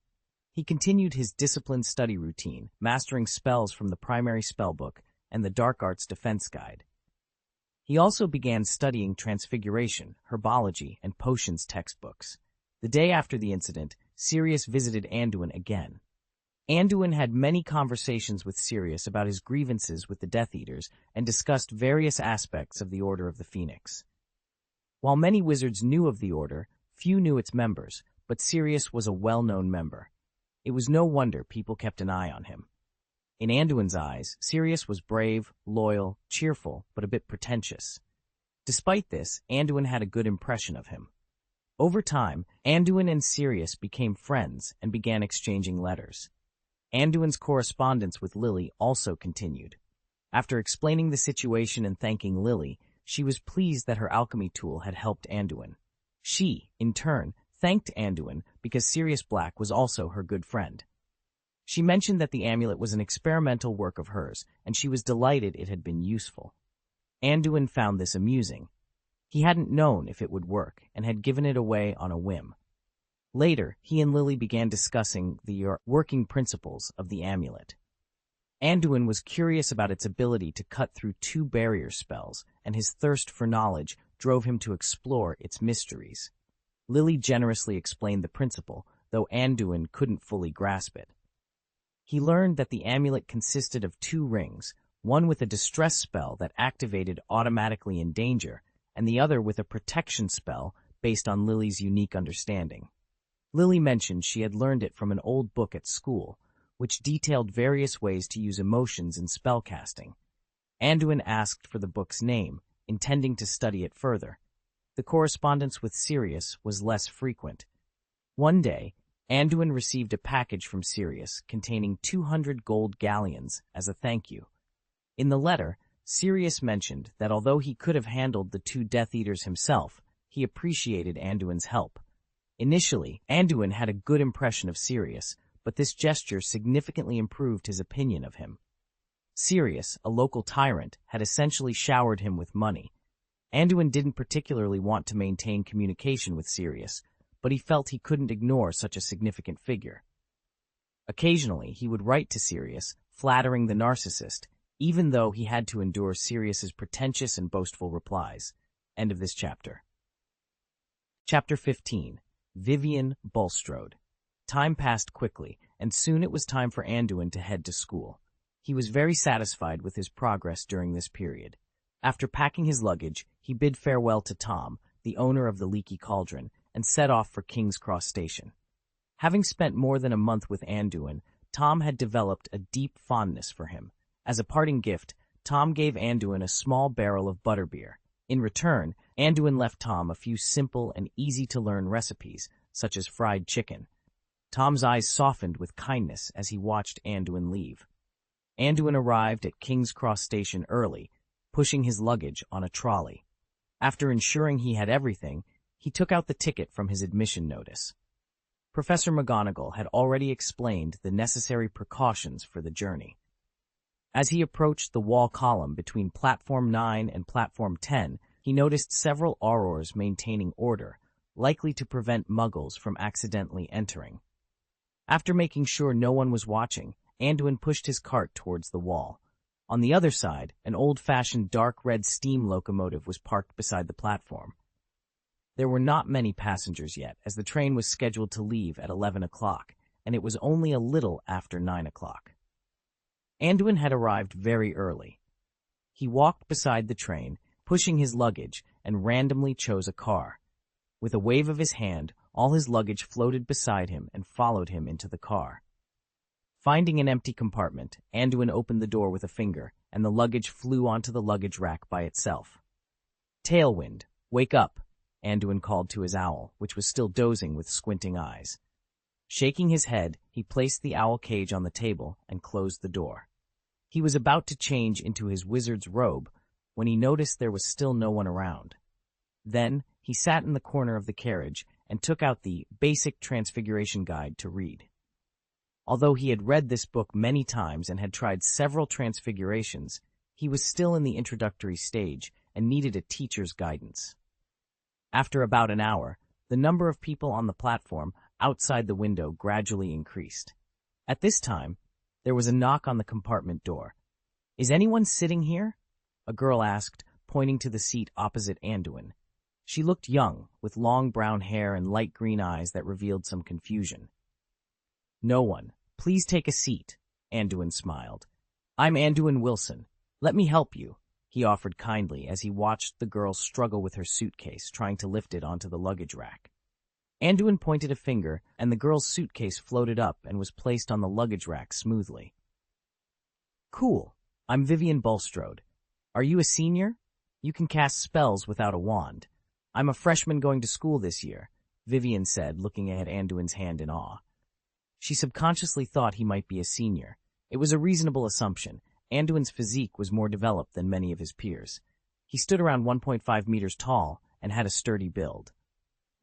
He continued his disciplined study routine, mastering spells from the primary spellbook and the Dark Arts Defense Guide. He also began studying Transfiguration, Herbology, and Potions textbooks. The day after the incident, Sirius visited Anduin again. Anduin had many conversations with Sirius about his grievances with the Death Eaters and discussed various aspects of the Order of the Phoenix. While many wizards knew of the Order, few knew its members, but Sirius was a well-known member. It was no wonder people kept an eye on him. In Anduin's eyes, Sirius was brave, loyal, cheerful, but a bit pretentious. Despite this, Anduin had a good impression of him. Over time, Anduin and Sirius became friends and began exchanging letters. Anduin's correspondence with Lily also continued. After explaining the situation and thanking Lily, she was pleased that her alchemy tool had helped Anduin. She, in turn, thanked Anduin because Sirius Black was also her good friend. She mentioned that the amulet was an experimental work of hers, and she was delighted it had been useful. Anduin found this amusing. He hadn't known if it would work, and had given it away on a whim. Later, he and Lily began discussing the working principles of the amulet. Anduin was curious about its ability to cut through 2 barrier spells, and his thirst for knowledge drove him to explore its mysteries. Lily generously explained the principle, though Anduin couldn't fully grasp it. He learned that the amulet consisted of 2 rings, one with a distress spell that activated automatically in danger, and the other with a protection spell based on Lily's unique understanding. Lily mentioned she had learned it from an old book at school, which detailed various ways to use emotions in spellcasting. Anduin asked for the book's name, intending to study it further. The correspondence with Sirius was less frequent. One day, Anduin received a package from Sirius containing 200 gold galleons as a thank you. In the letter, Sirius mentioned that although he could have handled the 2 Death Eaters himself, he appreciated Anduin's help. Initially, Anduin had a good impression of Sirius, but this gesture significantly improved his opinion of him. Sirius, a local tyrant, had essentially showered him with money. Anduin didn't particularly want to maintain communication with Sirius, but he felt he couldn't ignore such a significant figure. Occasionally, he would write to Sirius, flattering the narcissist, even though he had to endure Sirius's pretentious and boastful replies. End of this chapter. Chapter 15. Vivian Bulstrode. Time passed quickly, and soon it was time for Anduin to head to school. He was very satisfied with his progress during this period. After packing his luggage, he bid farewell to Tom, the owner of the Leaky Cauldron, and set off for King's Cross Station. Having spent more than a month with Anduin, Tom had developed a deep fondness for him. As a parting gift, Tom gave Anduin a small barrel of butterbeer. In return, Anduin left Tom a few simple and easy-to-learn recipes, such as fried chicken. Tom's eyes softened with kindness as he watched Anduin leave. Anduin arrived at King's Cross Station early, pushing his luggage on a trolley. After ensuring he had everything, he took out the ticket from his admission notice. Professor McGonagall had already explained the necessary precautions for the journey. As he approached the wall column between Platform 9 and Platform 10, he noticed several aurors maintaining order, likely to prevent Muggles from accidentally entering. After making sure no one was watching, Anduin pushed his cart towards the wall. On the other side, an old-fashioned dark red steam locomotive was parked beside the platform. There were not many passengers yet, as the train was scheduled to leave at 11 o'clock, and it was only a little after 9 o'clock. Anduin had arrived very early. He walked beside the train, pushing his luggage, and randomly chose a car. With a wave of his hand, all his luggage floated beside him and followed him into the car. Finding an empty compartment, Anduin opened the door with a finger, and the luggage flew onto the luggage rack by itself. "Tailwind, wake up," Anduin called to his owl, which was still dozing with squinting eyes. Shaking his head, he placed the owl cage on the table and closed the door. He was about to change into his wizard's robe when he noticed there was still no one around. Then, he sat in the corner of the carriage and took out the Basic Transfiguration Guide to read. Although he had read this book many times and had tried several transfigurations, he was still in the introductory stage and needed a teacher's guidance. After about an hour, the number of people on the platform outside the window gradually increased. At this time, there was a knock on the compartment door. "Is anyone sitting here?" a girl asked, pointing to the seat opposite Anduin. She looked young, with long brown hair and light green eyes that revealed some confusion. "No one. Please take a seat," Anduin smiled. "I'm Anduin Wilson. Let me help you," he offered kindly as he watched the girl struggle with her suitcase, trying to lift it onto the luggage rack. Anduin pointed a finger, and the girl's suitcase floated up and was placed on the luggage rack smoothly. "Cool. I'm Vivian Bulstrode. Are you a senior? You can cast spells without a wand. I'm a freshman going to school this year," Vivian said, looking at Anduin's hand in awe. She subconsciously thought he might be a senior. It was a reasonable assumption. Anduin's physique was more developed than many of his peers. He stood around 1.5 meters tall and had a sturdy build.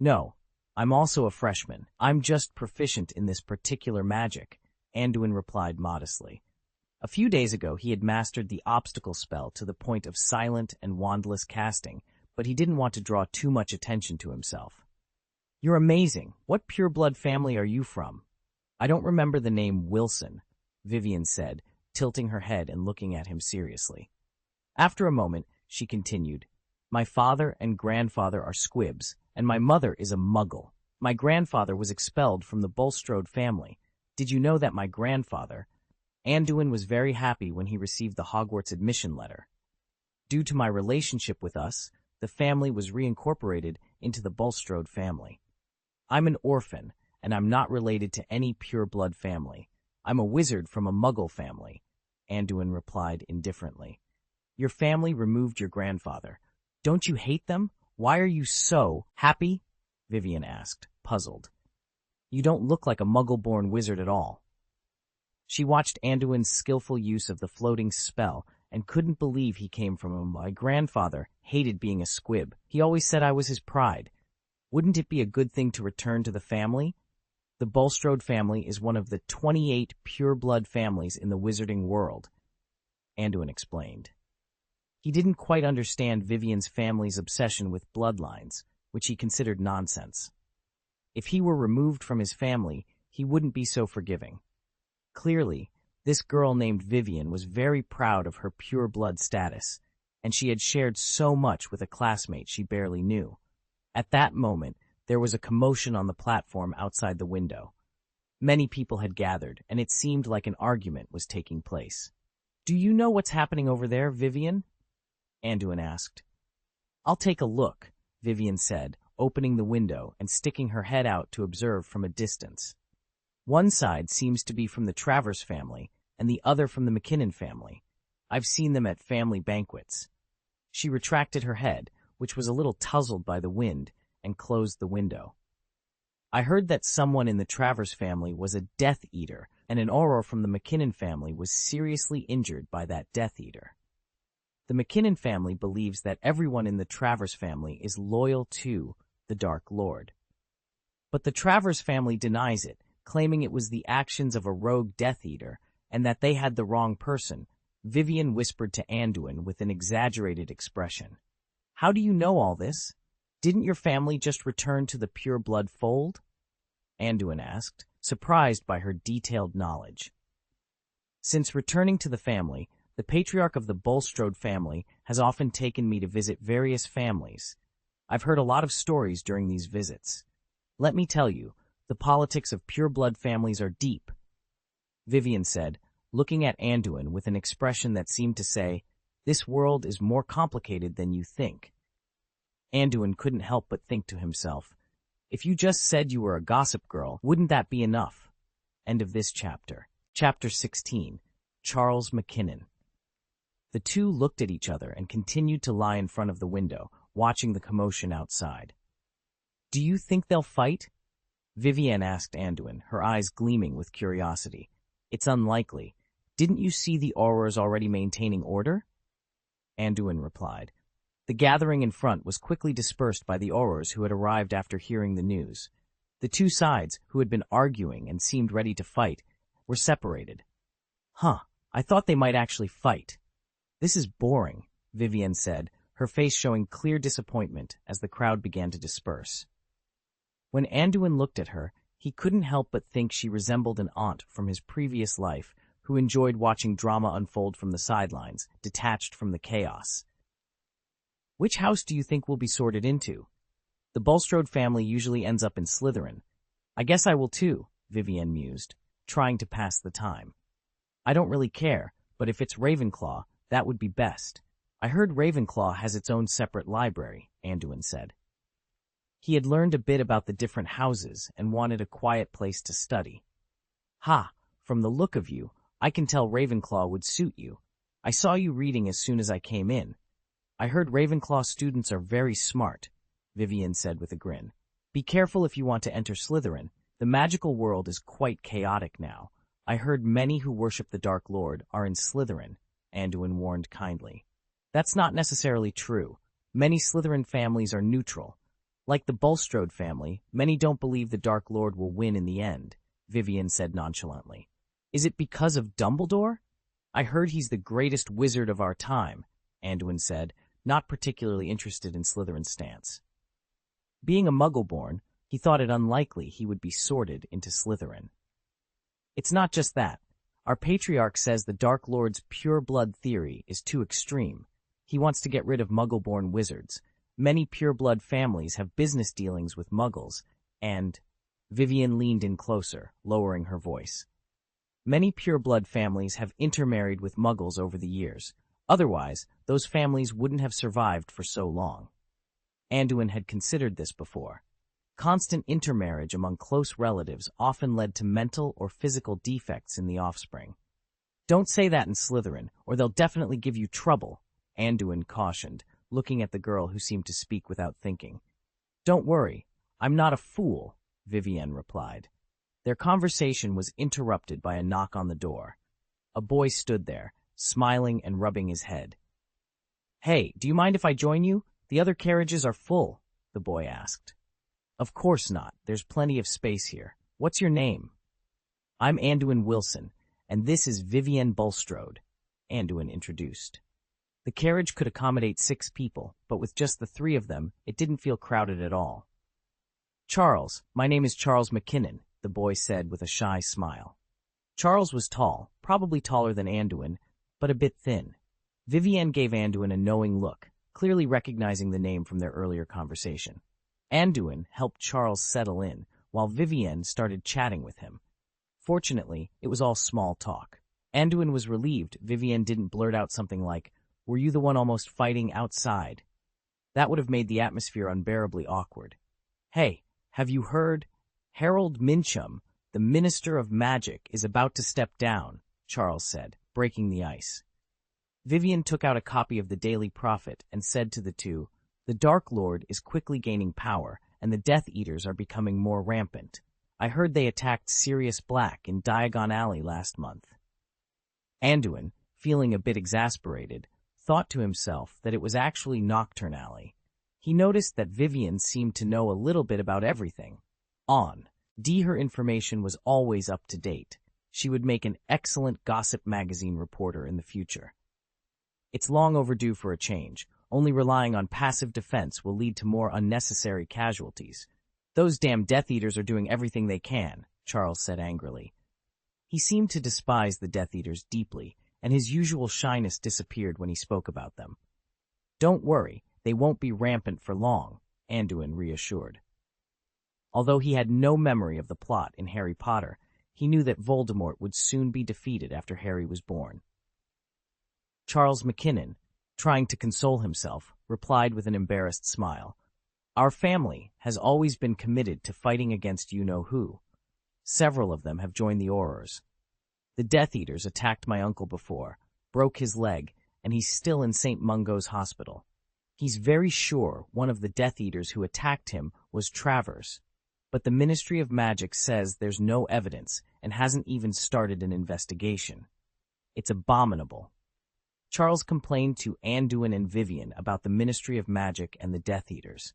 "No, I'm also a freshman. I'm just proficient in this particular magic," Anduin replied modestly. A few days ago, he had mastered the obstacle spell to the point of silent and wandless casting, but he didn't want to draw too much attention to himself. "You're amazing. What pureblood family are you from?" "I don't remember the name Wilson," Vivian said, tilting her head and looking at him seriously. After a moment, she continued, "My father and grandfather are squibs, and my mother is a muggle. My grandfather was expelled from the Bulstrode family. Did you know that my grandfather—" Anduin was very happy when he received the Hogwarts admission letter. "Due to my relationship with us, the family was reincorporated into the Bulstrode family. I'm an orphan, and I'm not related to any pure-blood family. I'm a wizard from a muggle family," Anduin replied indifferently. "Your family removed your grandfather, Don't you hate them? Why are you so happy? Vivian asked, puzzled. You don't look like a muggle-born wizard at all. She watched Anduin's skillful use of the floating spell and couldn't believe he came from him. My grandfather hated being a squib. He always said I was his pride. Wouldn't it be a good thing to return to the family? The Bulstrode family is one of the 28 pure-blood families in the wizarding world, Anduin explained. He didn't quite understand Vivian's family's obsession with bloodlines, which he considered nonsense. If he were removed from his family, he wouldn't be so forgiving. Clearly, this girl named Vivian was very proud of her pure-blood status, and she had shared so much with a classmate she barely knew. At that moment, there was a commotion on the platform outside the window. Many people had gathered, and it seemed like an argument was taking place. Do you know what's happening over there, Vivian? Anduin asked. I'll take a look, Vivian said, opening the window and sticking her head out to observe from a distance. One side seems to be from the Travers family, and the other from the McKinnon family. I've seen them at family banquets. She retracted her head, which was a little tousled by the wind, and closed the window. I heard that someone in the Travers family was a Death Eater, and an Auror from the McKinnon family was seriously injured by that Death Eater. The McKinnon family believes that everyone in the Travers family is loyal to the Dark Lord. But the Travers family denies it, claiming it was the actions of a rogue Death Eater, and that they had the wrong person, Vivian whispered to Anduin with an exaggerated expression. How do you know all this? Didn't your family just return to the pure-blood fold? Anduin asked, surprised by her detailed knowledge. Since returning to the family, the patriarch of the Bulstrode family has often taken me to visit various families. I've heard a lot of stories during these visits. Let me tell you, the politics of pure-blood families are deep, Vivian said, looking at Anduin with an expression that seemed to say, this world is more complicated than you think. Anduin couldn't help but think to himself, if you just said you were a gossip girl, wouldn't that be enough? End of this chapter. Chapter 16. Charles McKinnon. The two looked at each other and continued to lie in front of the window, watching the commotion outside. Do you think they'll fight? Vivian asked Anduin, her eyes gleaming with curiosity. It's unlikely. Didn't you see the Aurors already maintaining order? Anduin replied. The gathering in front was quickly dispersed by the Aurors who had arrived after hearing the news. The two sides, who had been arguing and seemed ready to fight, were separated. I thought they might actually fight. This is boring, Vivian said, her face showing clear disappointment as the crowd began to disperse. When Anduin looked at her, he couldn't help but think she resembled an aunt from his previous life who enjoyed watching drama unfold from the sidelines, detached from the chaos. Which house do you think we'll be sorted into? The Bulstrode family usually ends up in Slytherin. I guess I will too, Vivian mused, trying to pass the time. I don't really care, but if it's Ravenclaw, that would be best. I heard Ravenclaw has its own separate library, Anduin said. He had learned a bit about the different houses and wanted a quiet place to study. From the look of you, I can tell Ravenclaw would suit you. I saw you reading as soon as I came in. I heard Ravenclaw students are very smart, Vivian said with a grin. Be careful if you want to enter Slytherin. The magical world is quite chaotic now. I heard many who worship the Dark Lord are in Slytherin, Anduin warned kindly. That's not necessarily true. Many Slytherin families are neutral. Like the Bulstrode family, many don't believe the Dark Lord will win in the end, Vivian said nonchalantly. Is it because of Dumbledore? I heard he's the greatest wizard of our time, Anduin said, not particularly interested in Slytherin's stance. Being a Muggle-born, he thought it unlikely he would be sorted into Slytherin. It's not just that. Our patriarch says the Dark Lord's pure-blood theory is too extreme. He wants to get rid of Muggle-born wizards. Many pure-blood families have business dealings with Muggles, and Vivian leaned in closer, lowering her voice. Many pure-blood families have intermarried with Muggles over the years. Otherwise, those families wouldn't have survived for so long. Anduin had considered this before. Constant intermarriage among close relatives often led to mental or physical defects in the offspring. Don't say that in Slytherin, or they'll definitely give you trouble, Anduin cautioned, looking at the girl who seemed to speak without thinking. "Don't worry, I'm not a fool," Vivienne replied. Their conversation was interrupted by a knock on the door. A boy stood there, smiling and rubbing his head. "Hey, do you mind if I join you? The other carriages are full," the boy asked. "Of course not. There's plenty of space here. What's your name?" "I'm Anduin Wilson, and this is Vivienne Bulstrode," Anduin introduced. The carriage could accommodate 6 people, but with just the 3 of them, it didn't feel crowded at all. "Charles, my name is Charles McKinnon," the boy said with a shy smile. Charles was tall, probably taller than Anduin, but a bit thin. Vivienne gave Anduin a knowing look, clearly recognizing the name from their earlier conversation. Anduin helped Charles settle in, while Vivienne started chatting with him. Fortunately, it was all small talk. Anduin was relieved Vivienne didn't blurt out something like, "Were you the one almost fighting outside?" That would have made the atmosphere unbearably awkward. "Hey, have you heard? Harold Mincham, the Minister of Magic, is about to step down," Charles said, breaking the ice. Vivienne took out a copy of the Daily Prophet and said to the two, "The Dark Lord is quickly gaining power, and the Death Eaters are becoming more rampant. I heard they attacked Sirius Black in Diagon Alley last month." Anduin, feeling a bit exasperated, thought to himself that it was actually Nocturne Alley. He noticed that Vivienne seemed to know a little bit about everything. Her information was always up to date. She would make an excellent gossip magazine reporter in the future. "It's long overdue for a change. Only relying on passive defense will lead to more unnecessary casualties. Those damn Death Eaters are doing everything they can," Charles said angrily. He seemed to despise the Death Eaters deeply, and his usual shyness disappeared when he spoke about them. "Don't worry, they won't be rampant for long," Anduin reassured. Although he had no memory of the plot in Harry Potter, he knew that Voldemort would soon be defeated after Harry was born. Charles McKinnon, trying to console himself, replied with an embarrassed smile, "Our family has always been committed to fighting against you-know-who. Several of them have joined the Aurors. The Death Eaters attacked my uncle before, broke his leg, and he's still in St. Mungo's hospital. He's very sure one of the Death Eaters who attacked him was Travers, but the Ministry of Magic says there's no evidence and hasn't even started an investigation. It's abominable." Charles complained to Anduin and Vivienne about the Ministry of Magic and the Death Eaters.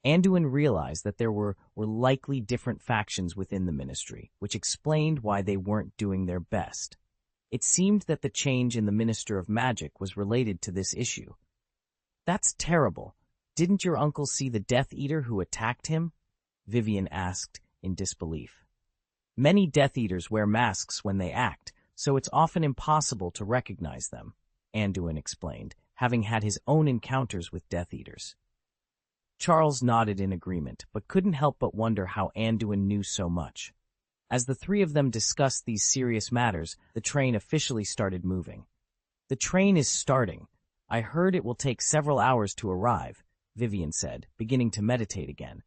Anduin realized that there were likely different factions within the Ministry, which explained why they weren't doing their best. It seemed that the change in the Minister of Magic was related to this issue. "That's terrible. Didn't your uncle see the Death Eater who attacked him?" Vivienne asked in disbelief. "Many Death Eaters wear masks when they act, so it's often impossible to recognize them," Anduin explained, having had his own encounters with Death Eaters. Charles nodded in agreement, but couldn't help but wonder how Anduin knew so much. As the 3 of them discussed these serious matters, the train officially started moving. "The train is starting. I heard it will take several hours to arrive," Vivienne said, beginning to meditate again.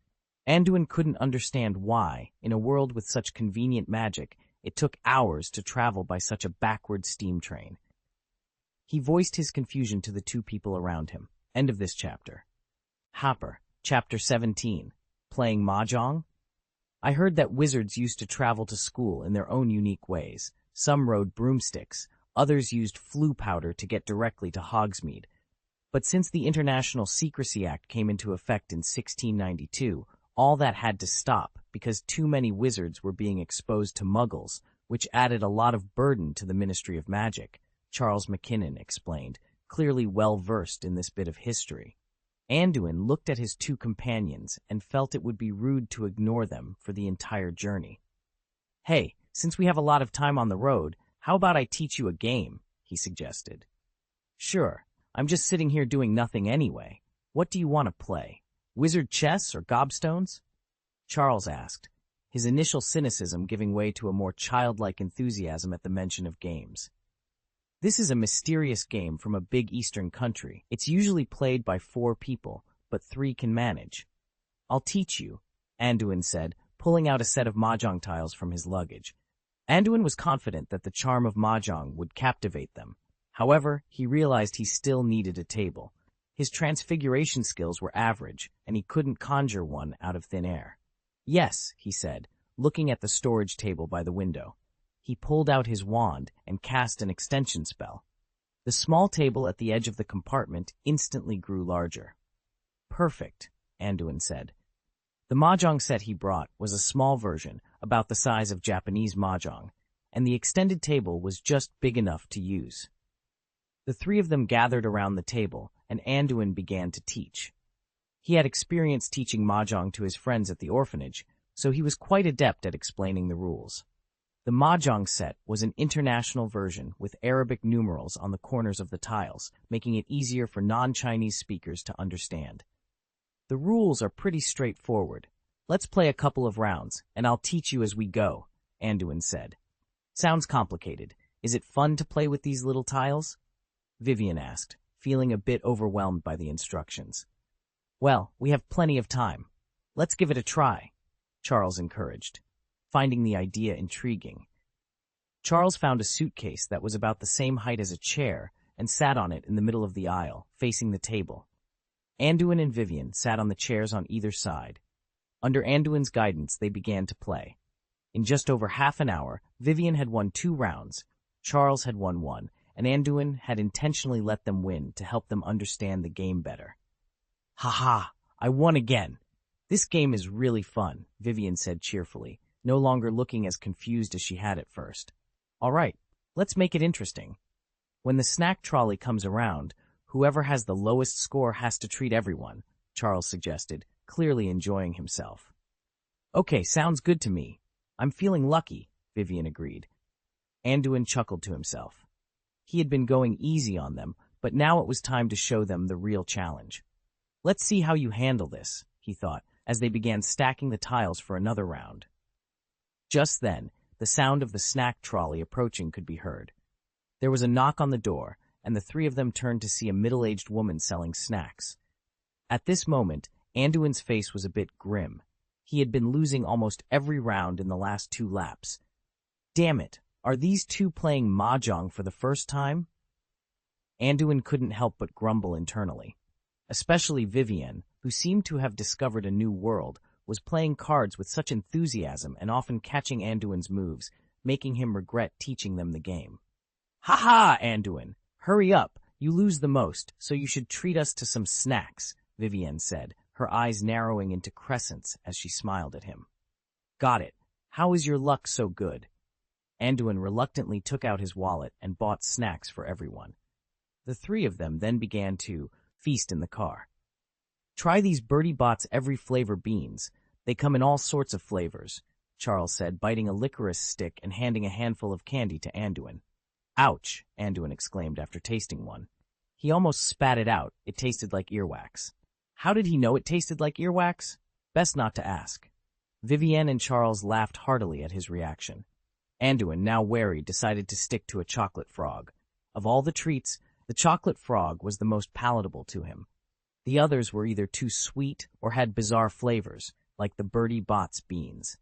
Anduin couldn't understand why, in a world with such convenient magic, it took hours to travel by such a backward steam train. He voiced his confusion to the 2 people around him. End of this chapter. Hopper, Chapter 17. Playing Mahjong? I heard that wizards used to travel to school in their own unique ways. Some rode broomsticks, others used flue powder to get directly to Hogsmeade. But since the International Secrecy Act came into effect in 1692, all that had to stop because too many wizards were being exposed to muggles, which added a lot of burden to the Ministry of Magic, Charles McKinnon explained, clearly well-versed in this bit of history. Anduin looked at his 2 companions and felt it would be rude to ignore them for the entire journey. "Hey, since we have a lot of time on the road, how about I teach you a game?" he suggested. "Sure, I'm just sitting here doing nothing anyway. What do you want to play? Wizard chess or gobstones?" Charles asked, his initial cynicism giving way to a more childlike enthusiasm at the mention of games. "This is a mysterious game from a big eastern country. It's usually played by 4 people, but 3 can manage." "I'll teach you," Anduin said, pulling out a set of mahjong tiles from his luggage. Anduin was confident that the charm of mahjong would captivate them. However, he realized he still needed a table. His transfiguration skills were average, and he couldn't conjure one out of thin air. "Yes," he said, looking at the storage table by the window. He pulled out his wand and cast an extension spell. The small table at the edge of the compartment instantly grew larger. "Perfect," Anduin said. The mahjong set he brought was a small version, about the size of Japanese mahjong, and the extended table was just big enough to use. The three of them gathered around the table, and Anduin began to teach. He had experience teaching mahjong to his friends at the orphanage, so he was quite adept at explaining the rules. The mahjong set was an international version with Arabic numerals on the corners of the tiles, making it easier for non-Chinese speakers to understand. "The rules are pretty straightforward. Let's play a couple of rounds, and I'll teach you as we go," Anduin said. "Sounds complicated. Is it fun to play with these little tiles?" Vivian asked, feeling a bit overwhelmed by the instructions. "Well, we have plenty of time. Let's give it a try," Charles encouraged, finding the idea intriguing. Charles found a suitcase that was about the same height as a chair and sat on it in the middle of the aisle, facing the table. Anduin and Vivian sat on the chairs on either side. Under Anduin's guidance, they began to play. In just over half an hour, Vivian had won 2 rounds, Charles had won 1, and Anduin had intentionally let them win to help them understand the game better. "Ha-ha! I won again! This game is really fun," Vivian said cheerfully, no longer looking as confused as she had at first. "All right, let's make it interesting. When the snack trolley comes around, whoever has the lowest score has to treat everyone," Charles suggested, clearly enjoying himself. "Okay, sounds good to me. I'm feeling lucky," Vivian agreed. Anduin chuckled to himself. He had been going easy on them, but now it was time to show them the real challenge. "Let's see how you handle this," he thought, as they began stacking the tiles for another round. Just then, the sound of the snack trolley approaching could be heard. There was a knock on the door, and the three of them turned to see a middle-aged woman selling snacks. At this moment, Anduin's face was a bit grim. He had been losing almost every round in the last 2 laps. "Damn it, are these two playing mahjong for the first time?" Anduin couldn't help but grumble internally. Especially Vivienne, who seemed to have discovered a new world, was playing cards with such enthusiasm and often catching Anduin's moves, making him regret teaching them the game. "Ha-ha, Anduin! Hurry up! You lose the most, so you should treat us to some snacks," Vivienne said, her eyes narrowing into crescents as she smiled at him. "Got it. How is your luck so good?" Anduin reluctantly took out his wallet and bought snacks for everyone. The three of them then began to feast in the car. "Try these Birdie Bot's every flavor beans. They come in all sorts of flavors," Charles said, biting a licorice stick and handing a handful of candy to Anduin. "Ouch," Anduin exclaimed after tasting one. He almost spat it out. It tasted like earwax. How did he know it tasted like earwax? Best not to ask. Vivienne and Charles laughed heartily at his reaction. Anduin, now wary, decided to stick to a chocolate frog. Of all the treats, the chocolate frog was the most palatable to him. The others were either too sweet or had bizarre flavors, like the Birdie Bot's beans.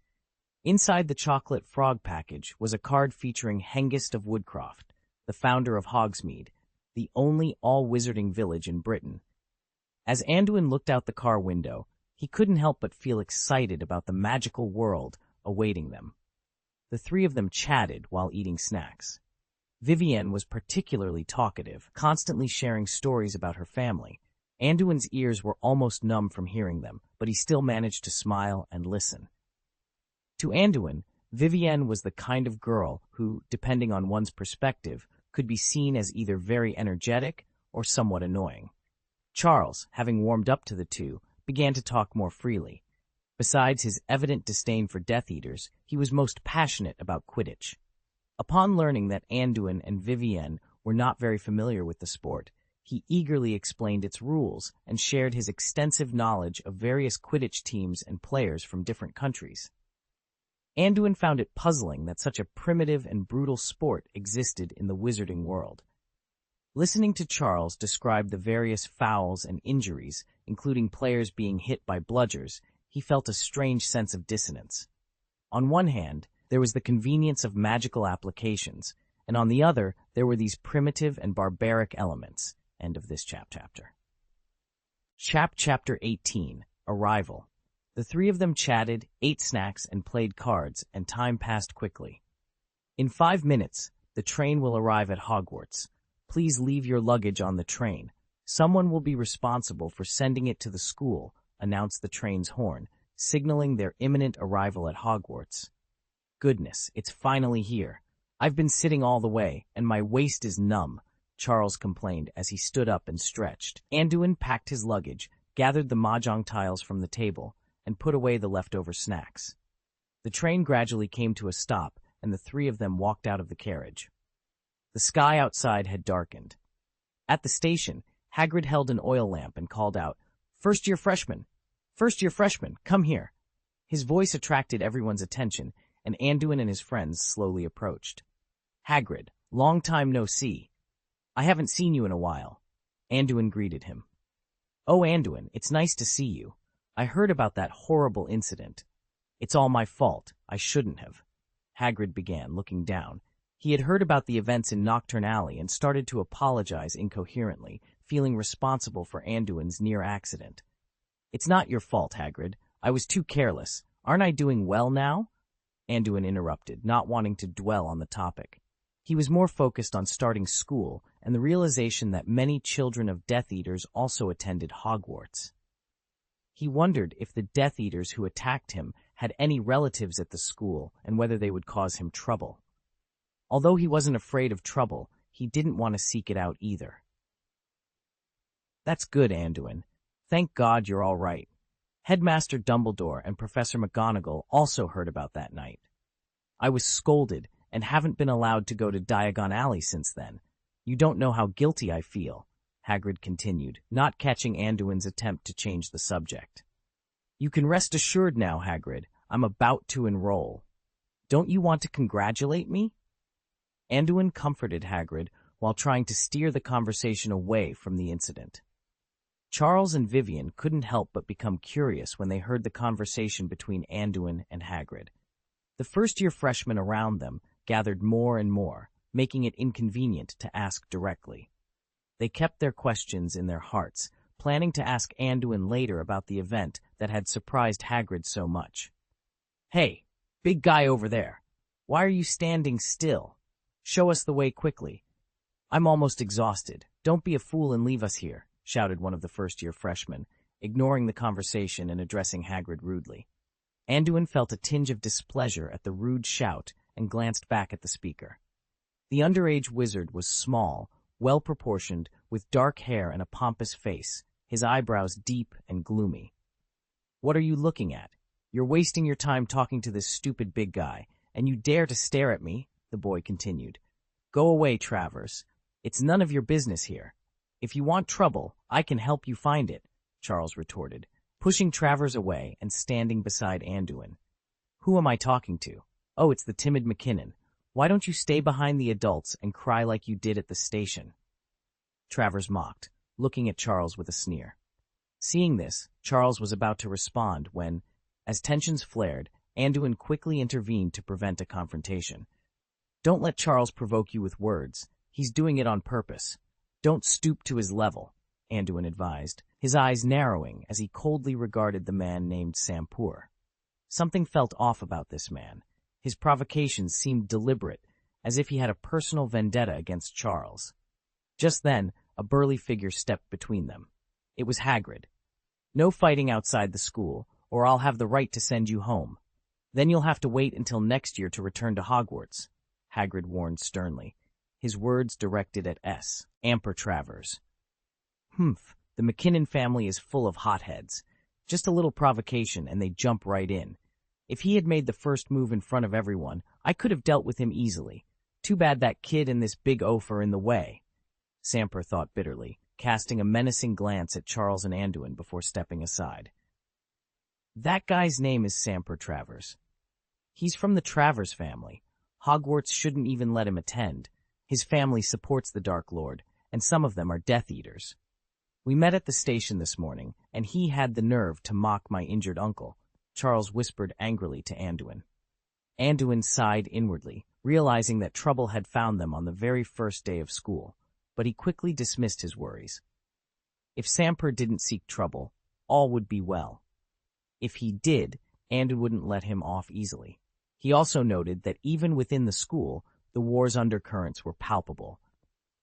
Inside the chocolate frog package was a card featuring Hengist of Woodcroft, the founder of Hogsmeade, the only all-wizarding village in Britain. As Anduin looked out the car window, he couldn't help but feel excited about the magical world awaiting them. The three of them chatted while eating snacks. Vivienne was particularly talkative, constantly sharing stories about her family. Anduin's ears were almost numb from hearing them, but he still managed to smile and listen. To Anduin, Vivienne was the kind of girl who, depending on one's perspective, could be seen as either very energetic or somewhat annoying. Charles, having warmed up to the two, began to talk more freely. Besides his evident disdain for Death Eaters, he was most passionate about Quidditch. Upon learning that Anduin and Vivienne were not very familiar with the sport, he eagerly explained its rules and shared his extensive knowledge of various Quidditch teams and players from different countries. Anduin found it puzzling that such a primitive and brutal sport existed in the wizarding world. Listening to Charles describe the various fouls and injuries, including players being hit by bludgers, he felt a strange sense of dissonance. On one hand, there was the convenience of magical applications, and on the other, there were these primitive and barbaric elements. End of this chapter. Chapter 18, Arrival. The three of them chatted, ate snacks, and played cards, and time passed quickly. In 5 minutes, the train will arrive at Hogwarts. Please leave your luggage on the train. Someone will be responsible for sending it to the school, announced the train's horn, signaling their imminent arrival at Hogwarts. Goodness, it's finally here. I've been sitting all the way, and my waist is numb, Charles complained as he stood up and stretched. Anduin packed his luggage, gathered the mahjong tiles from the table, and put away the leftover snacks. The train gradually came to a stop, and the three of them walked out of the carriage. The sky outside had darkened. At the station, Hagrid held an oil lamp and called out, "First-year freshman! First-year freshman, come here!" His voice attracted everyone's attention, and Anduin and his friends slowly approached. "Hagrid, long time no see. I haven't seen you in a while." Anduin greeted him. "Oh, Anduin, it's nice to see you. I heard about that horrible incident. It's all my fault. I shouldn't have." Hagrid began, looking down. He had heard about the events in Nocturne Alley and started to apologize incoherently, feeling responsible for Anduin's near accident. "It's not your fault, Hagrid. I was too careless. Aren't I doing well now?" Anduin interrupted, not wanting to dwell on the topic. He was more focused on starting school and the realization that many children of Death Eaters also attended Hogwarts. He wondered if the Death Eaters who attacked him had any relatives at the school and whether they would cause him trouble. Although he wasn't afraid of trouble, he didn't want to seek it out either. "That's good, Anduin. Thank God you're all right." Headmaster Dumbledore and Professor McGonagall also heard about that night. "I was scolded and haven't been allowed to go to Diagon Alley since then. You don't know how guilty I feel," Hagrid continued, not catching Anduin's attempt to change the subject. "You can rest assured now, Hagrid. I'm about to enroll. Don't you want to congratulate me?" Anduin comforted Hagrid while trying to steer the conversation away from the incident. Charles and Vivian couldn't help but become curious when they heard the conversation between Anduin and Hagrid. The first-year freshmen around them gathered more and more, making it inconvenient to ask directly. They kept their questions in their hearts, planning to ask Anduin later about the event that had surprised Hagrid so much. "Hey, big guy over there, why are you standing still? Show us the way quickly. I'm almost exhausted. Don't be a fool and leave us here," shouted one of the first-year freshmen, ignoring the conversation and addressing Hagrid rudely. Anduin felt a tinge of displeasure at the rude shout and glanced back at the speaker. The underage wizard was small, well-proportioned, with dark hair and a pompous face, his eyebrows deep and gloomy. "What are you looking at? You're wasting your time talking to this stupid big guy, and you dare to stare at me," the boy continued. "Go away, Travers. It's none of your business here. If you want trouble, I can help you find it," Charles retorted, pushing Travers away and standing beside Anduin. "Who am I talking to? Oh, it's the timid McKinnon. Why don't you stay behind the adults and cry like you did at the station?" Travers mocked, looking at Charles with a sneer. Seeing this, Charles was about to respond when, as tensions flared, Anduin quickly intervened to prevent a confrontation. "Don't let Charles provoke you with words. He's doing it on purpose. Don't stoop to his level," Anduin advised, his eyes narrowing as he coldly regarded the man named Sampour. Something felt off about this man. His provocations seemed deliberate, as if he had a personal vendetta against Charles. Just then, a burly figure stepped between them. It was Hagrid. "No fighting outside the school, or I'll have the right to send you home. Then you'll have to wait until next year to return to Hogwarts," Hagrid warned sternly, his words directed at Amper Travers. "Humph, the McKinnon family is full of hotheads. Just a little provocation and they jump right in. If he had made the first move in front of everyone, I could have dealt with him easily. Too bad that kid and this big oaf are in the way," Samper thought bitterly, casting a menacing glance at Charles and Anduin before stepping aside. "That guy's name is Samper Travers. He's from the Travers family. Hogwarts shouldn't even let him attend. His family supports the Dark Lord, and some of them are Death Eaters. We met at the station this morning, and he had the nerve to mock my injured uncle," Charles whispered angrily to Anduin. Anduin sighed inwardly, realizing that trouble had found them on the very first day of school, but he quickly dismissed his worries. If Samper didn't seek trouble, all would be well. If he did, Anduin wouldn't let him off easily. He also noted that even within the school, the war's undercurrents were palpable.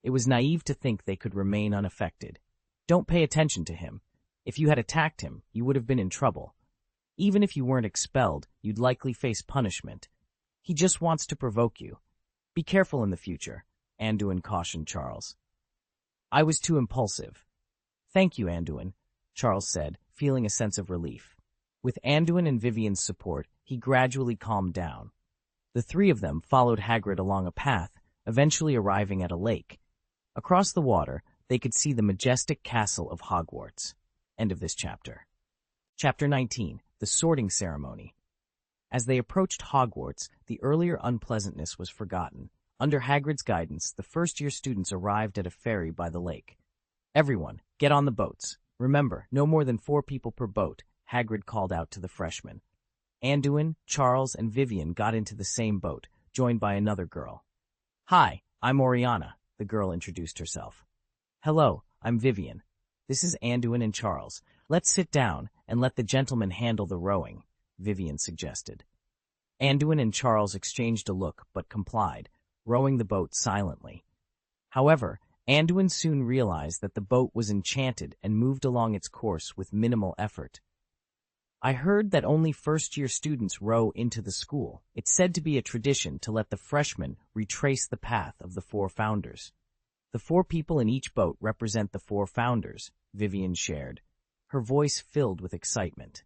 It was naive to think they could remain unaffected. Don't pay attention to him. If you had attacked him, you would have been in trouble. Even if you weren't expelled, you'd likely face punishment. He just wants to provoke you. Be careful in the future, Anduin cautioned Charles. I was too impulsive. Thank you, Anduin, Charles said, feeling a sense of relief. With Anduin and Vivian's support, he gradually calmed down. The three of them followed Hagrid along a path, eventually arriving at a lake. Across the water, they could see the majestic castle of Hogwarts. End of this chapter. Chapter 19. The Sorting Ceremony. As they approached Hogwarts, the earlier unpleasantness was forgotten. Under Hagrid's guidance, the first-year students arrived at a ferry by the lake. Everyone, get on the boats. Remember, no more than 4 people per boat, Hagrid called out to the freshmen. Anduin, Charles, and Vivian got into the same boat, joined by another girl. Hi, I'm Oriana, the girl introduced herself. Hello, I'm Vivian. This is Anduin and Charles. Let's sit down and let the gentleman handle the rowing, Vivian suggested. Anduin and Charles exchanged a look but complied, rowing the boat silently. However, Anduin soon realized that the boat was enchanted and moved along its course with minimal effort. I heard that only first-year students row into the school. It's said to be a tradition to let the freshmen retrace the path of the 4 founders. The 4 people in each boat represent the 4 founders, Vivian shared, her voice filled with excitement.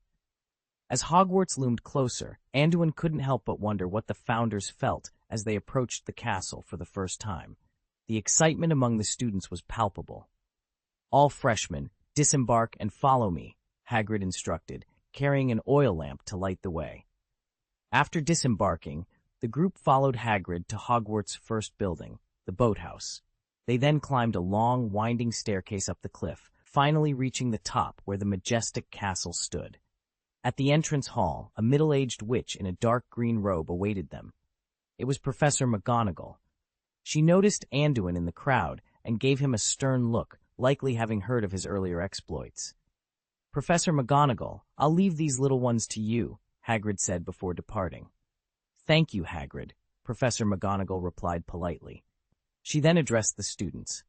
As Hogwarts loomed closer, Anduin couldn't help but wonder what the founders felt as they approached the castle for the first time. The excitement among the students was palpable. All freshmen, disembark and follow me, Hagrid instructed, carrying an oil lamp to light the way. After disembarking, the group followed Hagrid to Hogwarts' first building, the boathouse. They then climbed a long, winding staircase up the cliff, finally reaching the top where the majestic castle stood. At the entrance hall, a middle-aged witch in a dark green robe awaited them. It was Professor McGonagall. She noticed Anduin in the crowd and gave him a stern look, likely having heard of his earlier exploits. Professor McGonagall, I'll leave these little ones to you, Hagrid said before departing. Thank you, Hagrid, Professor McGonagall replied politely. She then addressed the students.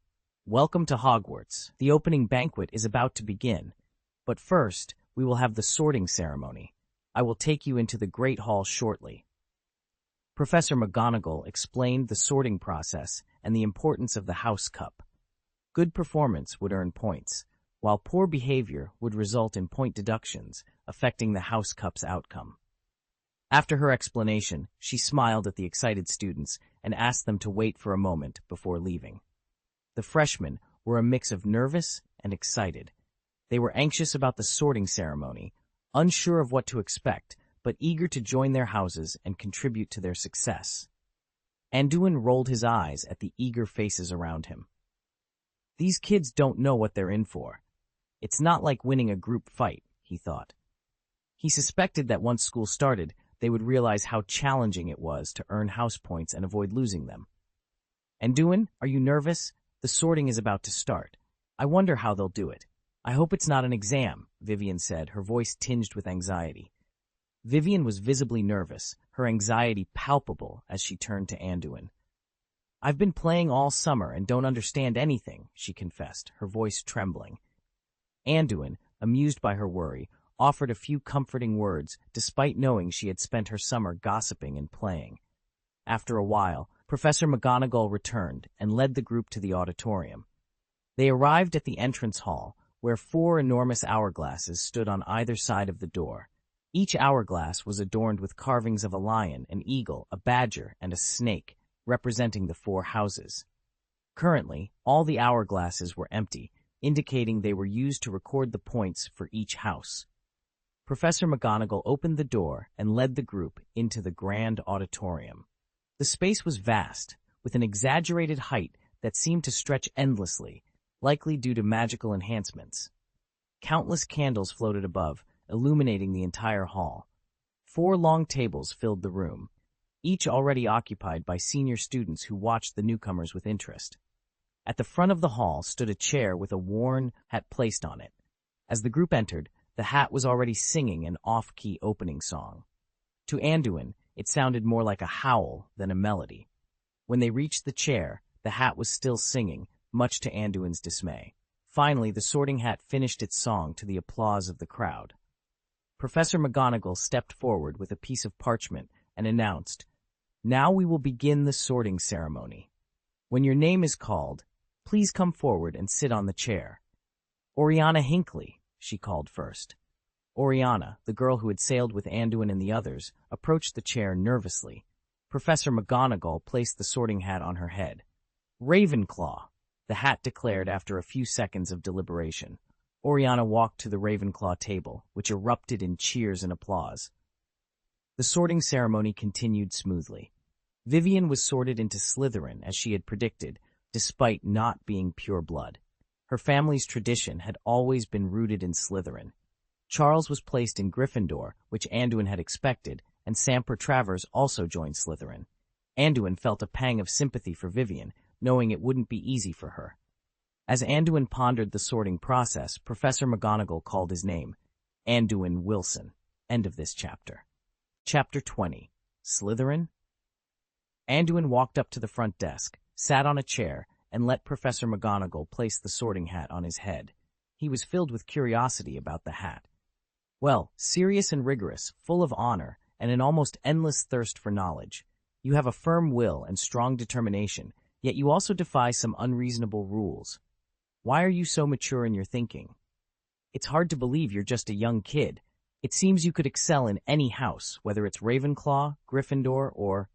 Welcome to Hogwarts. The opening banquet is about to begin. But first, we will have the sorting ceremony. I will take you into the Great Hall shortly. Professor McGonagall explained the sorting process and the importance of the House Cup. Good performance would earn points, while poor behavior would result in point deductions, affecting the House Cup's outcome. After her explanation, she smiled at the excited students and asked them to wait for a moment before leaving. The freshmen were a mix of nervous and excited. They were anxious about the sorting ceremony, unsure of what to expect, but eager to join their houses and contribute to their success. Anduin rolled his eyes at the eager faces around him. These kids don't know what they're in for. It's not like winning a group fight, he thought. He suspected that once school started, they would realize how challenging it was to earn house points and avoid losing them. Anduin, are you nervous? The sorting is about to start. I wonder how they'll do it. I hope it's not an exam, Vivian said, her voice tinged with anxiety. Vivian was visibly nervous, her anxiety palpable as she turned to Anduin. I've been playing all summer and don't understand anything, she confessed, her voice trembling. Anduin, amused by her worry, offered a few comforting words despite knowing she had spent her summer gossiping and playing. After a while, Professor McGonagall returned and led the group to the auditorium. They arrived at the entrance hall, where 4 enormous hourglasses stood on either side of the door. Each hourglass was adorned with carvings of a lion, an eagle, a badger, and a snake, representing the 4 houses. Currently, all the hourglasses were empty, indicating they were used to record the points for each house. Professor McGonagall opened the door and led the group into the grand auditorium. The space was vast, with an exaggerated height that seemed to stretch endlessly, likely due to magical enhancements. Countless candles floated above, illuminating the entire hall. 4 long tables filled the room, each already occupied by senior students who watched the newcomers with interest. At the front of the hall stood a chair with a worn hat placed on it. As the group entered, the hat was already singing an off-key opening song. To Anduin, it sounded more like a howl than a melody. When they reached the chair, the hat was still singing, much to Anduin's dismay. Finally, the Sorting Hat finished its song to the applause of the crowd. Professor McGonagall stepped forward with a piece of parchment and announced, "Now we will begin the sorting ceremony. When your name is called, please come forward and sit on the chair." "Oriana Hinckley," she called first. Oriana, the girl who had sailed with Anduin and the others, approached the chair nervously. Professor McGonagall placed the sorting hat on her head. "Ravenclaw," the hat declared after a few seconds of deliberation. Oriana walked to the Ravenclaw table, which erupted in cheers and applause. The sorting ceremony continued smoothly. Vivian was sorted into Slytherin, as she had predicted, despite not being pure blood. Her family's tradition had always been rooted in Slytherin. Charles was placed in Gryffindor, which Anduin had expected, and Samper Travers also joined Slytherin. Anduin felt a pang of sympathy for Vivian, knowing it wouldn't be easy for her. As Anduin pondered the sorting process, Professor McGonagall called his name, Anduin Wilson. End of this chapter. Chapter 20. Slytherin? Anduin walked up to the front desk, sat on a chair, and let Professor McGonagall place the sorting hat on his head. He was filled with curiosity about the hat. Well, serious and rigorous, full of honor, and an almost endless thirst for knowledge. You have a firm will and strong determination, yet you also defy some unreasonable rules. Why are you so mature in your thinking? It's hard to believe you're just a young kid. It seems you could excel in any house, whether it's Ravenclaw, Gryffindor, or...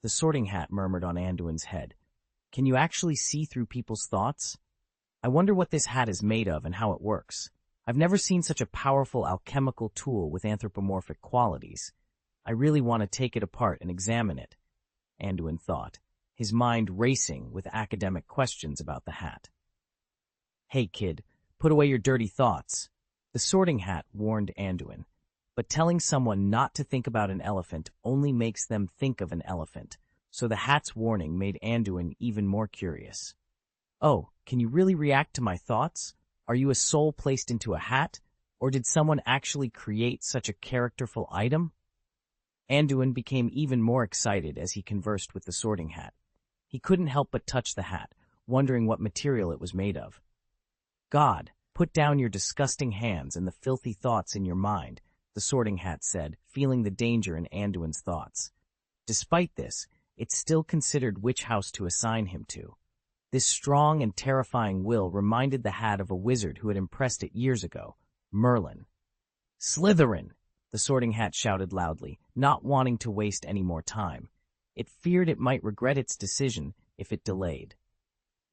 The sorting hat murmured on Anduin's head. Can you actually see through people's thoughts? I wonder what this hat is made of and how it works. I've never seen such a powerful alchemical tool with anthropomorphic qualities. I really want to take it apart and examine it, Anduin thought, his mind racing with academic questions about the hat. Hey, kid, put away your dirty thoughts. The sorting hat warned Anduin, but telling someone not to think about an elephant only makes them think of an elephant, so the hat's warning made Anduin even more curious. Oh, can you really react to my thoughts? Are you a soul placed into a hat, or did someone actually create such a characterful item? Anduin became even more excited as he conversed with the sorting hat. He couldn't help but touch the hat, wondering what material it was made of. God, put down your disgusting hands and the filthy thoughts in your mind, the sorting hat said, feeling the danger in Anduin's thoughts. Despite this, it still considered which house to assign him to. This strong and terrifying will reminded the hat of a wizard who had impressed it years ago, Merlin. Slytherin! The sorting hat shouted loudly, not wanting to waste any more time. It feared it might regret its decision if it delayed.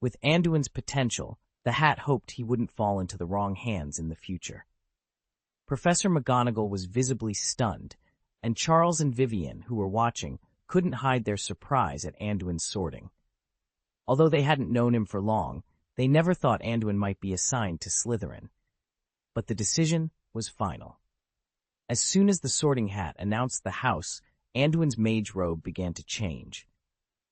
With Anduin's potential, the hat hoped he wouldn't fall into the wrong hands in the future. Professor McGonagall was visibly stunned, and Charles and Vivian, who were watching, couldn't hide their surprise at Anduin's sorting. Although they hadn't known him for long, they never thought Anduin might be assigned to Slytherin. But the decision was final. As soon as the sorting hat announced the house, Anduin's mage robe began to change.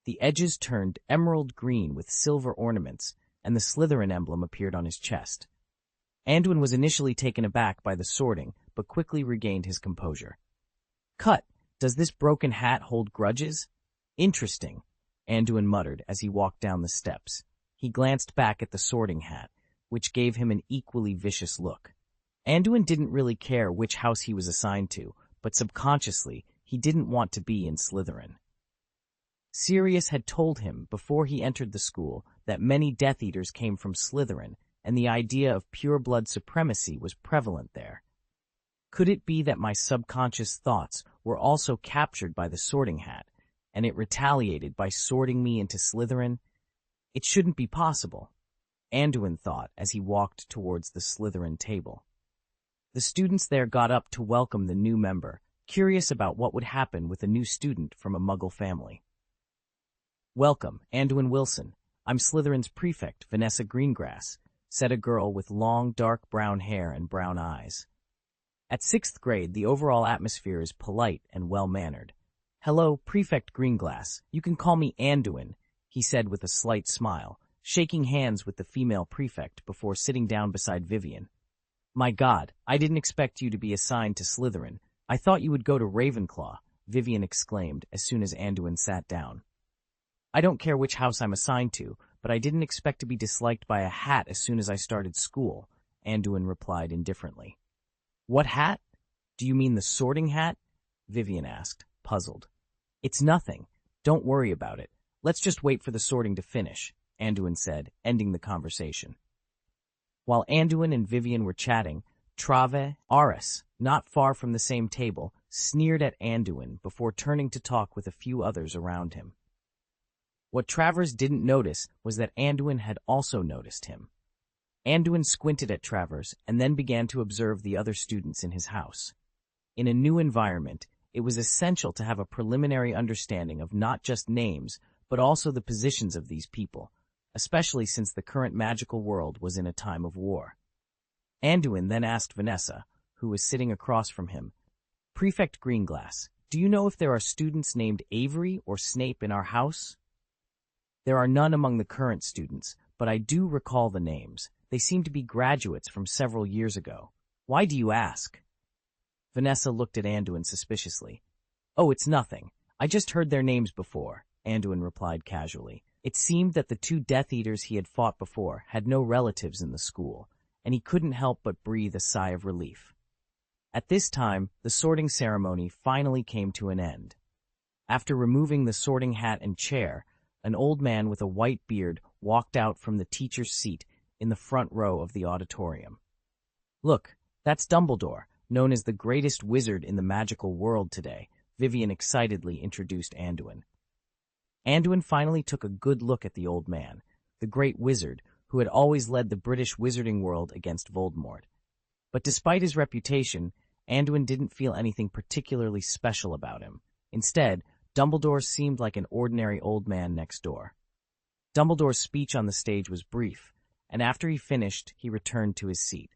The edges turned emerald green with silver ornaments, and the Slytherin emblem appeared on his chest. Anduin was initially taken aback by the sorting, but quickly regained his composure. Cut! Does this broken hat hold grudges? Interesting, Anduin muttered as he walked down the steps. He glanced back at the sorting hat, which gave him an equally vicious look. Anduin didn't really care which house he was assigned to, but subconsciously, he didn't want to be in Slytherin. Sirius had told him before he entered the school that many Death Eaters came from Slytherin, and the idea of pure-blood supremacy was prevalent there. Could it be that my subconscious thoughts were also captured by the sorting hat, and it retaliated by sorting me into Slytherin? It shouldn't be possible, Anduin thought as he walked towards the Slytherin table. The students there got up to welcome the new member, curious about what would happen with a new student from a Muggle family. Welcome, Anduin Wilson. I'm Slytherin's prefect, Vanessa Greengrass, said a girl with long, dark brown hair and brown eyes. At 6th grade, the overall atmosphere is polite and well-mannered. Hello, Prefect Greenglass. You can call me Anduin, he said with a slight smile, shaking hands with the female prefect before sitting down beside Vivian. "My God, I didn't expect you to be assigned to Slytherin. I thought you would go to Ravenclaw," Vivian exclaimed as soon as Anduin sat down. "I don't care which house I'm assigned to, but I didn't expect to be disliked by a hat as soon as I started school," Anduin replied indifferently. "What hat? Do you mean the sorting hat?" Vivian asked, puzzled. "It's nothing. Don't worry about it. Let's just wait for the sorting to finish," Anduin said, ending the conversation. While Anduin and Vivian were chatting, Trave Aris, not far from the same table, sneered at Anduin before turning to talk with a few others around him. What Travers didn't notice was that Anduin had also noticed him. Anduin squinted at Travers and then began to observe the other students in his house. In a new environment, it was essential to have a preliminary understanding of not just names, but also the positions of these people, especially since the current magical world was in a time of war. Anduin then asked Vanessa, who was sitting across from him, "Prefect Greenglass, do you know if there are students named Avery or Snape in our house?" "There are none among the current students, but I do recall the names. They seem to be graduates from several years ago. Why do you ask?" Vanessa looked at Anduin suspiciously. "Oh, it's nothing. I just heard their names before," Anduin replied casually. It seemed that the two Death Eaters he had fought before had no relatives in the school, and he couldn't help but breathe a sigh of relief. At this time, the sorting ceremony finally came to an end. After removing the sorting hat and chair, an old man with a white beard walked out from the teacher's seat in the front row of the auditorium. "Look, that's Dumbledore, known as the greatest wizard in the magical world today," Vivian excitedly introduced Anduin. Anduin finally took a good look at the old man, the great wizard who had always led the British wizarding world against Voldemort. But despite his reputation, Anduin didn't feel anything particularly special about him. Instead, Dumbledore seemed like an ordinary old man next door. Dumbledore's speech on the stage was brief, and after he finished, he returned to his seat.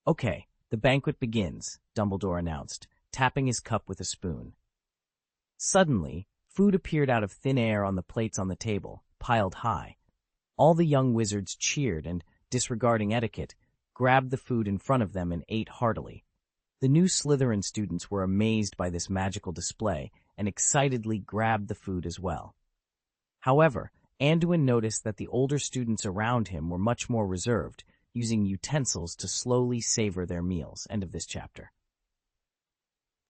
"Okay, the banquet begins," Dumbledore announced, tapping his cup with a spoon. Suddenly, food appeared out of thin air on the plates on the table, piled high. All the young wizards cheered and, disregarding etiquette, grabbed the food in front of them and ate heartily. The new Slytherin students were amazed by this magical display and excitedly grabbed the food as well. However, Anduin noticed that the older students around him were much more reserved, using utensils to slowly savor their meals. End of this chapter.